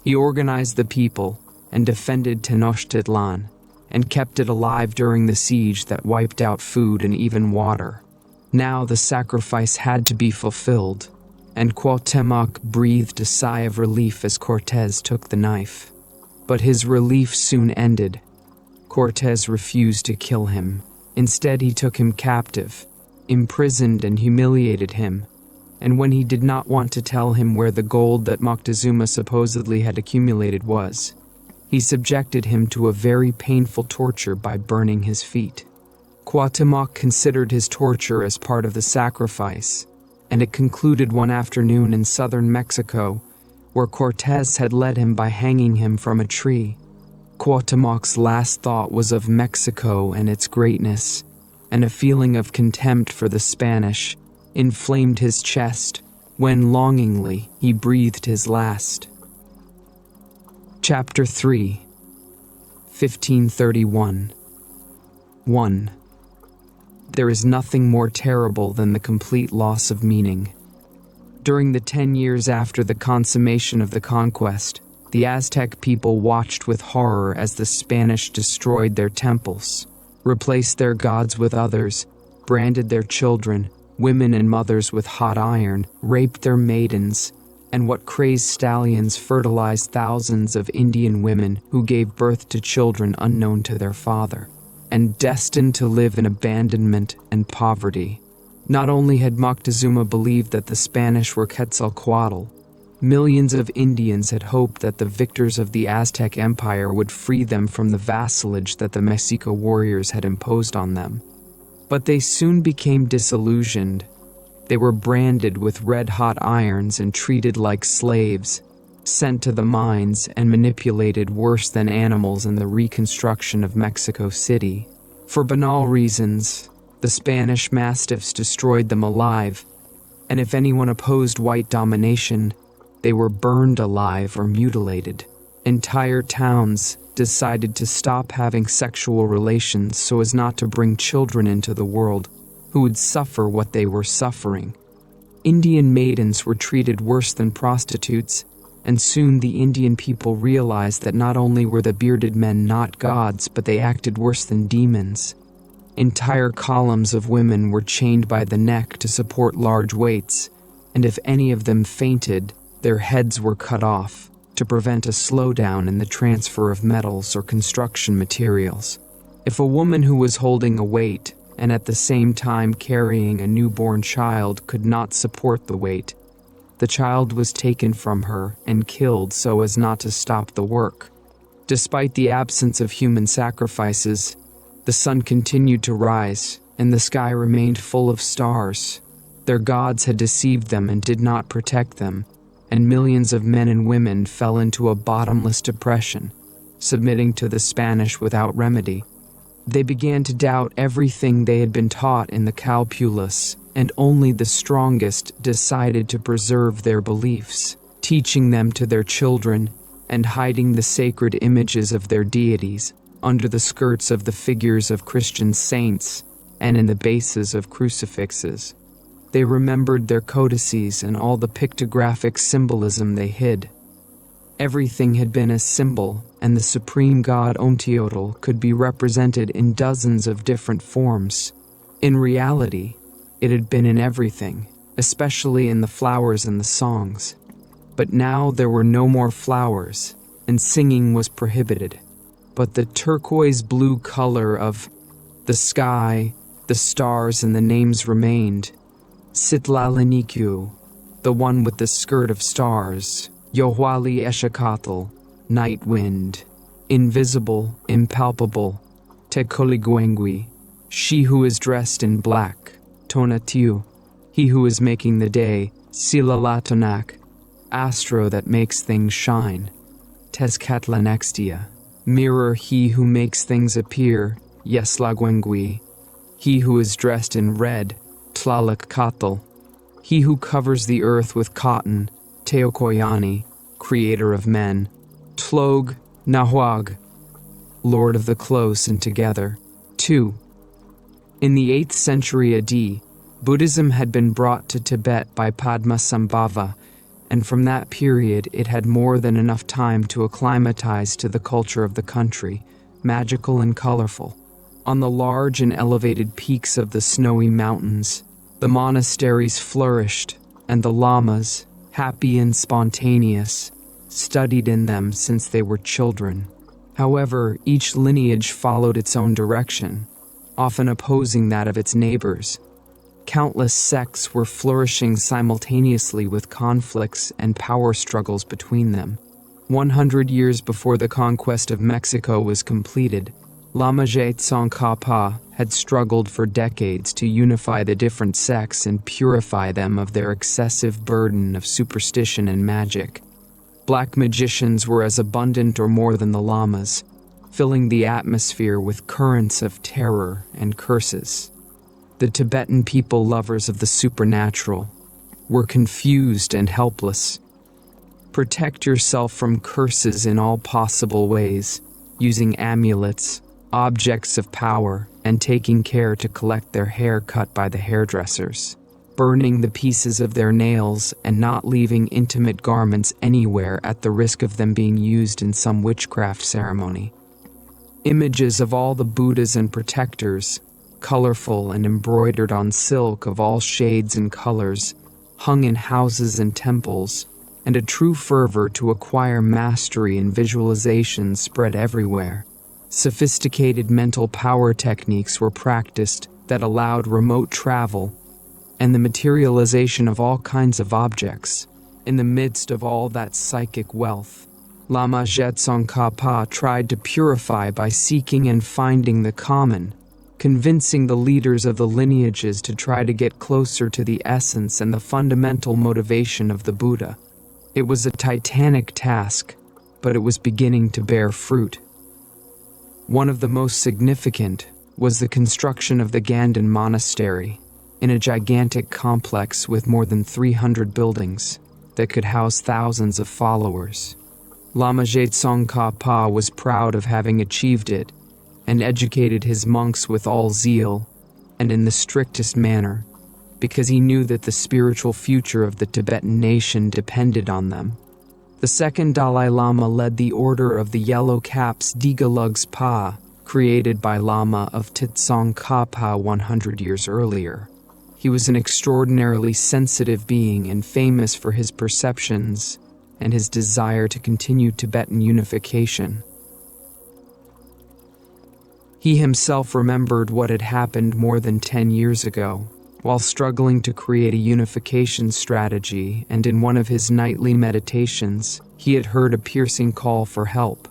He organized the people and defended Tenochtitlan, and kept it alive during the siege that wiped out food and even water. Now the sacrifice had to be fulfilled, and Cuauhtémoc breathed a sigh of relief as Cortés took the knife. But his relief soon ended. Cortés refused to kill him. Instead, he took him captive, imprisoned and humiliated him, and when he did not want to tell him where the gold that Moctezuma supposedly had accumulated was, he subjected him to a very painful torture by burning his feet. Cuauhtémoc considered his torture as part of the sacrifice, and it concluded one afternoon in southern Mexico, where Cortés had led him by hanging him from a tree. Cuauhtémoc's last thought was of Mexico and its greatness, and a feeling of contempt for the Spanish inflamed his chest when longingly he breathed his last. Chapter 3, 1531. 1. There is nothing more terrible than the complete loss of meaning. During the 10 years after the consummation of the conquest, the Aztec people watched with horror as the Spanish destroyed their temples, replaced their gods with others, branded their children, women and mothers with hot iron, raped their maidens, and what crazed stallions fertilized thousands of Indian women who gave birth to children unknown to their father, and destined to live in abandonment and poverty. Not only had Moctezuma believed that the Spanish were Quetzalcoatl, millions of Indians had hoped that the victors of the Aztec Empire would free them from the vassalage that the Mexica warriors had imposed on them. But they soon became disillusioned. They were branded with red-hot irons and treated like slaves, sent to the mines and manipulated worse than animals in the reconstruction of Mexico City. For banal reasons, the Spanish mastiffs destroyed them alive, and if anyone opposed white domination, they were burned alive or mutilated. Entire towns decided to stop having sexual relations so as not to bring children into the world who would suffer what they were suffering. Indian maidens were treated worse than prostitutes, and soon the Indian people realized that not only were the bearded men not gods, but they acted worse than demons. Entire columns of women were chained by the neck to support large weights, and if any of them fainted, their heads were cut off to prevent a slowdown in the transfer of metals or construction materials. If a woman who was holding a weight and at the same time carrying a newborn child could not support the weight, the child was taken from her and killed so as not to stop the work. Despite the absence of human sacrifices, the sun continued to rise and the sky remained full of stars. Their gods had deceived them and did not protect them, and millions of men and women fell into a bottomless depression, submitting to the Spanish without remedy. They began to doubt everything they had been taught in the calculus, and only the strongest decided to preserve their beliefs, teaching them to their children and hiding the sacred images of their deities under the skirts of the figures of Christian saints and in the bases of crucifixes. They remembered their codices and all the pictographic symbolism they hid. Everything had been a symbol, and the supreme god Omteotl could be represented in dozens of different forms. In reality, it had been in everything, especially in the flowers and the songs. But now there were no more flowers, and singing was prohibited. But the turquoise blue color of the sky, the stars, and the names remained. Citlalinikyu, the one with the skirt of stars, Yohwali Eshakatl, night wind, invisible, impalpable, Tekoliguengui, she who is dressed in black, Tonatiu, he who is making the day, Silalatonak, astro that makes things shine, Tezcatlanextia, mirror he who makes things appear, Yeslagwengui, he who is dressed in red, Tlalakatl, he who covers the earth with cotton, Teokoyani, creator of men, Tlog, Nahuag, lord of the close and together. 2. In the 8th century AD, Buddhism had been brought to Tibet by Padmasambhava, and from that period it had more than enough time to acclimatize to the culture of the country, magical and colorful. On the large and elevated peaks of the snowy mountains, the monasteries flourished, and the lamas, happy and spontaneous, studied in them since they were children. However, each lineage followed its own direction, often opposing that of its neighbors. Countless sects were flourishing simultaneously with conflicts and power struggles between them. 100 years before the conquest of Mexico was completed, Lama Tsongkhapa had struggled for decades to unify the different sects and purify them of their excessive burden of superstition and magic. Black magicians were as abundant or more than the lamas, filling the atmosphere with currents of terror and curses. The Tibetan people, lovers of the supernatural, were confused and helpless. Protect yourself from curses in all possible ways, using amulets, objects of power, and taking care to collect their hair cut by the hairdressers, burning the pieces of their nails and not leaving intimate garments anywhere at the risk of them being used in some witchcraft ceremony. Images of all the Buddhas and protectors, colorful and embroidered on silk of all shades and colors, hung in houses and temples, and a true fervor to acquire mastery and visualization spread everywhere. Sophisticated mental power techniques were practiced that allowed remote travel and the materialization of all kinds of objects. In the midst of all that psychic wealth, Lama Tsongkhapa tried to purify by seeking and finding the common, convincing the leaders of the lineages to try to get closer to the essence and the fundamental motivation of the Buddha. It was a titanic task, but it was beginning to bear fruit. One of the most significant was the construction of the Ganden Monastery, in a gigantic complex with more than 300 buildings that could house thousands of followers. Lama Tsongkhapa was proud of having achieved it and educated his monks with all zeal and in the strictest manner, because he knew that the spiritual future of the Tibetan nation depended on them. The second Dalai Lama led the Order of the Yellow Caps Digalugs Pa, created by Lama of Tsongkhapa 100 years earlier. He was an extraordinarily sensitive being and famous for his perceptions and his desire to continue Tibetan unification. He himself remembered what had happened more than 10 years ago, while struggling to create a unification strategy, and in one of his nightly meditations, he had heard a piercing call for help.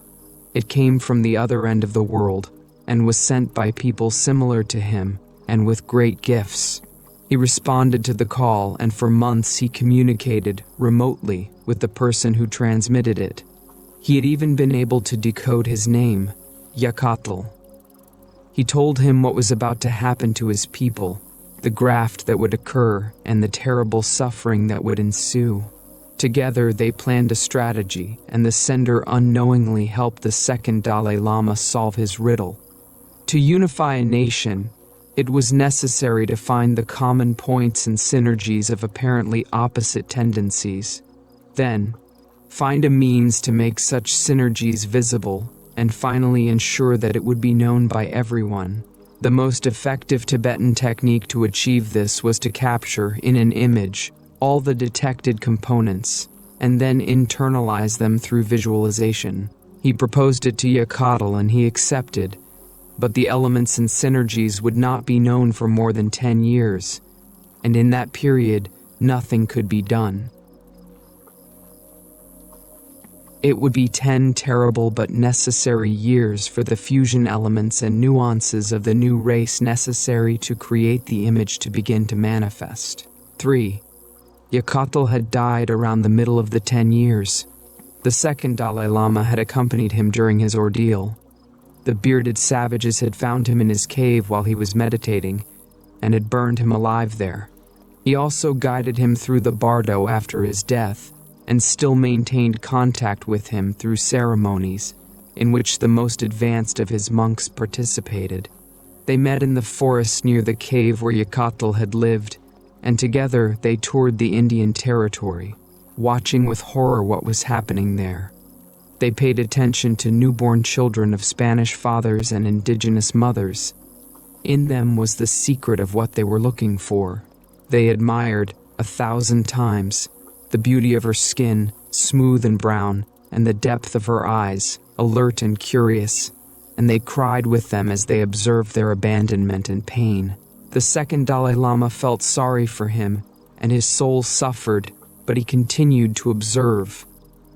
It came from the other end of the world, and was sent by people similar to him, and with great gifts. He responded to the call, and for months he communicated remotely with the person who transmitted it. He had even been able to decode his name, Yakatl. He told him what was about to happen to his people, the graft that would occur, and the terrible suffering that would ensue. Together they planned a strategy, and the sender unknowingly helped the second Dalai Lama solve his riddle. To unify a nation, it was necessary to find the common points and synergies of apparently opposite tendencies. Then, find a means to make such synergies visible, and finally ensure that it would be known by everyone. The most effective Tibetan technique to achieve this was to capture, in an image, all the detected components, and then internalize them through visualization. He proposed it to Yakatl and he accepted, but the elements and synergies would not be known for more than 10 years, and in that period, nothing could be done. It would be 10 terrible but necessary years for the fusion elements and nuances of the new race necessary to create the image to begin to manifest. 3. Yakatl had died around the middle of the 10 years. The second Dalai Lama had accompanied him during his ordeal. The bearded savages had found him in his cave while he was meditating, and had burned him alive there. He also guided him through the bardo after his death, and still maintained contact with him through ceremonies, in which the most advanced of his monks participated. They met in the forest near the cave where Yakatl had lived, and together they toured the Indian territory, watching with horror what was happening there. They paid attention to newborn children of Spanish fathers and indigenous mothers. In them was the secret of what they were looking for. They admired, 1,000 times, the beauty of her skin, smooth and brown, and the depth of her eyes, alert and curious, and they cried with them as they observed their abandonment and pain. The second Dalai Lama felt sorry for him, and his soul suffered, but he continued to observe.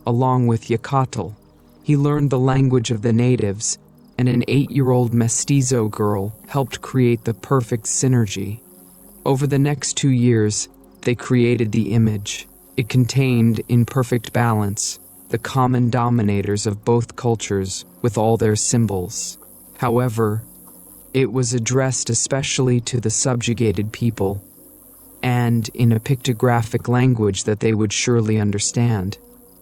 Along with Yakatl, he learned the language of the natives, and an 8-year-old mestizo girl helped create the perfect synergy. Over the next 2 years, they created the image. It contained, in perfect balance, the common dominators of both cultures with all their symbols. However, it was addressed especially to the subjugated people, and in a pictographic language that they would surely understand.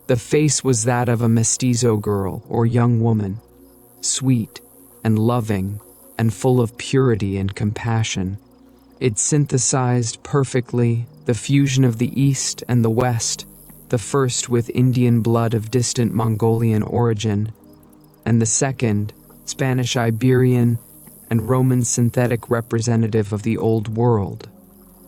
The face was that of a mestizo girl or young woman, sweet and loving and full of purity and compassion. It synthesized perfectly the fusion of the East and the West, the first with Indian blood of distant Mongolian origin, and the second, Spanish-Iberian and Roman synthetic representative of the old world.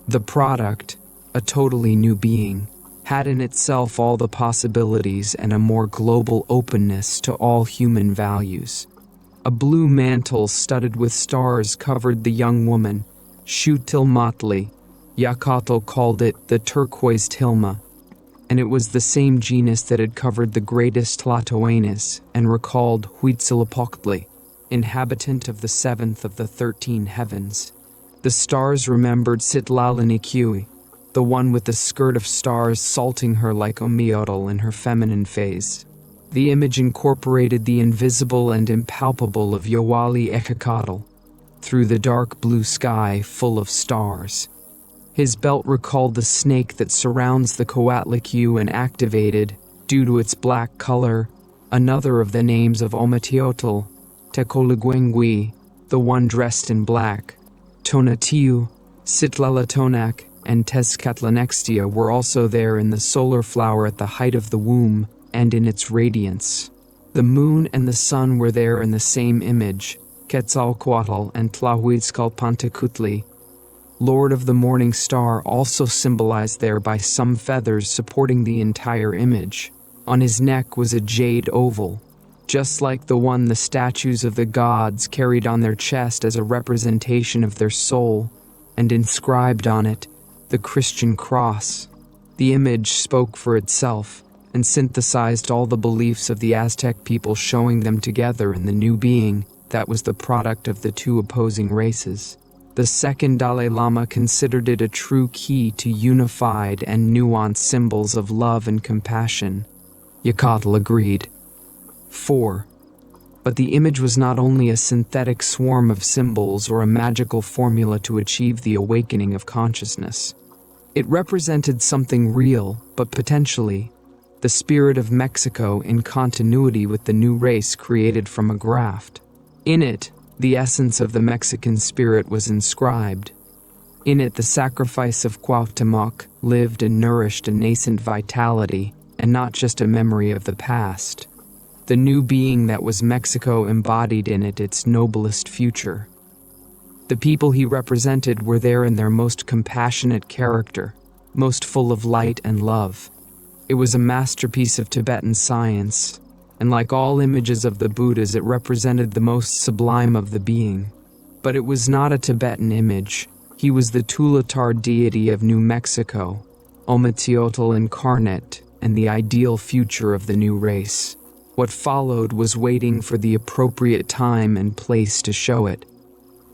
The product, a totally new being, had in itself all the possibilities and a more global openness to all human values. A blue mantle studded with stars covered the young woman, Shutilmatli. Jacobo called it the turquoise tilma, and it was the same genus that had covered the greatest Tlatoanis and recalled Huitzilopochtli, inhabitant of the seventh of the 13 heavens. The stars remembered Sitlalanikiwi, the one with the skirt of stars salting her like Omeotl in her feminine phase. The image incorporated the invisible and impalpable of Yowali Ekakatl through the dark blue sky full of stars. His belt recalled the snake that surrounds the Coatlicue and activated, due to its black color, another of the names of Ometeotl, Tekoliguengui, the one dressed in black. Tonatiu, Sitlalatonak, and Tezcatlanextia were also there in the solar flower at the height of the womb and in its radiance. The moon and the sun were there in the same image, Quetzalcoatl and Tlahuitzcalpantecutli. Lord of the Morning Star also symbolized there by some feathers supporting the entire image. On his neck was a jade oval, just like the one the statues of the gods carried on their chest as a representation of their soul, and inscribed on it, the Christian cross. The image spoke for itself, and synthesized all the beliefs of the Aztec people, showing them together in the new being that was the product of the two opposing races. The second Dalai Lama considered it a true key to unified and nuanced symbols of love and compassion. Jacobo agreed. 4. But the image was not only a synthetic swarm of symbols or a magical formula to achieve the awakening of consciousness. It represented something real, but potentially, the spirit of Mexico in continuity with the new race created from a graft. In it, the essence of the Mexican spirit was inscribed. In it, the sacrifice of Cuauhtémoc lived and nourished a nascent vitality, and not just a memory of the past. The new being that was Mexico embodied in it its noblest future. The people he represented were there in their most compassionate character, most full of light and love. It was a masterpiece of Tibetan science, and like all images of the Buddhas, it represented the most sublime of the being. But it was not a Tibetan image. He was the Tulatar deity of New Mexico, Ometeotl incarnate, and the ideal future of the new race. What followed was waiting for the appropriate time and place to show it,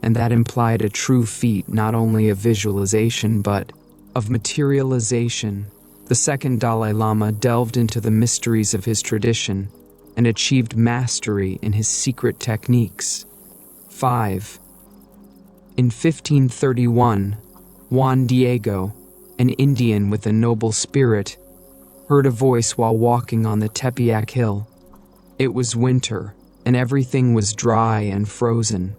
and that implied a true feat not only of visualization but of materialization. The second Dalai Lama delved into the mysteries of his tradition and achieved mastery in his secret techniques. 5. In 1531, Juan Diego, an Indian with a noble spirit, heard a voice while walking on the Tepeyac Hill. It was winter, and everything was dry and frozen.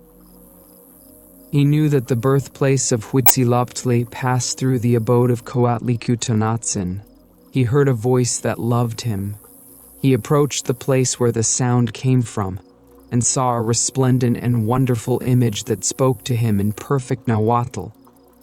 He knew that the birthplace of Huitzilopochtli passed through the abode of Coatlicue. He heard a voice that loved him. He approached the place where the sound came from, and saw a resplendent and wonderful image that spoke to him in perfect Nahuatl,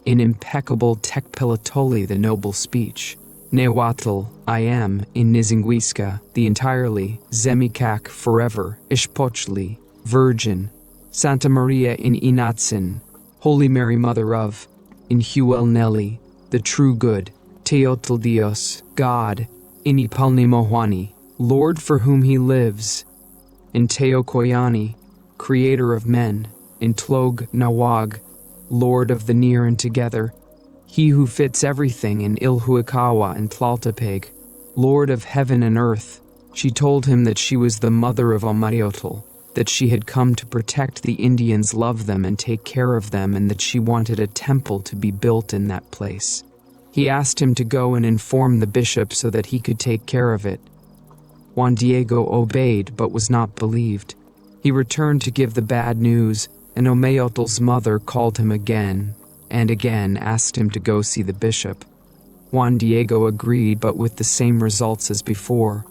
in impeccable Tecpilotoli, the noble speech. Nahuatl, I am, in Nizanguisca, the entirely, Zemicac, forever, Ishpochli, Virgin, Santa Maria in Inatzin, Holy Mary Mother of, in Huel Nelly, the true good, Teotl Dios, God, in Ipalnimohuani, Lord for whom he lives, in Teokoyani, creator of men, in Tlog Nawag, Lord of the near and together, he who fits everything in Ilhuikawa and Tlaltepec, Lord of heaven and earth. She told him that she was the mother of Ometeotl, that she had come to protect the Indians, love them, and take care of them, and that she wanted a temple to be built in that place. He asked him to go and inform the bishop so that he could take care of it. Juan Diego obeyed but was not believed. He returned to give the bad news, and Omeotl's mother called him again and again, asked him to go see the bishop. Juan Diego agreed, but with the same results as before.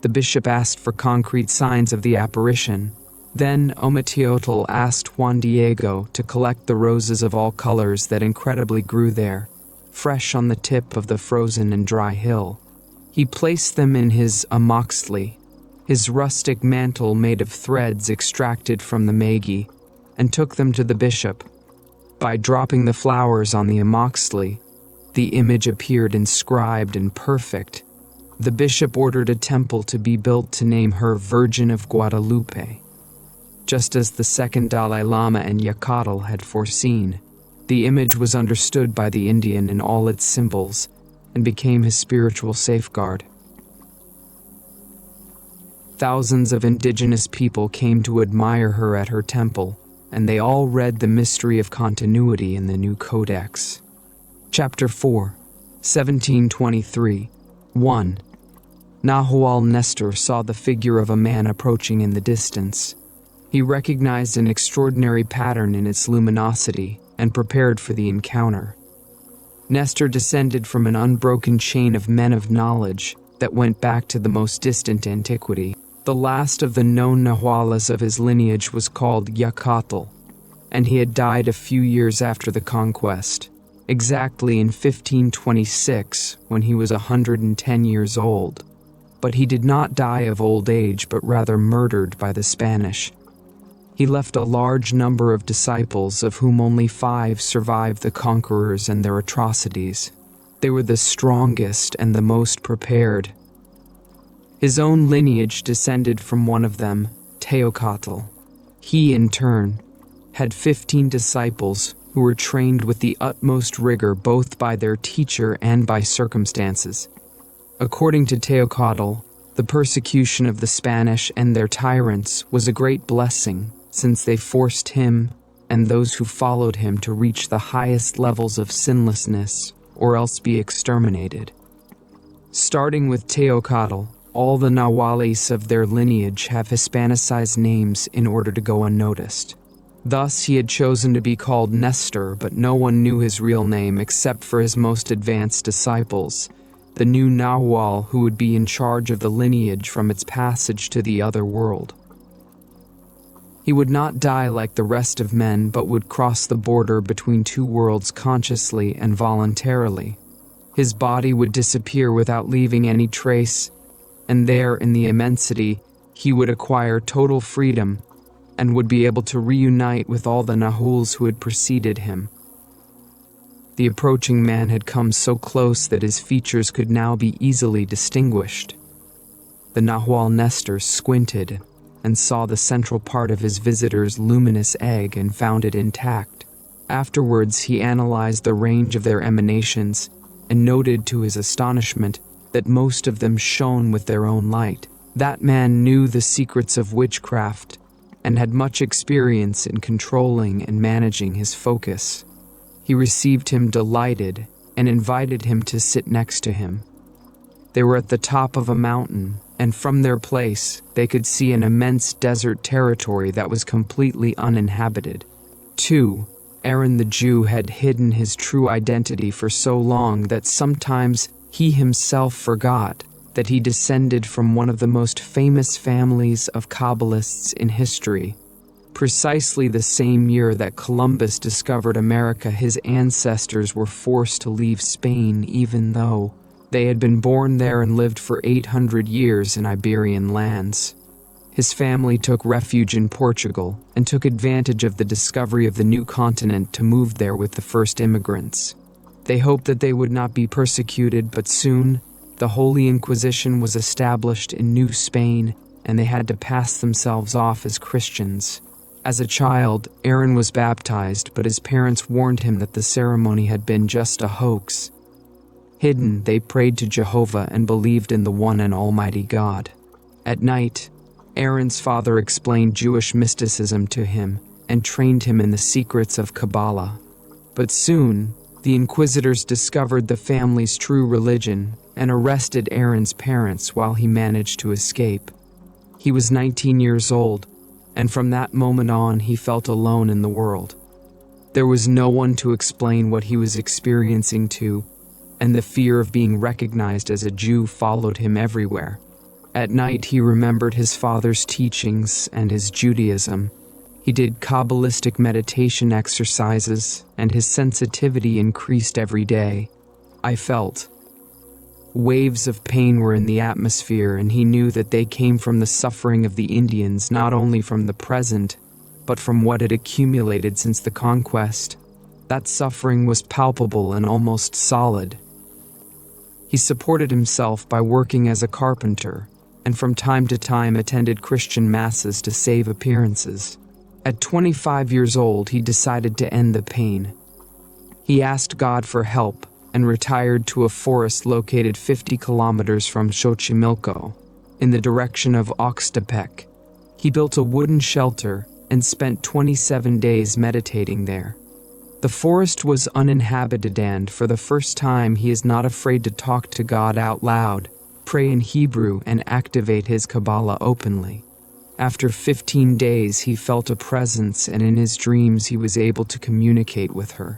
The bishop asked for concrete signs of the apparition. Then Ometeotl asked Juan Diego to collect the roses of all colors that incredibly grew there, fresh on the tip of the frozen and dry hill. He placed them in his amoxtli, his rustic mantle made of threads extracted from the magi, and took them to the bishop. By dropping the flowers on the amoxtli, the image appeared inscribed and perfect. The bishop ordered a temple to be built to name her Virgin of Guadalupe. Just as the second Dalai Lama and Yakarl had foreseen, the image was understood by the Indian in all its symbols and became his spiritual safeguard. Thousands of indigenous people came to admire her at her temple, and they all read the mystery of continuity in the new codex. Chapter 4, 1723. 1. Nahual Nestor saw the figure of a man approaching in the distance. He recognized an extraordinary pattern in its luminosity and prepared for the encounter. Nestor descended from an unbroken chain of men of knowledge that went back to the most distant antiquity. The last of the known Nahualas of his lineage was called Yacatl, and he had died a few years after the conquest, exactly in 1526 when he was 110 years old. But he did not die of old age, but rather murdered by the Spanish. He left a large number of disciples, of whom only 5 survived the conquerors and their atrocities. They were the strongest and the most prepared. His own lineage descended from one of them, Teocatl. He, in turn, had 15 disciples who were trained with the utmost rigor both by their teacher and by circumstances. According to Teocatl, the persecution of the Spanish and their tyrants was a great blessing, since they forced him and those who followed him to reach the highest levels of sinlessness or else be exterminated. Starting with Teocatl, all the Nahualis of their lineage have Hispanicized names in order to go unnoticed. Thus, he had chosen to be called Nestor, but no one knew his real name except for his most advanced disciples, the new Nahual who would be in charge of the lineage from its passage to the other world. He would not die like the rest of men, but would cross the border between 2 worlds consciously and voluntarily. His body would disappear without leaving any trace, and there, in the immensity, he would acquire total freedom and would be able to reunite with all the Nahuls who had preceded him. The approaching man had come so close that his features could now be easily distinguished. The Nahual Nestor squinted and saw the central part of his visitor's luminous egg and found it intact. Afterwards, he analyzed the range of their emanations and noted to his astonishment that most of them shone with their own light. That man knew the secrets of witchcraft and had much experience in controlling and managing his focus. He received him delighted and invited him to sit next to him. They were at the top of a mountain, and from their place, they could see an immense desert territory that was completely uninhabited. 2. Aaron the Jew had hidden his true identity for so long that sometimes he himself forgot that he descended from one of the most famous families of Kabbalists in history. Precisely the same year that Columbus discovered America, his ancestors were forced to leave Spain even though they had been born there and lived for 800 years in Iberian lands. His family took refuge in Portugal and took advantage of the discovery of the new continent to move there with the first immigrants. They hoped that they would not be persecuted, but soon the Holy Inquisition was established in New Spain, and they had to pass themselves off as Christians. As a child, Aaron was baptized, but his parents warned him that the ceremony had been just a hoax. Hidden, they prayed to Jehovah and believed in the one and almighty God. At night, Aaron's father explained Jewish mysticism to him and trained him in the secrets of Kabbalah. But soon, the inquisitors discovered the family's true religion and arrested Aaron's parents while he managed to escape. He was 19 years old, and from that moment on he felt alone in the world. There was no one to explain what he was experiencing to, and the fear of being recognized as a Jew followed him everywhere. At night, he remembered his father's teachings and his Judaism. He did Kabbalistic meditation exercises, and his sensitivity increased every day. I felt. Waves of pain were in the atmosphere, and he knew that they came from the suffering of the Indians, not only from the present, but from what had accumulated since the conquest. That suffering was palpable and almost solid. He supported himself by working as a carpenter, and from time to time attended Christian masses to save appearances. At 25 years old, he decided to end the pain. He asked God for help and retired to a forest located 50 kilometers from Xochimilco, in the direction of Oxtepec. He built a wooden shelter and spent 27 days meditating there. The forest was uninhabited, and for the first time he is not afraid to talk to God out loud, pray in Hebrew, and activate his Kabbalah openly. After 15 days, he felt a presence, and in his dreams he was able to communicate with her.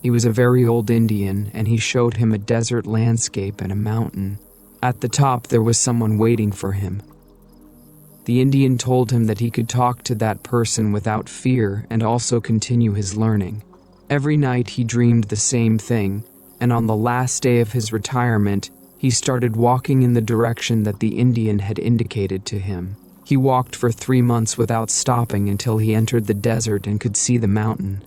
He was a very old Indian, and he showed him a desert landscape and a mountain. At the top, there was someone waiting for him. The Indian told him that he could talk to that person without fear and also continue his learning. Every night he dreamed the same thing, and on the last day of his retirement, he started walking in the direction that the Indian had indicated to him. He walked for 3 months without stopping until he entered the desert and could see the mountain.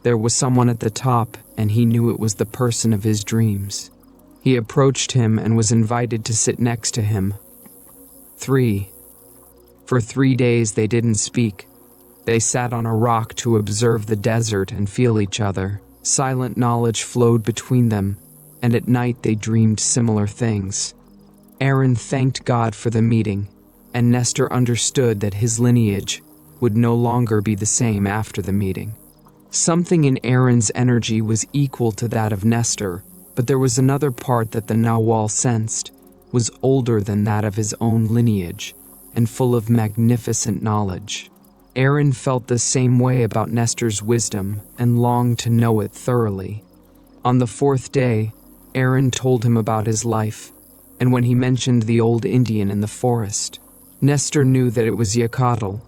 There was someone at the top, and he knew it was the person of his dreams. He approached him and was invited to sit next to him. 3. For 3 days they didn't speak. They sat on a rock to observe the desert and feel each other. Silent knowledge flowed between them, and at night they dreamed similar things. Aaron thanked God for the meeting, and Nestor understood that his lineage would no longer be the same after the meeting. Something in Aaron's energy was equal to that of Nestor, but there was another part that the Nawal sensed was older than that of his own lineage and full of magnificent knowledge. Aaron felt the same way about Nestor's wisdom and longed to know it thoroughly. On the 4th day, Aaron told him about his life, and when he mentioned the old Indian in the forest, Nestor knew that it was Yacatl,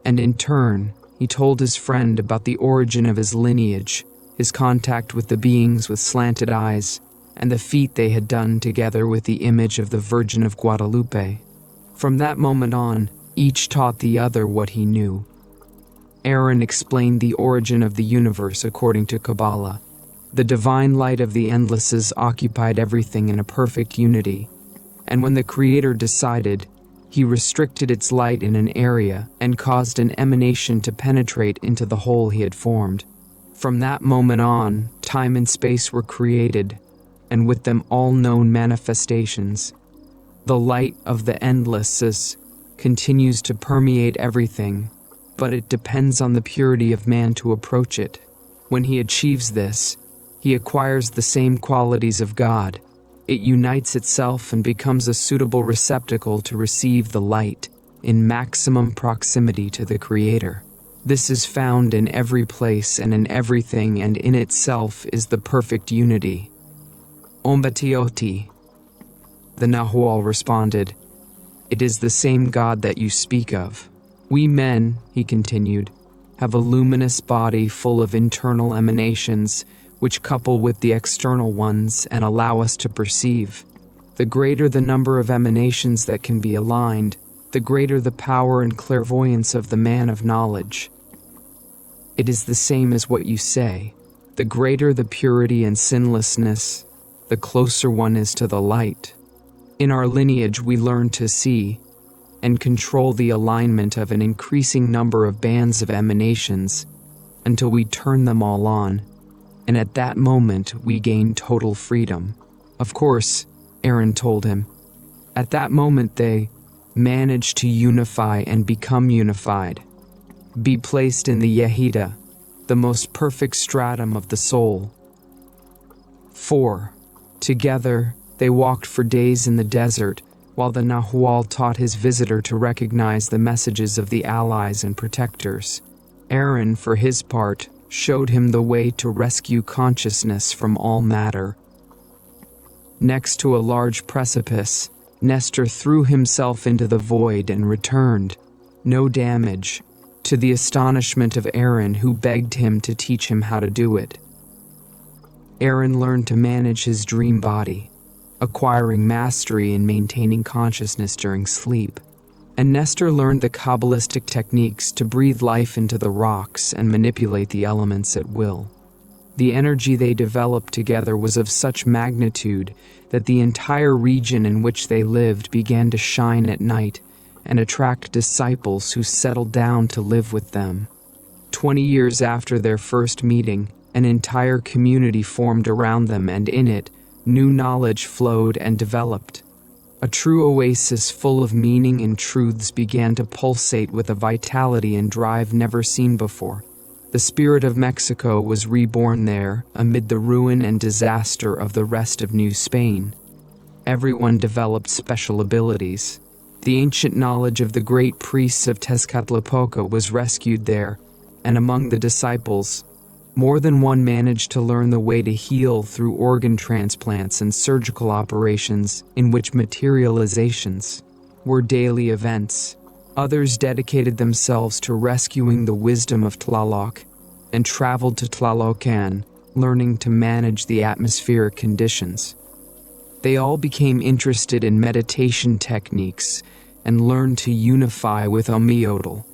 and in turn, he told his friend about the origin of his lineage, his contact with the beings with slanted eyes, and the feat they had done together with the image of the Virgin of Guadalupe. From that moment on, each taught the other what he knew. Aaron explained the origin of the universe according to Kabbalah. The divine light of the endlesses occupied everything in a perfect unity, and when the Creator decided, he restricted its light in an area and caused an emanation to penetrate into the hole he had formed. From that moment on, time and space were created, and with them all known manifestations. The light of the endlesses continues to permeate everything, but it depends on the purity of man to approach it. When he achieves this, he acquires the same qualities of God. It unites itself and becomes a suitable receptacle to receive the light in maximum proximity to the Creator. This is found in every place and in everything, and in itself is the perfect unity. Ombatioti. The Nahual responded, "It is the same God that you speak of. We men," he continued, "have a luminous body full of internal emanations, which couple with the external ones and allow us to perceive. The greater the number of emanations that can be aligned, the greater the power and clairvoyance of the man of knowledge. It is the same as what you say. The greater the purity and sinlessness, the closer one is to the light. In our lineage, we learn to see and control the alignment of an increasing number of bands of emanations until we turn them all on. And at that moment, we gain total freedom." Of course, Aaron told him, at that moment they manage to unify and become unified, be placed in the Yehida, the most perfect stratum of the soul. 4. Together, they walked for days in the desert, while the Nahual taught his visitor to recognize the messages of the allies and protectors. Aaron, for his part, showed him the way to rescue consciousness from all matter. Next to a large precipice, Nestor threw himself into the void and returned, no damage, to the astonishment of Aaron, who begged him to teach him how to do it. Aaron learned to manage his dream body, acquiring mastery in maintaining consciousness during sleep. And Nestor learned the Kabbalistic techniques to breathe life into the rocks and manipulate the elements at will. The energy they developed together was of such magnitude that the entire region in which they lived began to shine at night and attract disciples who settled down to live with them. 20 years after their first meeting, an entire community formed around them, and in it, new knowledge flowed and developed. A true oasis full of meaning and truths began to pulsate with a vitality and drive never seen before. The spirit of Mexico was reborn there amid the ruin and disaster of the rest of New Spain. Everyone developed special abilities. The ancient knowledge of the great priests of Tezcatlipoca was rescued there, and among the disciples, more than one managed to learn the way to heal through organ transplants and surgical operations in which materializations were daily events. Others dedicated themselves to rescuing the wisdom of Tlaloc and traveled to Tlalocan, learning to manage the atmospheric conditions. They all became interested in meditation techniques and learned to unify with Omeotl.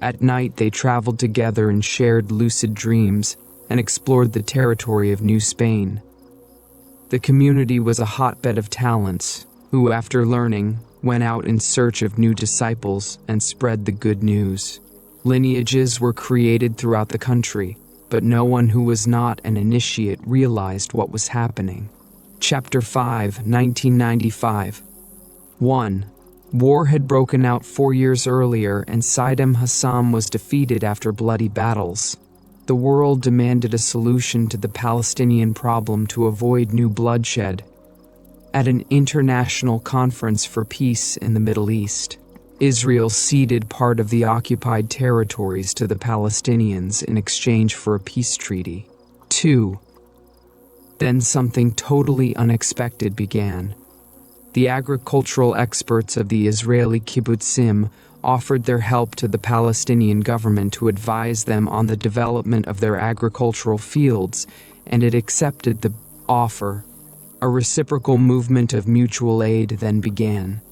At night, they traveled together and shared lucid dreams and explored the territory of New Spain. The community was a hotbed of talents who, after learning, went out in search of new disciples and spread the good news. Lineages were created throughout the country, but no one who was not an initiate realized what was happening. Chapter 5, 1995. 1. War had broken out 4 years earlier, and Saddam Hussein was defeated after bloody battles. The world demanded a solution to the Palestinian problem to avoid new bloodshed. At an international conference for peace in the Middle East, Israel ceded part of the occupied territories to the Palestinians in exchange for a peace treaty. 2. Then something totally unexpected began. The agricultural experts of the Israeli kibbutzim offered their help to the Palestinian government to advise them on the development of their agricultural fields, and it accepted the offer. A reciprocal movement of mutual aid then began.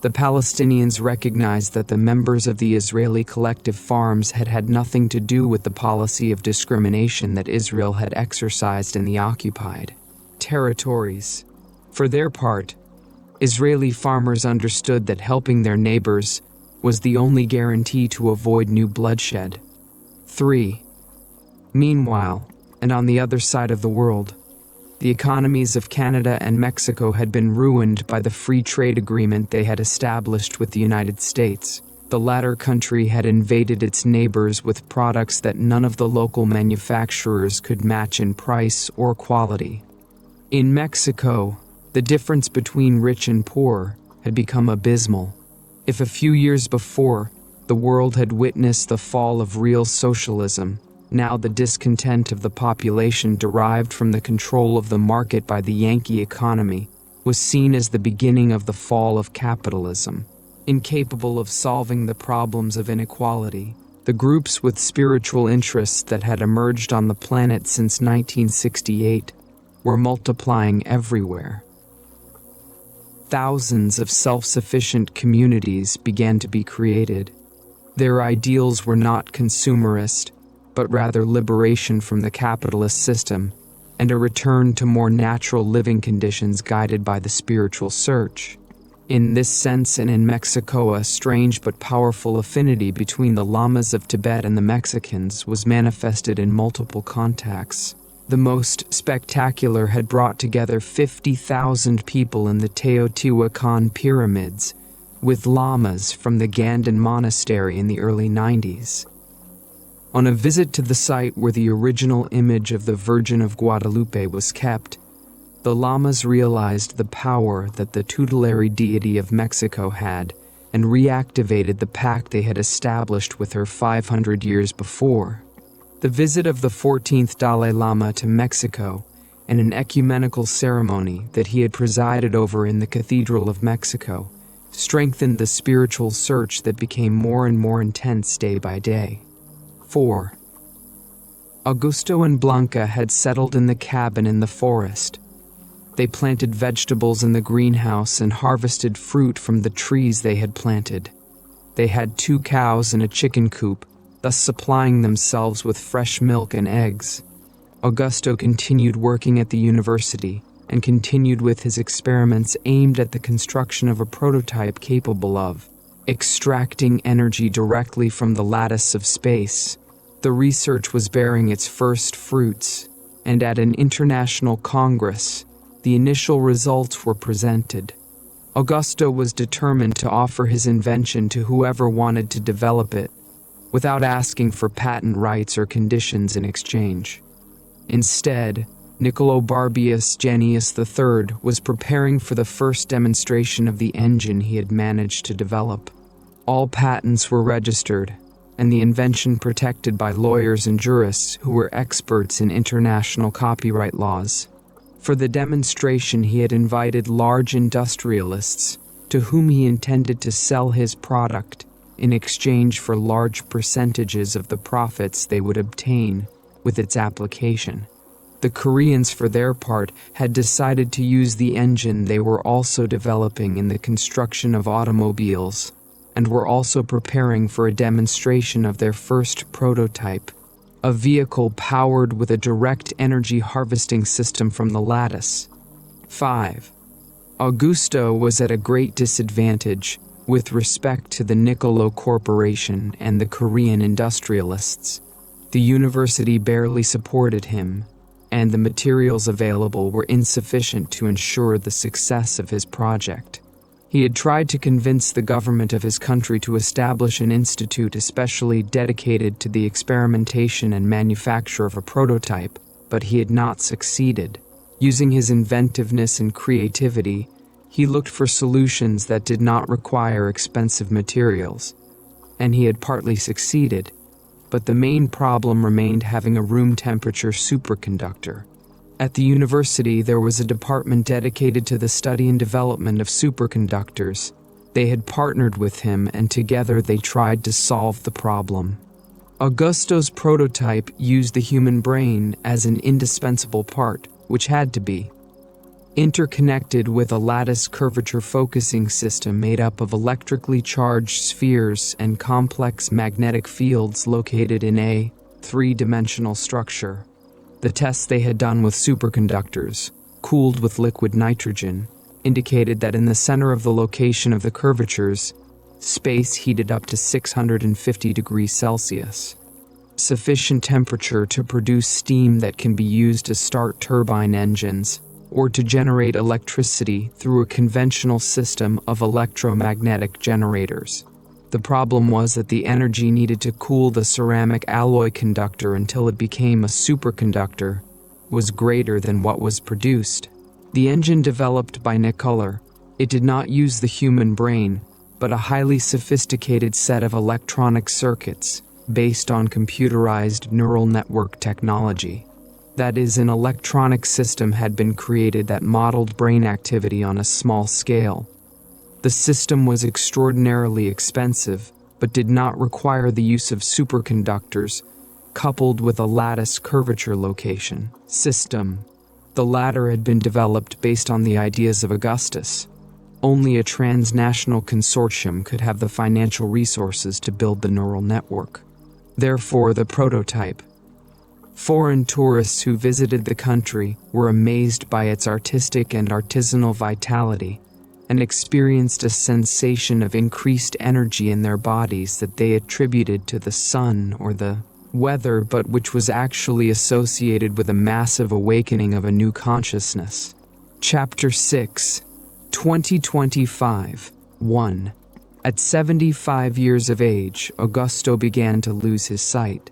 The Palestinians recognized that the members of the Israeli collective farms had had nothing to do with the policy of discrimination that Israel had exercised in the occupied territories. For their part, Israeli farmers understood that helping their neighbors was the only guarantee to avoid new bloodshed. 3. Meanwhile, and on the other side of the world, the economies of Canada and Mexico had been ruined by the free trade agreement they had established with the United States. The latter country had invaded its neighbors with products that none of the local manufacturers could match in price or quality. In Mexico, the difference between rich and poor had become abysmal. If a few years before, the world had witnessed the fall of real socialism, now the discontent of the population derived from the control of the market by the Yankee economy was seen as the beginning of the fall of capitalism. Incapable of solving the problems of inequality, the groups with spiritual interests that had emerged on the planet since 1968 were multiplying everywhere. Thousands of self-sufficient communities began to be created. Their ideals were not consumerist, but rather liberation from the capitalist system and a return to more natural living conditions guided by the spiritual search. In this sense, and in Mexico, a strange but powerful affinity between the Lamas of Tibet and the Mexicans was manifested in multiple contacts. The most spectacular had brought together 50,000 people in the Teotihuacan pyramids, with lamas from the Ganden monastery in the early 90s. On a visit to the site where the original image of the Virgin of Guadalupe was kept, the lamas realized the power that the tutelary deity of Mexico had and reactivated the pact they had established with her 500 years before. The visit of the 14th Dalai Lama to Mexico and an ecumenical ceremony that he had presided over in the Cathedral of Mexico strengthened the spiritual search that became more and more intense day by day. 4. Augusto and Blanca had settled in the cabin in the forest. They planted vegetables in the greenhouse and harvested fruit from the trees they had planted. They had 2 cows and a chicken coop, thus supplying themselves with fresh milk and eggs. Augusto continued working at the university and continued with his experiments aimed at the construction of a prototype capable of extracting energy directly from the lattice of space. The research was bearing its first fruits, and at an international congress, the initial results were presented. Augusto was determined to offer his invention to whoever wanted to develop it, without asking for patent rights or conditions in exchange. Instead, Niccolò Barbius Janius III was preparing for the first demonstration of the engine he had managed to develop. All patents were registered, and the invention protected by lawyers and jurists who were experts in international copyright laws. For the demonstration, he had invited large industrialists to whom he intended to sell his product in exchange for large percentages of the profits they would obtain with its application. The Koreans, for their part, had decided to use the engine they were also developing in the construction of automobiles, and were also preparing for a demonstration of their first prototype, a vehicle powered with a direct energy harvesting system from the lattice. 5. Augusto was at a great disadvantage with respect to the Niccolò Corporation and the Korean industrialists. The university barely supported him, and the materials available were insufficient to ensure the success of his project. He had tried to convince the government of his country to establish an institute especially dedicated to the experimentation and manufacture of a prototype, but he had not succeeded. Using his inventiveness and creativity, he looked for solutions that did not require expensive materials, and he had partly succeeded, but the main problem remained having a room temperature superconductor. At the university, there was a department dedicated to the study and development of superconductors. They had partnered with him, and together they tried to solve the problem. Augusto's prototype used the human brain as an indispensable part, which had to be interconnected with a lattice curvature focusing system made up of electrically charged spheres and complex magnetic fields located in a 3-dimensional structure. The tests they had done with superconductors, cooled with liquid nitrogen, indicated that in the center of the location of the curvatures, space heated up to 650 degrees Celsius. Sufficient temperature to produce steam that can be used to start turbine engines, or to generate electricity through a conventional system of electromagnetic generators. The problem was that the energy needed to cool the ceramic alloy conductor until it became a superconductor was greater than what was produced. The engine developed by Niccolò, it did not use the human brain, but a highly sophisticated set of electronic circuits based on computerized neural network technology. That is, an electronic system had been created that modeled brain activity on a small scale. The system was extraordinarily expensive, but did not require the use of superconductors, coupled with a lattice curvature location system. The latter had been developed based on the ideas of Augustus. Only a transnational consortium could have the financial resources to build the neural network. Therefore, the prototype. Foreign tourists who visited the country were amazed by its artistic and artisanal vitality, and experienced a sensation of increased energy in their bodies that they attributed to the sun or the weather, but which was actually associated with a massive awakening of a new consciousness. Chapter 6, 2025, 1. At 75 years of age, Augusto began to lose his sight.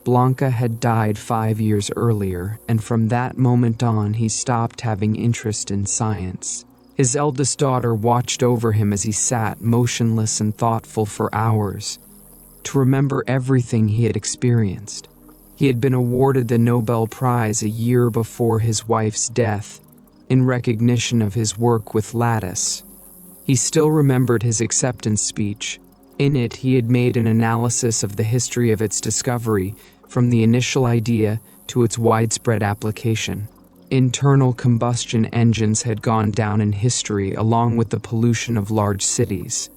Blanca had died 5 years earlier, and from that moment on he stopped having interest in science. His eldest daughter watched over him as he sat motionless and thoughtful for hours, to remember everything he had experienced. He had been awarded the Nobel Prize a year before his wife's death, in recognition of his work with lattice. He still remembered his acceptance speech. In it, he had made an analysis of the history of its discovery, from the initial idea to its widespread application. Internal combustion engines had gone down in history along with the pollution of large cities.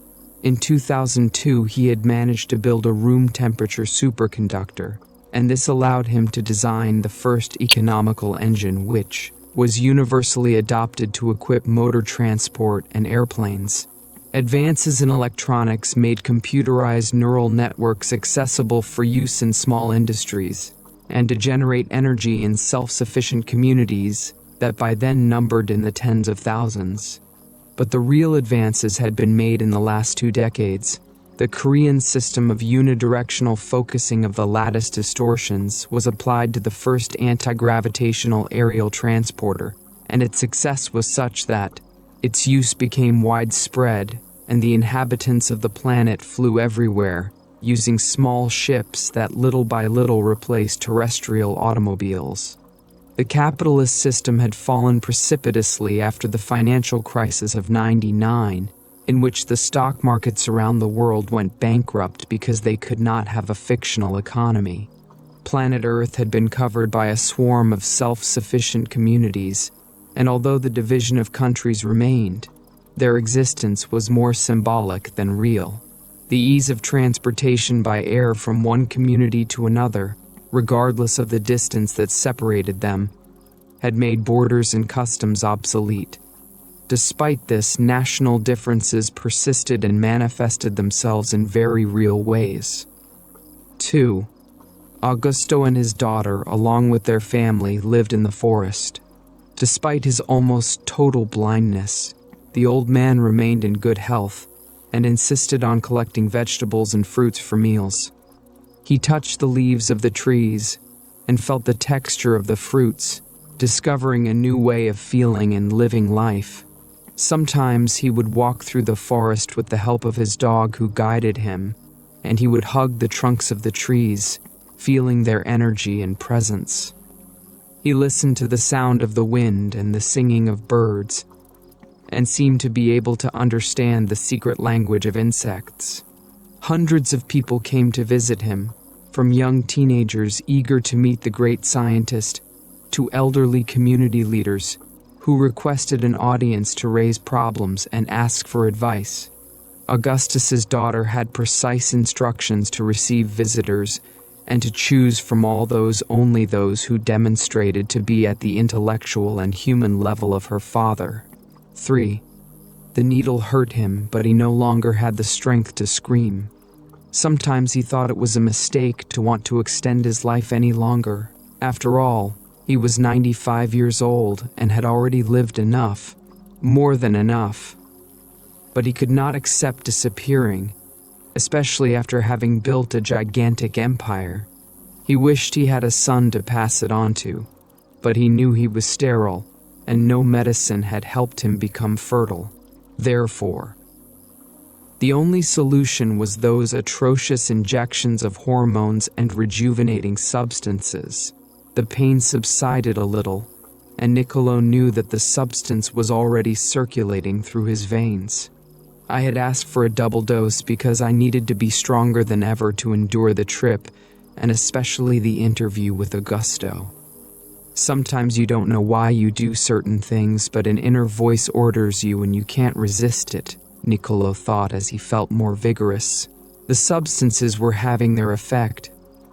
In 2002, he had managed to build a room-temperature superconductor, and this allowed him to design the first economical engine which was universally adopted to equip motor transport and airplanes. Advances in electronics made computerized neural networks accessible for use in small industries, and to generate energy in self-sufficient communities that by then numbered in the tens of thousands. But the real advances had been made in the last 2 decades. The Korean system of unidirectional focusing of the lattice distortions was applied to the first anti-gravitational aerial transporter, and its success was such that its use became widespread, and the inhabitants of the planet flew everywhere, using small ships that little by little replaced terrestrial automobiles. The capitalist system had fallen precipitously after the financial crisis of '99, in which the stock markets around the world went bankrupt because they could not have a fictional economy. Planet Earth had been covered by a swarm of self-sufficient communities, and although the division of countries remained, their existence was more symbolic than real. The ease of transportation by air from one community to another, regardless of the distance that separated them, had made borders and customs obsolete. Despite this, national differences persisted and manifested themselves in very real ways. 2. Augusto and his daughter, along with their family, lived in the forest. Despite his almost total blindness, the old man remained in good health and insisted on collecting vegetables and fruits for meals. He touched the leaves of the trees and felt the texture of the fruits, discovering a new way of feeling and living life. Sometimes he would walk through the forest with the help of his dog who guided him, and he would hug the trunks of the trees, feeling their energy and presence. He listened to the sound of the wind and the singing of birds, and seemed to be able to understand the secret language of insects. Hundreds of people came to visit him, from young teenagers eager to meet the great scientist, to elderly community leaders who requested an audience to raise problems and ask for advice. Augustus's daughter had precise instructions to receive visitors and to choose from all those only those who demonstrated to be at the intellectual and human level of her father. 3. The needle hurt him, but he no longer had the strength to scream. Sometimes he thought it was a mistake to want to extend his life any longer. After all, he was 95 years old and had already lived enough, more than enough. But he could not accept disappearing, especially after having built a gigantic empire. He wished he had a son to pass it on to, but he knew he was sterile, and no medicine had helped him become fertile. Therefore, the only solution was those atrocious injections of hormones and rejuvenating substances. The pain subsided a little, and Niccolo knew that the substance was already circulating through his veins. I had asked for a double dose because I needed to be stronger than ever to endure the trip, and especially the interview with Augusto. Sometimes you don't know why you do certain things, but an inner voice orders you and you can't resist it, Niccolo thought as he felt more vigorous. The substances were having their effect.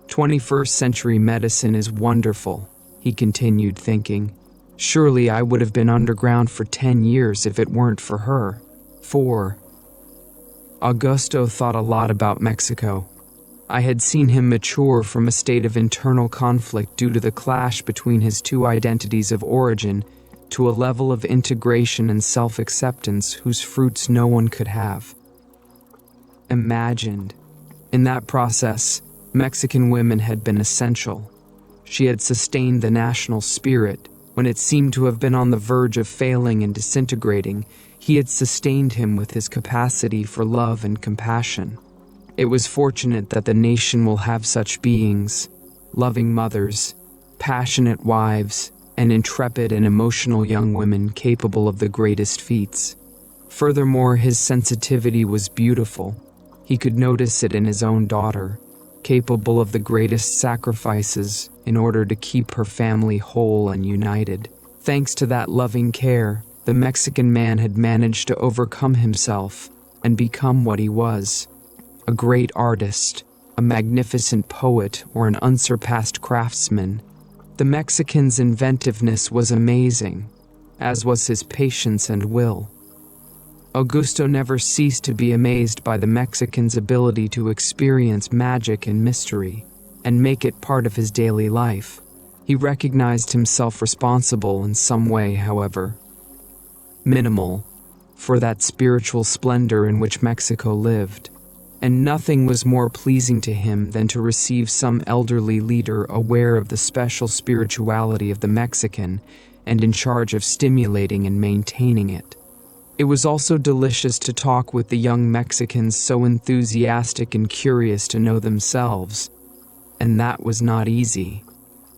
21st century medicine is wonderful, he continued, thinking. Surely I would have been underground for 10 years if it weren't for her. 4. Augusto thought a lot about Mexico. I had seen him mature from a state of internal conflict due to the clash between his two identities of origin to a level of integration and self-acceptance whose fruits no one could have imagined. In that process, Mexican women had been essential. She had sustained the national spirit. When it seemed to have been on the verge of failing and disintegrating, he had sustained him with his capacity for love and compassion. It was fortunate that the nation will have such beings. loving mothers, passionate wives, and intrepid and emotional young women capable of the greatest feats. Furthermore, his sensitivity was beautiful. He could notice it in his own daughter, capable of the greatest sacrifices in order to keep her family whole and united. Thanks to that loving care, the Mexican man had managed to overcome himself and become what he was: a great artist, a magnificent poet, or an unsurpassed craftsman. The Mexican's inventiveness was amazing, as was his patience and will. Augusto never ceased to be amazed by the Mexican's ability to experience magic and mystery, and make it part of his daily life. He recognized himself responsible in some way, however minimal, for that spiritual splendor in which Mexico lived, and nothing was more pleasing to him than to receive some elderly leader aware of the special spirituality of the Mexican and in charge of stimulating and maintaining it. It was also delicious to talk with the young Mexicans so enthusiastic and curious to know themselves, and that was not easy,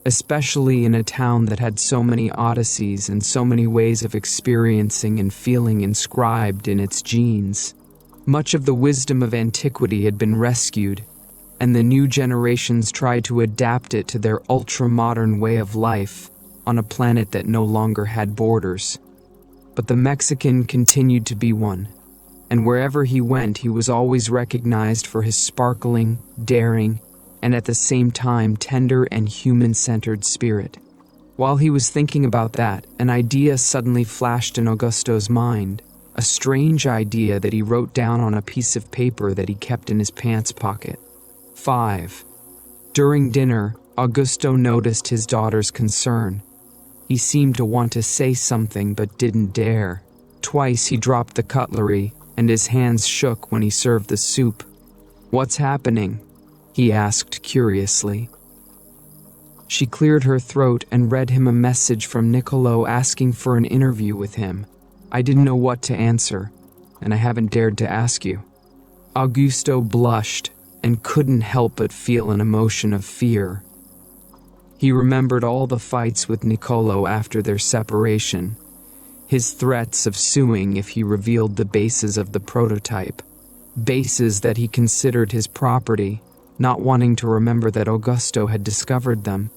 especially in a town that had so many odysseys and so many ways of experiencing and feeling inscribed in its genes. Much of the wisdom of antiquity had been rescued, and the new generations tried to adapt it to their ultra-modern way of life on a planet that no longer had borders. But the Mexican continued to be one, and wherever he went he was always recognized for his sparkling, daring, and at the same time tender and human-centered spirit. While he was thinking about that, an idea suddenly flashed in Augusto's mind, a strange idea that he wrote down on a piece of paper that he kept in his pants pocket. 5. During dinner, Augusto noticed his daughter's concern. He seemed to want to say something but didn't dare. Twice he dropped the cutlery, and his hands shook when he served the soup. "What's happening?" he asked curiously. She cleared her throat and read him a message from Niccolo asking for an interview with him. "I didn't know what to answer, and I haven't dared to ask you." Augusto blushed and couldn't help but feel an emotion of fear. He remembered all the fights with Niccolo after their separation, his threats of suing if he revealed the bases of the prototype, bases that he considered his property, not wanting to remember that Augusto had discovered them.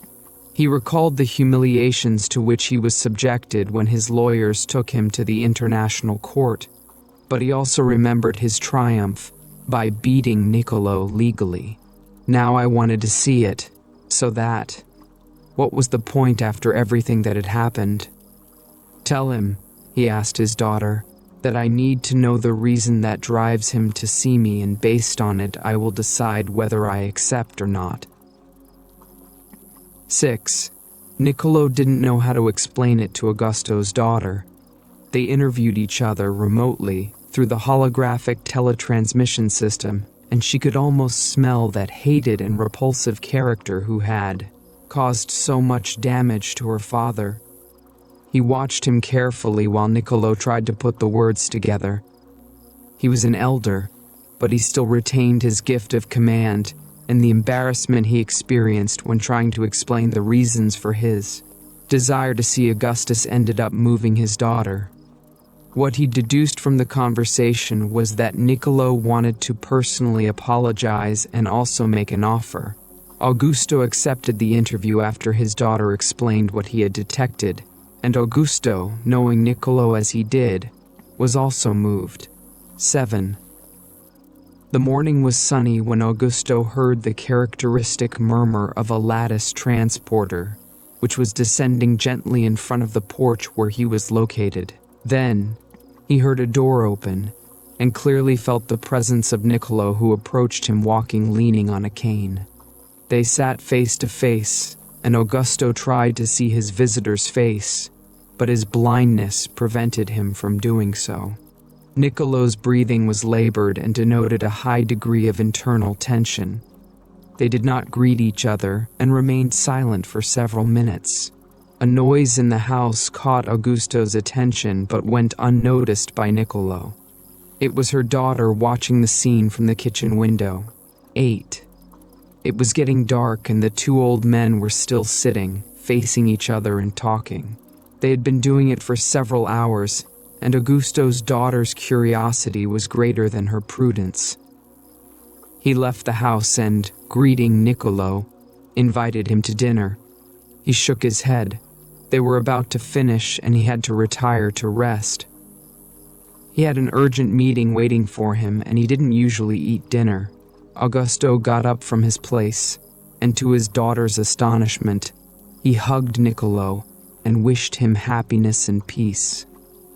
He recalled the humiliations to which he was subjected when his lawyers took him to the international court, but he also remembered his triumph by beating Niccolo legally. Now I wanted to see it, so that... What was the point after everything that had happened? "Tell him," he asked his daughter, "that I need to know the reason that drives him to see me, and based on it I will decide whether I accept or not." 6. Niccolo didn't know how to explain it to Augusto's daughter. They interviewed each other remotely through the holographic teletransmission system, and she could almost smell that hated and repulsive character who had caused so much damage to her father. He watched him carefully while Niccolo tried to put the words together. He was an elder, but he still retained his gift of command and the embarrassment he experienced when trying to explain the reasons for his desire to see Augustus ended up moving his daughter. What he deduced from the conversation was that Niccolo wanted to personally apologize and also make an offer. Augusto accepted the interview after his daughter explained what he had detected, and Augusto, knowing Niccolo as he did, was also moved. 7. The morning was sunny when Augusto heard the characteristic murmur of a lattice transporter, which was descending gently in front of the porch where he was located. Then, he heard a door open, and clearly felt the presence of Niccolo, who approached him walking leaning on a cane. They sat face to face, and Augusto tried to see his visitor's face, but his blindness prevented him from doing so. Niccolo's breathing was labored and denoted a high degree of internal tension. They did not greet each other and remained silent for several minutes. A noise in the house caught Augusto's attention but went unnoticed by Niccolo. It was her daughter watching the scene from the kitchen window. 8. It was getting dark and the two old men were still sitting, facing each other and talking. They had been doing it for several hours, and Augusto's daughter's curiosity was greater than her prudence. He left the house and, greeting Niccolo, invited him to dinner. He shook his head. They were about to finish and he had to retire to rest. He had an urgent meeting waiting for him and he didn't usually eat dinner. Augusto got up from his place, and to his daughter's astonishment, he hugged Niccolo and wished him happiness and peace.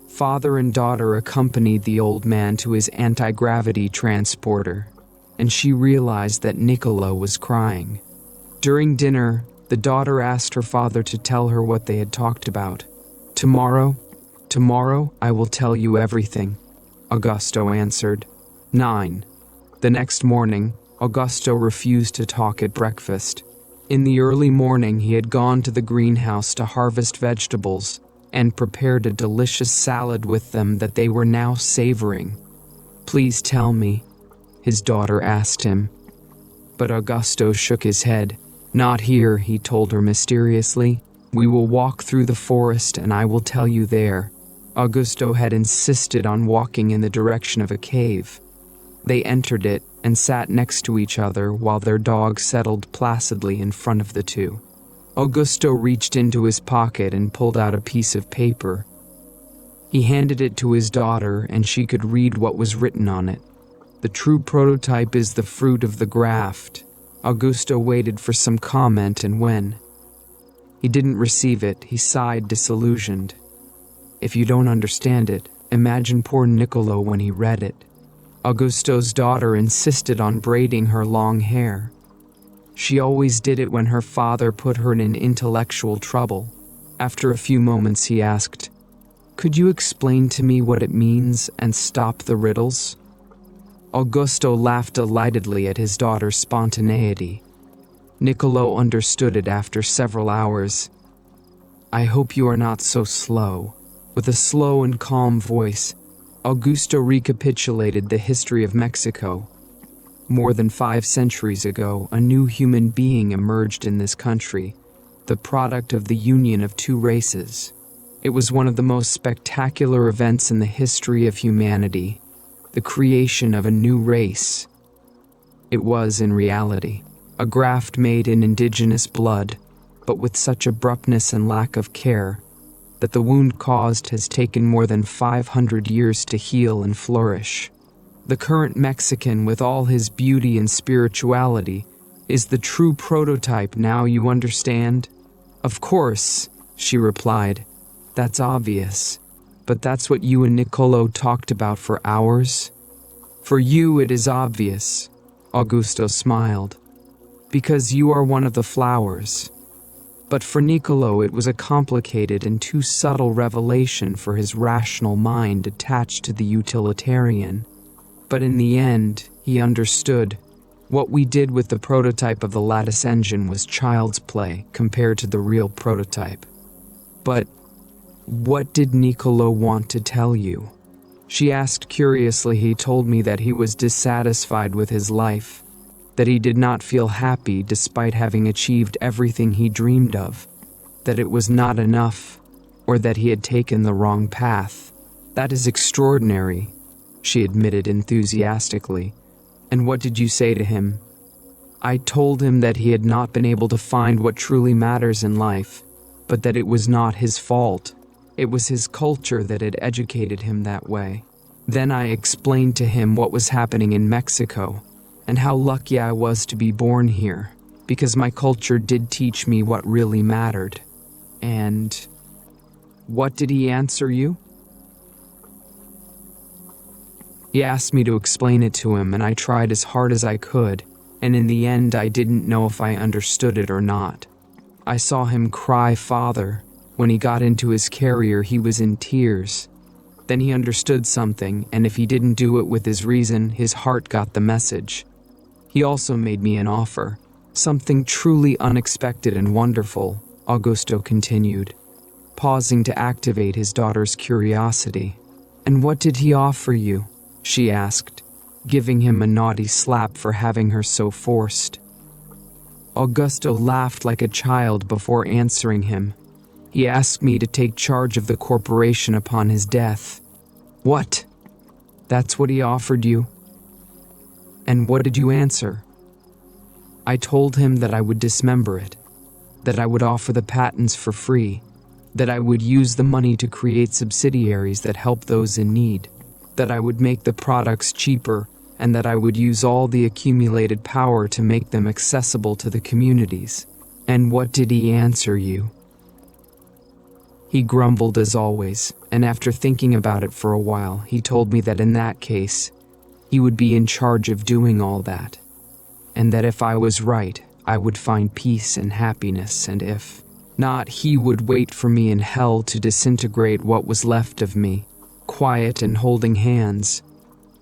Father and daughter accompanied the old man to his anti-gravity transporter, and she realized that Niccolo was crying. During dinner, the daughter asked her father to tell her what they had talked about. Tomorrow I will tell you everything," Augusto answered. 9. The next morning, Augusto refused to talk at breakfast. In the early morning, he had gone to the greenhouse to harvest vegetables and prepared a delicious salad with them that they were now savoring. "Please tell me," his daughter asked him. But Augusto shook his head. "Not here," he told her mysteriously. "We will walk through the forest and I will tell you there." Augusto had insisted on walking in the direction of a cave. They entered it and sat next to each other while their dog settled placidly in front of the two. Augusto reached into his pocket and pulled out a piece of paper. He handed it to his daughter and she could read what was written on it. "The true prototype is the fruit of the graft." Augusto waited for some comment, and when he didn't receive it, he sighed disillusioned. "If you don't understand it, imagine poor Niccolo when he read it." Augusto's daughter insisted on braiding her long hair. She always did it when her father put her in intellectual trouble. After a few moments, he asked, "Could you explain to me what it means and stop the riddles?" Augusto laughed delightedly at his daughter's spontaneity. Niccolo understood it after several hours. "I hope you are not so slow." With a slow and calm voice, Augusto recapitulated the history of Mexico. More than 5 centuries ago, a new human being emerged in this country, the product of the union of 2 races. It was one of the most spectacular events in the history of humanity, the creation of a new race. It was, in reality, a graft made in indigenous blood, but with such abruptness and lack of care that the wound caused has taken more than 500 years to heal and flourish. The current Mexican, with all his beauty and spirituality, is the true prototype. Now you understand? "Of course," she replied. "That's obvious. But that's what you and Niccolo talked about for hours?" "For you it is obvious," Augusto smiled, "because you are one of the flowers. But for Niccolo it was a complicated and too subtle revelation for his rational mind attached to the utilitarian. But in the end, he understood. What we did with the prototype of the lattice engine was child's play compared to the real prototype." "But what did Niccolo want to tell you?" she asked curiously. "He told me that he was dissatisfied with his life, that he did not feel happy despite having achieved everything he dreamed of, that it was not enough, or that he had taken the wrong path." "That is extraordinary," she admitted enthusiastically. "And what did you say to him?" "I told him that he had not been able to find what truly matters in life, but that it was not his fault. It was his culture that had educated him that way. Then I explained to him what was happening in Mexico, and how lucky I was to be born here, because my culture did teach me what really mattered." "And what did he answer you?" "He asked me to explain it to him, and I tried as hard as I could, and in the end I didn't know if I understood it or not. I saw him cry, 'Father.' When he got into his carrier, he was in tears. Then he understood something, and if he didn't do it with his reason, his heart got the message. He also made me an offer, something truly unexpected and wonderful," Augusto continued, pausing to activate his daughter's curiosity. "And what did he offer you?" she asked, giving him a naughty slap for having her so forced. Augusto laughed like a child before answering him. He asked me to take charge of the corporation upon his death. What? That's what he offered you? And what did you answer? I told him that I would dismember it, that I would offer the patents for free, that I would use the money to create subsidiaries that help those in need, that I would make the products cheaper, and that I would use all the accumulated power to make them accessible to the communities. And what did he answer you? He grumbled as always, and after thinking about it for a while, he told me that in that case, he would be in charge of doing all that, and that if I was right, I would find peace and happiness, and if not, he would wait for me in hell to disintegrate what was left of me. Quiet and holding hands,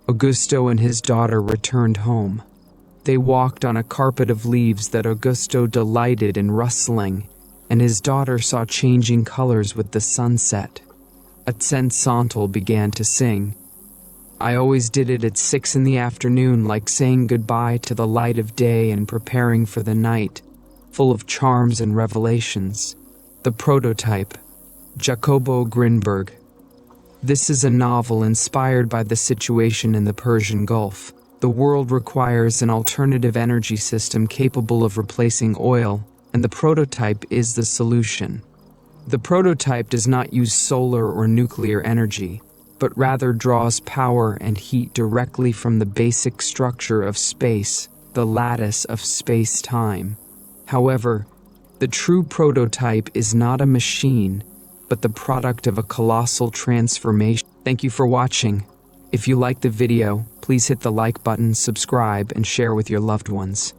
Augusto and his daughter returned home. They walked on a carpet of leaves that Augusto delighted in rustling, and his daughter saw changing colors with the sunset. A Tsensantal began to sing. I always did it at 6 in the afternoon, like saying goodbye to the light of day and preparing for the night, full of charms and revelations. The Prototype, Jacobo Grinberg. This is a novel inspired by the situation in the Persian Gulf. The world requires an alternative energy system capable of replacing oil, and the prototype is the solution. The prototype does not use solar or nuclear energy, but rather draws power and heat directly from the basic structure of space, the lattice of space-time. However, the true prototype is not a machine, but the product of a colossal transformation. Thank you for watching. If you liked the video, please hit the like button, subscribe, and share with your loved ones.